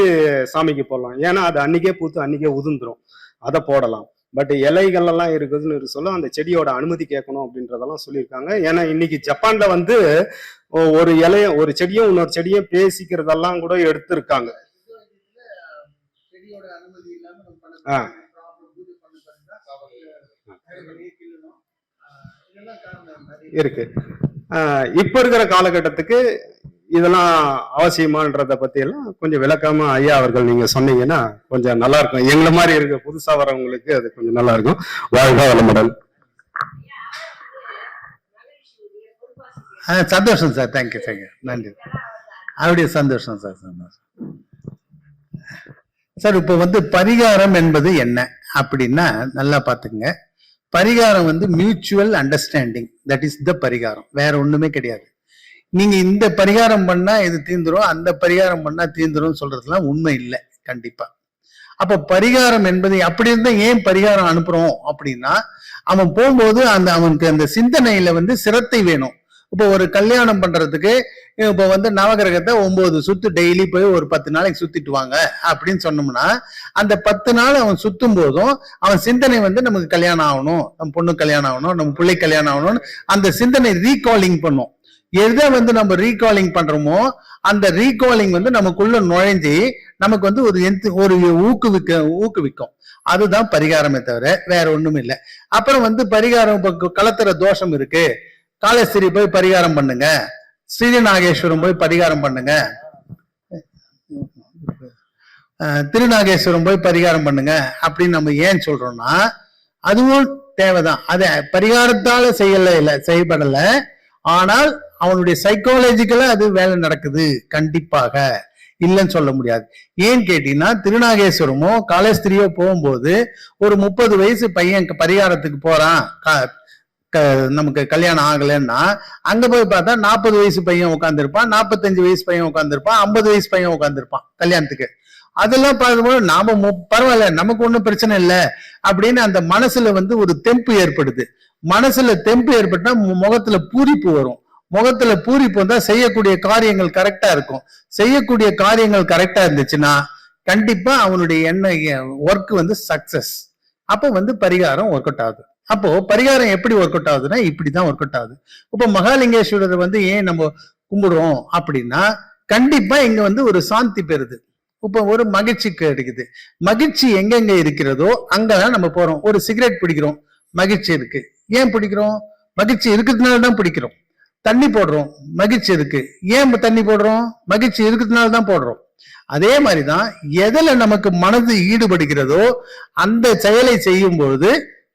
[SPEAKER 10] சாமிக்கு போடலாம், ஏன்னா அது அன்னைக்கே பூத்து அன்னைக்கே உதிர்ந்துரும், அதை போடலாம். பட் இலைகள் எல்லாம் இருக்குதுன்னு சொல்ல அந்த செடியோட அனுமதி கேட்கணும் அப்படின்றதெல்லாம் சொல்லியிருக்காங்க. ஏன்னா இன்னைக்கு ஜப்பான்ல வந்து ஒரு இலைய ஒரு செடியும் இன்னொரு செடியும் பேசிக்கிறதெல்லாம் கூட எடுத்திருக்காங்க. இருக்கு. இப்ப இருக்கிற காலகட்டத்துக்கு இதெல்லாம் அவசியமான்றத பத்தி எல்லாம் கொஞ்சம் விளக்காம ஐயா அவர்கள் நீங்க சொன்னீங்கன்னா கொஞ்சம் நல்லா இருக்கும். எங்களை மாதிரி இருக்க புதுசா வரவங்களுக்கு அது கொஞ்சம் நல்லா இருக்கும். வாழ்க வளமுடன்.
[SPEAKER 2] சந்தோஷம் சார், தேங்க்யூ நன்றி. அப்படியே சந்தோஷம் சார், சந்தோஷம் சார். இப்போ வந்து பரிகாரம் என்பது என்ன அப்படின்னா நல்லா பாத்துங்க. பரிகாரம் வந்து mutual understanding, that is the பரிகாரம், வேற ஒண்ணுமே கிடையாது. நீங்க இந்த பரிகாரம் பண்ணா இது தீந்துரும், அந்த பரிகாரம் பண்ணா தீந்துரும் சொல்றதுலாம் உண்மை இல்லை கண்டிப்பா. அப்ப பரிகாரம் என்பது அப்படி இருந்தா ஏன் பரிகாரம் அனுப்புறோம் அப்படின்னா, அவன் போகும்போது அவனுக்கு அந்த சிந்தனையில வந்து சிரத்தை வேணும். இப்போ ஒரு கல்யாணம் பண்றதுக்கு இப்போ வந்து நவகிரகத்தை 9 சுத்து டெய்லி போய் ஒரு 10 நாளைக்கு சுத்திட்டு வாங்க அப்படின்னு சொன்னோம்னா, அந்த 10 நாள் அவன் சுத்தும் போதும் அவன் சிந்தனை வந்து நமக்கு கல்யாணம் ஆகணும், நம்ம பொண்ணு கல்யாணம் ஆகணும், நம்ம பிள்ளை கல்யாணம் ஆகணும்னு அந்த சிந்தனை ரீகாலிங் பண்ணும். எதை வந்து நம்ம ரீகாலிங் பண்றோமோ அந்த ரீகாலிங் வந்து நமக்குள்ள நுழைஞ்சி நமக்கு வந்து ஒரு ஊக்குவிக்கும். அதுதான் பரிகாரமே தவிர வேற ஒண்ணும் இல்லை. அப்புறம் வந்து பரிகாரம், இப்போ கலத்திர தோஷம் இருக்கு, காளேஸ்வரி போய் பரிகாரம் பண்ணுங்க, ஸ்ரீநாகேஸ்வரம் போய் பரிகாரம் பண்ணுங்க, திருநாகேஸ்வரம் போய் பரிகாரம் பண்ணுங்க அப்படின்னு நம்ம ஏன் சொல்றோம்னா, அதுவும் தேவைதான். அது பரிகாரத்தால செய்யப்படல, ஆனால் அவனுடைய சைக்காலஜிக்கலா அது வேலை நடக்குது கண்டிப்பாக, இல்லைன்னு சொல்ல முடியாது. ஏன்னு கேட்டீங்கன்னா, திருநாகேஸ்வரமோ காளேஸ்வரியோ போகும்போது ஒரு 30 வயசு பையன் பரிகாரத்துக்கு போறான், நமக்கு கல்யாணம் ஆகலைன்னா அங்க போய் பார்த்தா 40 வயசு பையன் உட்காந்துருப்பான், 45 வயசு பையன் உட்காந்துருப்பான், 50 வயசு பையன் உட்காந்துருப்பான் கல்யாணத்துக்கு. அதெல்லாம் பார்க்கும்போது நாம பரவாயில்ல, நமக்கு ஒண்ணும் பிரச்சனை இல்லை அப்படின்னு அந்த மனசுல வந்து ஒரு தெம்பு ஏற்படுது. மனசுல தெம்பு ஏற்பட்டா முகத்துல பூரிப்பு வரும். முகத்துல பூரிப்பு வந்தா செய்யக்கூடிய காரியங்கள் கரெக்டா இருக்கும். செய்யக்கூடிய காரியங்கள் கரெக்டா இருந்துச்சுன்னா கண்டிப்பா அவனுடைய ஒர்க் வந்து சக்சஸ். அப்போ வந்து பரிகாரம் ஒர்க் அவுட் ஆகுது. அப்போ பரிகாரம் எப்படி ஒர்க் அவுட் ஆகுதுன்னா இப்படிதான் ஒர்க் அவுட் ஆகுது. இப்போ மகாலிங்கேஸ்வரர் வந்து ஏன் நம்ம கும்பிடுறோம் அப்படின்னா, கண்டிப்பா இங்க வந்து ஒரு சாந்தி பெறுது, இப்போ ஒரு மகிழ்ச்சி கிடைக்குது. மகிழ்ச்சி எங்கெங்க இருக்கிறதோ அங்கதான் நம்ம போறோம். ஒரு சிகரெட் பிடிக்கிறோம், மகிழ்ச்சி இருக்கு, ஏன் பிடிக்கிறோம்? மகிழ்ச்சி இருக்கிறதுனாலதான் பிடிக்கிறோம். தண்ணி போடுறோம், மகிழ்ச்சி இருக்கு, ஏன் தண்ணி போடுறோம்? மகிழ்ச்சி இருக்கிறதுனாலதான் போடுறோம். அதே மாதிரிதான் எதுல நமக்கு மனது ஈடுபடுகிறதோ அந்த செயலை செய்யும் பொழுது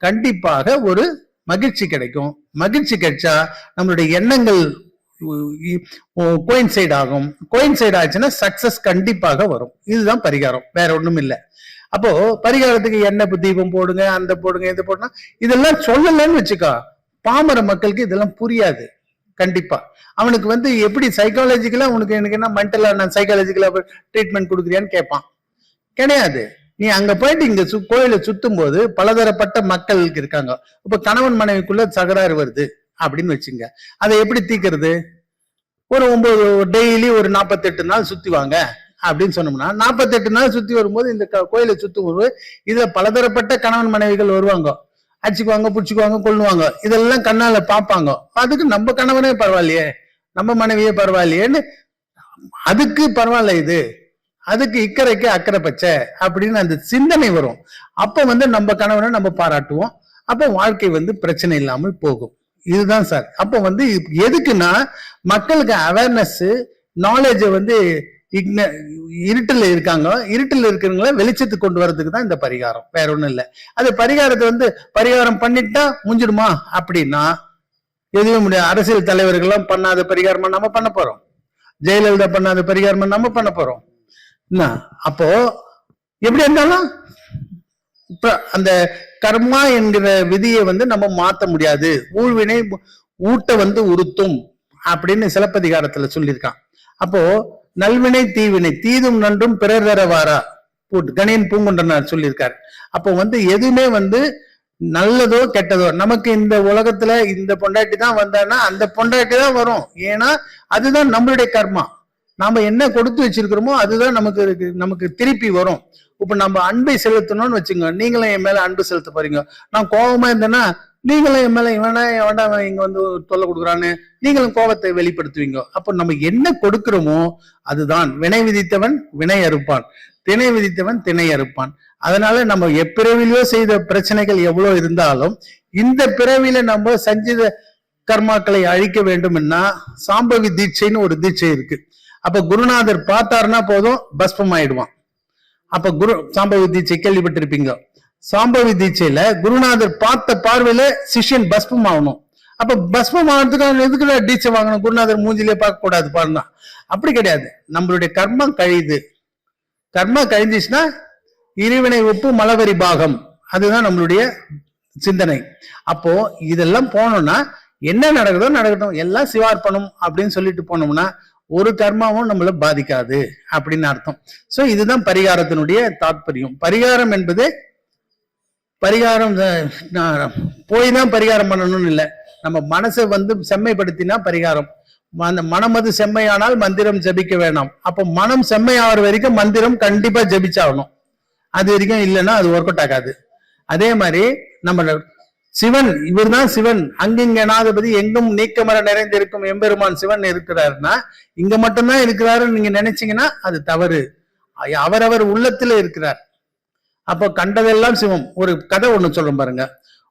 [SPEAKER 2] கண்டிப்பாக ஒரு மகிழ்ச்சி கிடைக்கும். மகிழ்ச்சி கிடைச்சா நம்மளுடைய எண்ணங்கள் கோயின்சைட் ஆகும். கோயின்சைட் ஆச்சுன்னா சக்சஸ் கண்டிப்பாக வரும். இதுதான் பரிகாரம், வேற ஒண்ணும் இல்லை. அப்போ பரிகாரத்துக்கு எண்ணெய் தீபம் போடுங்க, அந்த போடுங்க, இது போடுங்க, இதெல்லாம் சொல்லலன்னு வச்சுக்கோ, பாமர மக்களுக்கு இதெல்லாம் புரியாது. கண்டிப்பா அவனுக்கு வந்து எப்படி சைக்காலஜிக்கலா உனக்கு எனக்கு என்ன மென்டலா நான் சைக்காலஜிக்கலா ட்ரீட்மெண்ட் கொடுக்குறியான்னு கேட்பான். கிடையாது. நீ அங்க போயிட்டு இங்க கோயிலை சுத்தும் போது பலதரப்பட்ட மக்களுக்கு இருக்காங்க. இப்ப கணவன் மனைவிக்குள்ள தகராறு வருது அப்படின்னு வச்சுங்க, அதை எப்படி தீக்கிறது? ஒரு 9 டெய்லி ஒரு 48 நாள் சுத்தி வாங்க அப்படின்னு சொன்னோம்னா, 48 நாள் சுத்தி வரும்போது இந்த கோயிலை சுத்தும் போது இதுல பலதரப்பட்ட கணவன் மனைவிகள் வருவாங்க, அடிச்சுக்குவாங்க, புடிச்சுக்குவாங்க, கொள்ளுவாங்க, இதெல்லாம் கண்ணால பாப்பாங்க. அதுக்கு நம்ம கணவனே பரவாயில்லையே, நம்ம மனைவியே பரவாயில்லையேன்னு, அதுக்கு பரவாயில்ல இது, அதுக்கு இக்கரைக்கு அக்கறை பச்சை அப்படின்னு அந்த சிந்தனை வரும். அப்ப வந்து நம்ம கணவனை நம்ம பாராட்டுவோம். அப்ப வாழ்க்கை வந்து பிரச்சனை இல்லாமல் போகும். இதுதான் சார். அப்ப வந்து எதுக்குன்னா மக்களுக்கு அவேர்னஸ், நாலேஜ வந்து இருட்டில் இருக்காங்க, இருட்டில் இருக்கிறவங்கள வெளிச்சத்துக்கு கொண்டு வர்றதுக்கு தான் இந்த பரிகாரம், வேற ஒண்ணும் இல்லை. அது பரிகாரத்தை வந்து பரிகாரம் பண்ணிட்டா முடிஞ்சிடுமா அப்படின்னா எதுவும் முடியாது. அரசியல் தலைவர்கள்லாம் பண்ணாத பரிகாரமா நம்ம பண்ண போறோம், ஜெயலலிதா பண்ணாத பரிகாரமா நம்ம பண்ண போறோம். அப்போ எப்படி இருந்தாலும் இப்ப அந்த கர்மா என்கிற விதியை வந்து நம்ம மாத்த முடியாது. ஊழ்வினை ஊட்ட வந்து உறுத்தும் அப்படின்னு சிலப்பதிகாரத்துல சொல்லியிருக்கான். அப்போ நல்வினை தீவினை, தீதும் நன்றும் பிறர் தர வாரா, கணியன் பூங்குன்றனார் சொல்லியிருக்காரு. அப்போ வந்து எதுவுமே வந்து நல்லதோ கெட்டதோ, நமக்கு இந்த உலகத்துல இந்த பொண்டாட்டி தான் வந்தான்னா அந்த பொண்டாட்டி தான் வரும். ஏன்னா அதுதான் நம்மளுடைய கர்மா. நாம என்ன கொடுத்து வச்சிருக்கிறோமோ அதுதான் நமக்கு திருப்பி வரும். இப்ப நம்ம அன்பை செலுத்தணும்னு வச்சுங்க, நீங்களும் என் மேல அன்பு செலுத்த போறீங்க. நான் கோபமா இருந்தேன்னா நீங்களும் என் மேல இவனா இங்க வந்து தொல்லை கொடுக்குறான்னு நீங்களும் கோபத்தை வெளிப்படுத்துவீங்க. அப்போ நம்ம என்ன கொடுக்கிறோமோ அதுதான். வினை விதித்தவன் வினை அறுப்பான், திணை விதித்தவன் திணை அறுப்பான். அதனால நம்ம எப்பிறவிலையோ செய்த பிரச்சனைகள் எவ்வளவு இருந்தாலும் இந்த பிறவில நம்ம சஞ்சித கர்மாக்களை அழிக்க வேண்டும்னா சாம்பவி தீட்சைன்னு ஒரு தீட்சை இருக்கு. அப்ப குருநாதர் பார்த்தாருன்னா போதும் பஸ்பம் ஆயிடுவான். அப்ப சாம்பவி தீட்சை கேள்விப்பட்டிருப்பீங்க. சாம்பவி தீட்சையில குருநாதர் பார்த்த பார்வையில சிஷ்யன் பஸ்பம் ஆகணும். அப்ப பஸ்பம் ஆகிறதுக்கு எதுக்குள்ள தீட்சை வாங்கணும்? குருநாதர் மூஞ்சிலே பார்க்க கூடாது பாருங்க. அப்படி கிடையாது. நம்மளுடைய கர்மம் கழியுது. கர்மா கழிஞ்சிச்சுன்னா இறைவனை ஒப்பு மலவரி பாகம், அதுதான் நம்மளுடைய சிந்தனை. அப்போ இதெல்லாம் போனோம்னா என்ன நடக்குதோ நடக்கட்டும், எல்லாம் சிவார்ப்பணம் அப்படின்னு சொல்லிட்டு போனோம்னா ஒரு கர்மாவும் நம்மள பாதிக்காது அப்படின்னு அர்த்தம். சோ இதுதான் பரிகாரத்தினுடைய தாற்பயம். பரிகாரம் என்பது பரிகாரம் போய் தான் பரிகாரம் பண்ணணும்னு இல்லை. நம்ம மனசை வந்து செம்மைப்படுத்தினா பரிகாரம். அந்த மனம் அது செம்மையானால் மந்திரம் ஜபிக்க வேணாம். அப்போ மனம் செம்மையாகிற வரைக்கும் மந்திரம் கண்டிப்பா ஜபிச்சாகணும். அது வரைக்கும் இல்லைன்னா அது ஒர்க் அவுட் ஆகாது. அதே மாதிரி நம்ம சிவன், இவர் தான் சிவன், அங்கிங்கனாதபதி எங்கும் நீக்கமர நிறைந்திருக்கும் எம்பெருமான் சிவன் இருக்கிறாருன்னா இங்க மட்டும்தான் இருக்கிறாருன்னு நீங்க நினைச்சீங்கன்னா அது தவறு. அவரவர் உள்ளத்துல இருக்கிறார். அப்போ கண்டதெல்லாம் சிவம். ஒரு கதை ஒண்ணு சொல்றேன் பாருங்க.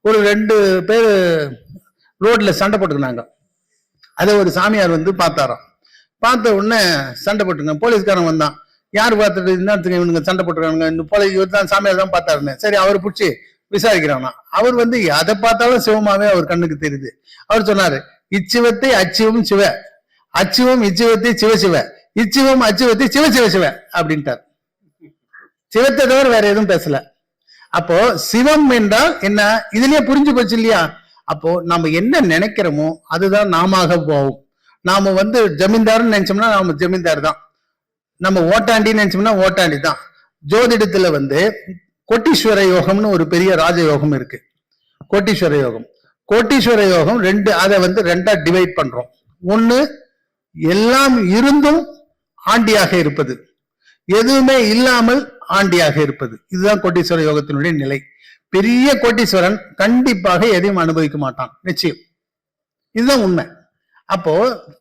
[SPEAKER 2] ஒரு 2 பேர் ரோட்ல சண்டை போட்டுக்கினாங்க. அதை ஒரு சாமியார் வந்து பார்த்தாராம். பார்த்த உடனே சண்டை போட்டுங்க. போலீஸ்காரன் வந்தான். யார் பார்த்துட்டு இன்னத்துக்கு இவனுங்க சண்டை போட்டுருக்கானுங்க, இந்த போலீஸ் இவர் தான் சாமியார் தான் பார்த்தாருன்னு. சரி, அவர் பிடிச்சி விசாரிக்கிறானா. அவர் வந்து அதை பார்த்தாலும் சிவமாவே அவர் கண்ணுக்கு தெரியுது. அவர் சொன்னாரு, இச்சிவத்தை அச்சிவம் சிவ, அச்சிவம் இச்சிவத்தை சிவசிவ, இச்சிவம் அச்சிவத்தை சிவ சிவ சிவ அப்படின்ட்டார். சிவத்தை தவிர வேற எதுவும் பேசல. அப்போ சிவம் என்றால் என்ன இதுலயே புரிஞ்சு போச்சு இல்லையா? அப்போ நம்ம என்ன நினைக்கிறோமோ அதுதான் நாம போவோம். நாம வந்து ஜமீன்தார்னு நினைச்சோம்னா நாம ஜமீன்தார் தான். நம்ம ஓட்டாண்டின்னு நினைச்சோம்னா ஓட்டாண்டி தான். ஜோதிடத்துல வந்து கோட்டீஸ்வர யோகம்னு ஒரு பெரிய ராஜயோகம் இருக்கு. கோட்டீஸ்வர யோகம். கோட்டீஸ்வர யோகம் அதை வந்து 2ஆ டிவைட் பண்றோம். ஒண்ணு, எல்லாம் இருந்தும் ஆண்டியாக இருப்பது, எதுவுமே இல்லாமல் ஆண்டியாக இருப்பது. இதுதான் கோட்டீஸ்வர யோகத்தினுடைய நிலை. பெரிய கோட்டீஸ்வரன் கண்டிப்பாக எதையும் அனுபவிக்க மாட்டான், நிச்சயம். இதுதான் உண்மை. அப்போ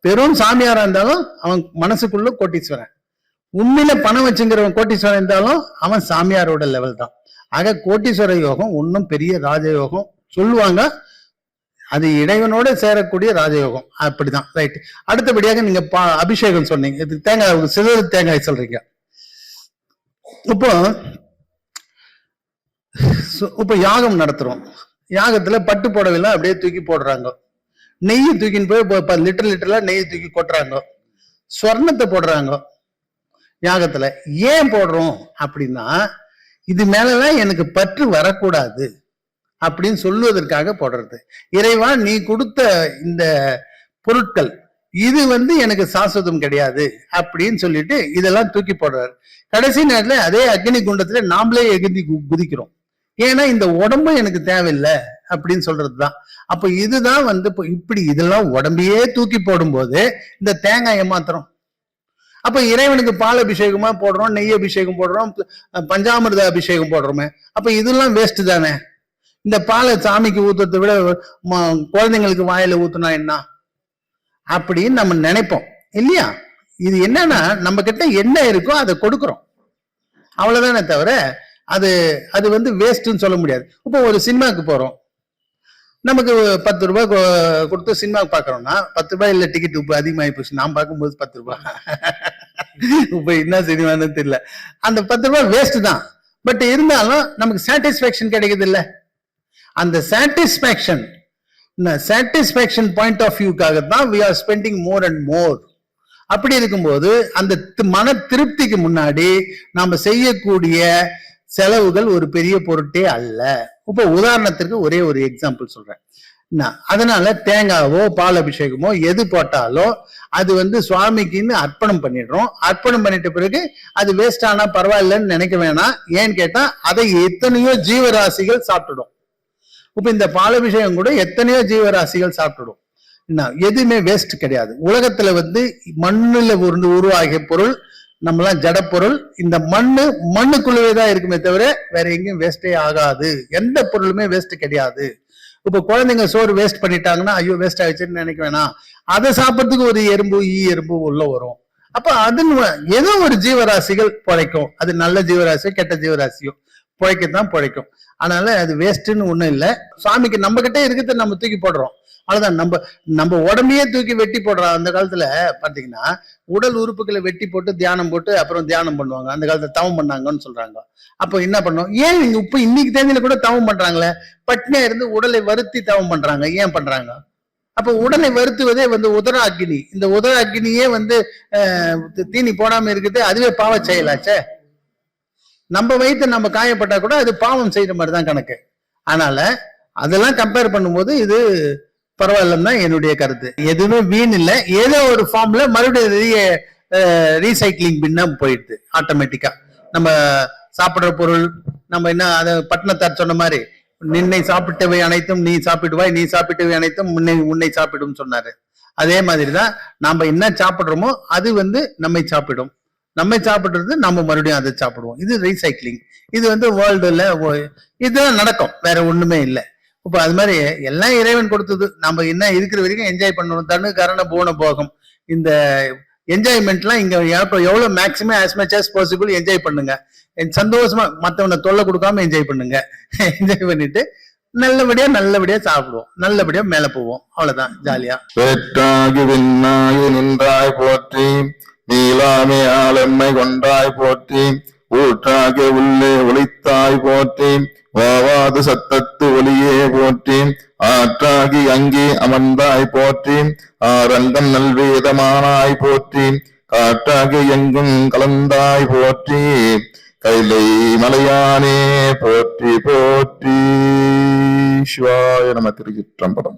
[SPEAKER 2] பெரும் சாமியாரா இருந்தாலும் அவன் மனசுக்குள்ள கோட்டீஸ்வரன். உண்மையில பணம் வச்சுங்கிறவன் கோட்டீஸ்வரன் இருந்தாலும் அவன் சாமியாரோட லெவல் தான். ஆக கோட்டீஸ்வர யோகம் ஒன்னும் பெரிய ராஜயோகம் சொல்லுவாங்க. அது இறைவனோட சேரக்கூடிய ராஜயோகம். அப்படிதான். ரைட். அடுத்தபடியாக நீங்க அபிஷேகம் சொன்னீங்க. இது தேங்காய், சிறு தேங்காய் சொல்றீங்க. இப்போ யாகம் நடத்துறோம். யாகத்துல பட்டு புடவைலாம் அப்படியே தூக்கி போடுறாங்க. நெய் தூக்கின்னு போய் லிட்டர்ல நெய் தூக்கி கொட்டுறாங்க. ஸ்வர்ணத்தை போடுறாங்க யாகத்துல. ஏன் போடுறோம் அப்படின்னா, இது மேலலாம் எனக்கு பற்று வரக்கூடாது அப்படின்னு சொல்லுவதற்காக போடுறது. இறைவா, நீ கொடுத்த இந்த பொருட்கள் இது வந்து எனக்கு சாஸ்வதம் கிடையாது அப்படின்னு சொல்லிட்டு இதெல்லாம் தூக்கி போடுறாரு. கடைசி நேரத்துல அதே அக்னி குண்டத்துல நாமளே எகிந்தி குதிக்கிறோம். ஏன்னா இந்த உடம்பு எனக்கு தேவையில்லை அப்படின்னு சொல்றதுதான். அப்ப இதுதான் வந்து இப்படி இதெல்லாம் உடம்பையே தூக்கி போடும்போது இந்த தேங்காய் ஏமாத்துறோம். அப்ப இறைவனுக்கு பால் அபிஷேகமா போடுறோம், நெய் அபிஷேகம் போடுறோம், பஞ்சாமிர்த அபிஷேகம் போடுறோமே. அப்ப இதெல்லாம் வேஸ்ட் தானே. இந்த பாலை சாமிக்கு ஊத்துறதை விட குழந்தைங்களுக்கு வாயில ஊத்துனா என்ன அப்படின்னு நம்ம நினைப்போம் இல்லையா? இது என்னன்னா, நம்ம கிட்ட என்ன இருக்கோ அதை கொடுக்குறோம், அவ்வளவுதானே தவிர அது அது வந்து வேஸ்ட்ன்னு சொல்ல முடியாது. இப்போ ஒரு சினிமாவுக்கு போறோம், நமக்கு 10 ரூபாய் கொடுத்து சினிமாவுக்கு பாக்குறோம்னா 10 ரூபாய் இல்ல, டிக்கெட் உப்பு அதிகமாகி போச்சு. நான் பார்க்கும்போது 10 ரூபாய். இப்ப என்ன சினிமான்னு தெரியல. அந்த 10 ரூபாய் வேஸ்ட் தான். பட் இருந்தாலும் நமக்கு சாட்டிஸ்பேக்ஷன் கிடைக்குது இல்ல. அந்த சாட்டிஸ்பேக்ஷன் பாயிண்ட் ஆஃப் வியூக்காக தான் we are spending more and more. அப்படி இருக்கும்போது அந்த மன திருப்திக்கு முன்னாடி நாம செய்யக்கூடிய செலவுகள் ஒரு பெரிய பொருட்டே அல்ல. இப்போ உதாரணத்திற்கு ஒரே ஒரு எக்ஸாம்பிள் சொல்றேன். அதனால தேங்காவோ பால் அபிஷேகமோ எது போட்டாலோ அது வந்து சுவாமிக்குன்னு அர்ப்பணம் பண்ணிடுறோம். அர்ப்பணம் பண்ணிட்ட பிறகு அது வேஸ்ட் ஆனா பரவாயில்லன்னு நினைக்க வேணாம். ஏன்னு கேட்டா அதை எத்தனையோ ஜீவராசிகள் சாப்பிட்டுடும். இப்ப இந்த பாலபிஷேகம் கூட எத்தனையோ ஜீவராசிகள் சாப்பிட்டுடும். எதுவுமே வேஸ்ட் கிடையாது. உலகத்துல வந்து மண்ணுல உருவாகிய பொருள் நம்மளாம் ஜட பொருள். இந்த மண்ணுக்குள்ளவேதான் இருக்குமே தவிர வேற எங்கேயும் வேஸ்டே ஆகாது. எந்த பொருளுமே வேஸ்ட் கிடையாது. இப்ப குழந்தைங்க சோறு வேஸ்ட் பண்ணிட்டாங்கன்னா ஐயோ வேஸ்ட் ஆயிடுச்சுன்னு நினைக்க வேணாம். அதை சாப்பிட்றதுக்கு ஒரு எறும்பு எறும்பு உள்ள வரும். அப்ப அது ஏதோ ஒரு ஜீவராசிகள் பிழைக்கும். அது நல்ல ஜீவராசியோ கெட்ட ஜீவராசியோ பிழைக்கத்தான் பிழைக்கும். அதனால அது வேஸ்ட்ன்னு ஒண்ணும் இல்லை. சுவாமிக்கு நம்ம கிட்டே இருக்கிறத நம்ம தூக்கி போடுறோம். அவ்வளவுதான். நம்ம உடம்பையே தூக்கி வெட்டி போடுறோம். அந்த காலத்துல பாத்தீங்கன்னா உடல் உறுப்புகளை வெட்டி போட்டு தியானம் போட்டு அப்புறம் தியானம் பண்ணுவாங்க. அந்த காலத்துல தவம் பண்ணாங்கன்னு சொல்றாங்க. அப்போ என்ன பண்ணோம்? ஏன் இப்ப இன்னைக்கு தேதியில கூட தவம் பண்றாங்களே, பட்னியா இருந்து உடலை வருத்தி தவம் பண்றாங்க. ஏன் பண்றாங்க? அப்ப உடலை வருத்துவதே வந்து உதர அக்னி. இந்த உதர அக்னியே வந்து தீனி போடாம இருக்குது. அதுவே பாவ செயலாச்சே. நம்ம வயிற்று நம்ம காயப்பட்டா கூட அது பாவம் செய்யற மாதிரிதான் கணக்கு. அதனால அதெல்லாம் கம்பேர் பண்ணும்போது இது பரவாயில்லன்னு தான் என்னுடைய கருத்து. எதுவுமே வீண் இல்லை. ஏதோ ஒரு ஃபார்ம்ல மறுபடியும் ரீசைக்ளிங் பின்னா போயிடுது ஆட்டோமேட்டிக்கா. நம்ம சாப்பிடுற பொருள் நம்ம என்ன அதை பட்டினத்தார் சொன்ன மாதிரி நின்னை சாப்பிட்டவை அனைத்தும் நீ சாப்பிடுவாய், நீ சாப்பிட்டவை அனைத்தும் உன்னை சாப்பிடும் சொன்னாரு. அதே மாதிரிதான் நாம என்ன சாப்பிடுறோமோ அது வந்து நம்மை சாப்பிடும். நம்ம சாப்பிடுறது நம்ம மறுபடியும் அதை சாப்பிடுவோம். இது ரீசைக்ளிங். இது வந்து வேர்ல்டுல இதுதான் நடக்கும். வேற ஒண்ணுமே இல்லை. இப்ப அது மாதிரி எல்லாம் இறைவன் கொடுத்தது. நம்ம என்ன இருக்கிற வரைக்கும் என்ஜாய் பண்ணணும். தனு கரண போன போகம். இந்த என்ஜாய்மெண்ட்லாம் இங்க எவ்வளவு maximum as much as possible enjoy பண்ணுங்க. சந்தோஷமா மத்தவனை தொல்லை கொடுக்காம என்ஜாய் பண்ணுங்க. என்ஜாய் பண்ணிட்டு நல்லபடியா சாப்பிடுவோம். நல்லபடியா மேல போவோம். அவ்வளவுதான். ஜாலியா
[SPEAKER 1] வேற்றாகி விண்ணாகி நின்றாய் போற்றி, நீலாமே ஆளெம்மை கொண்டாய் போற்றி, ஊற்றாகி உள்ளே ஒளித்தாய் போற்றி, வாவாது சத்தத்து ஒளியே போற்றி, ஆற்றாகி அங்கே அமர்ந்தாய் போற்றி, ஆரங்கம் நல்வேதமானாய் போற்றி, காற்றாகி எங்கும் கலந்தாய் போற்றி, கைலை மலையானே போற்றி போற்றி. சிவாய நம. திருச்சிற்றம்பலம்.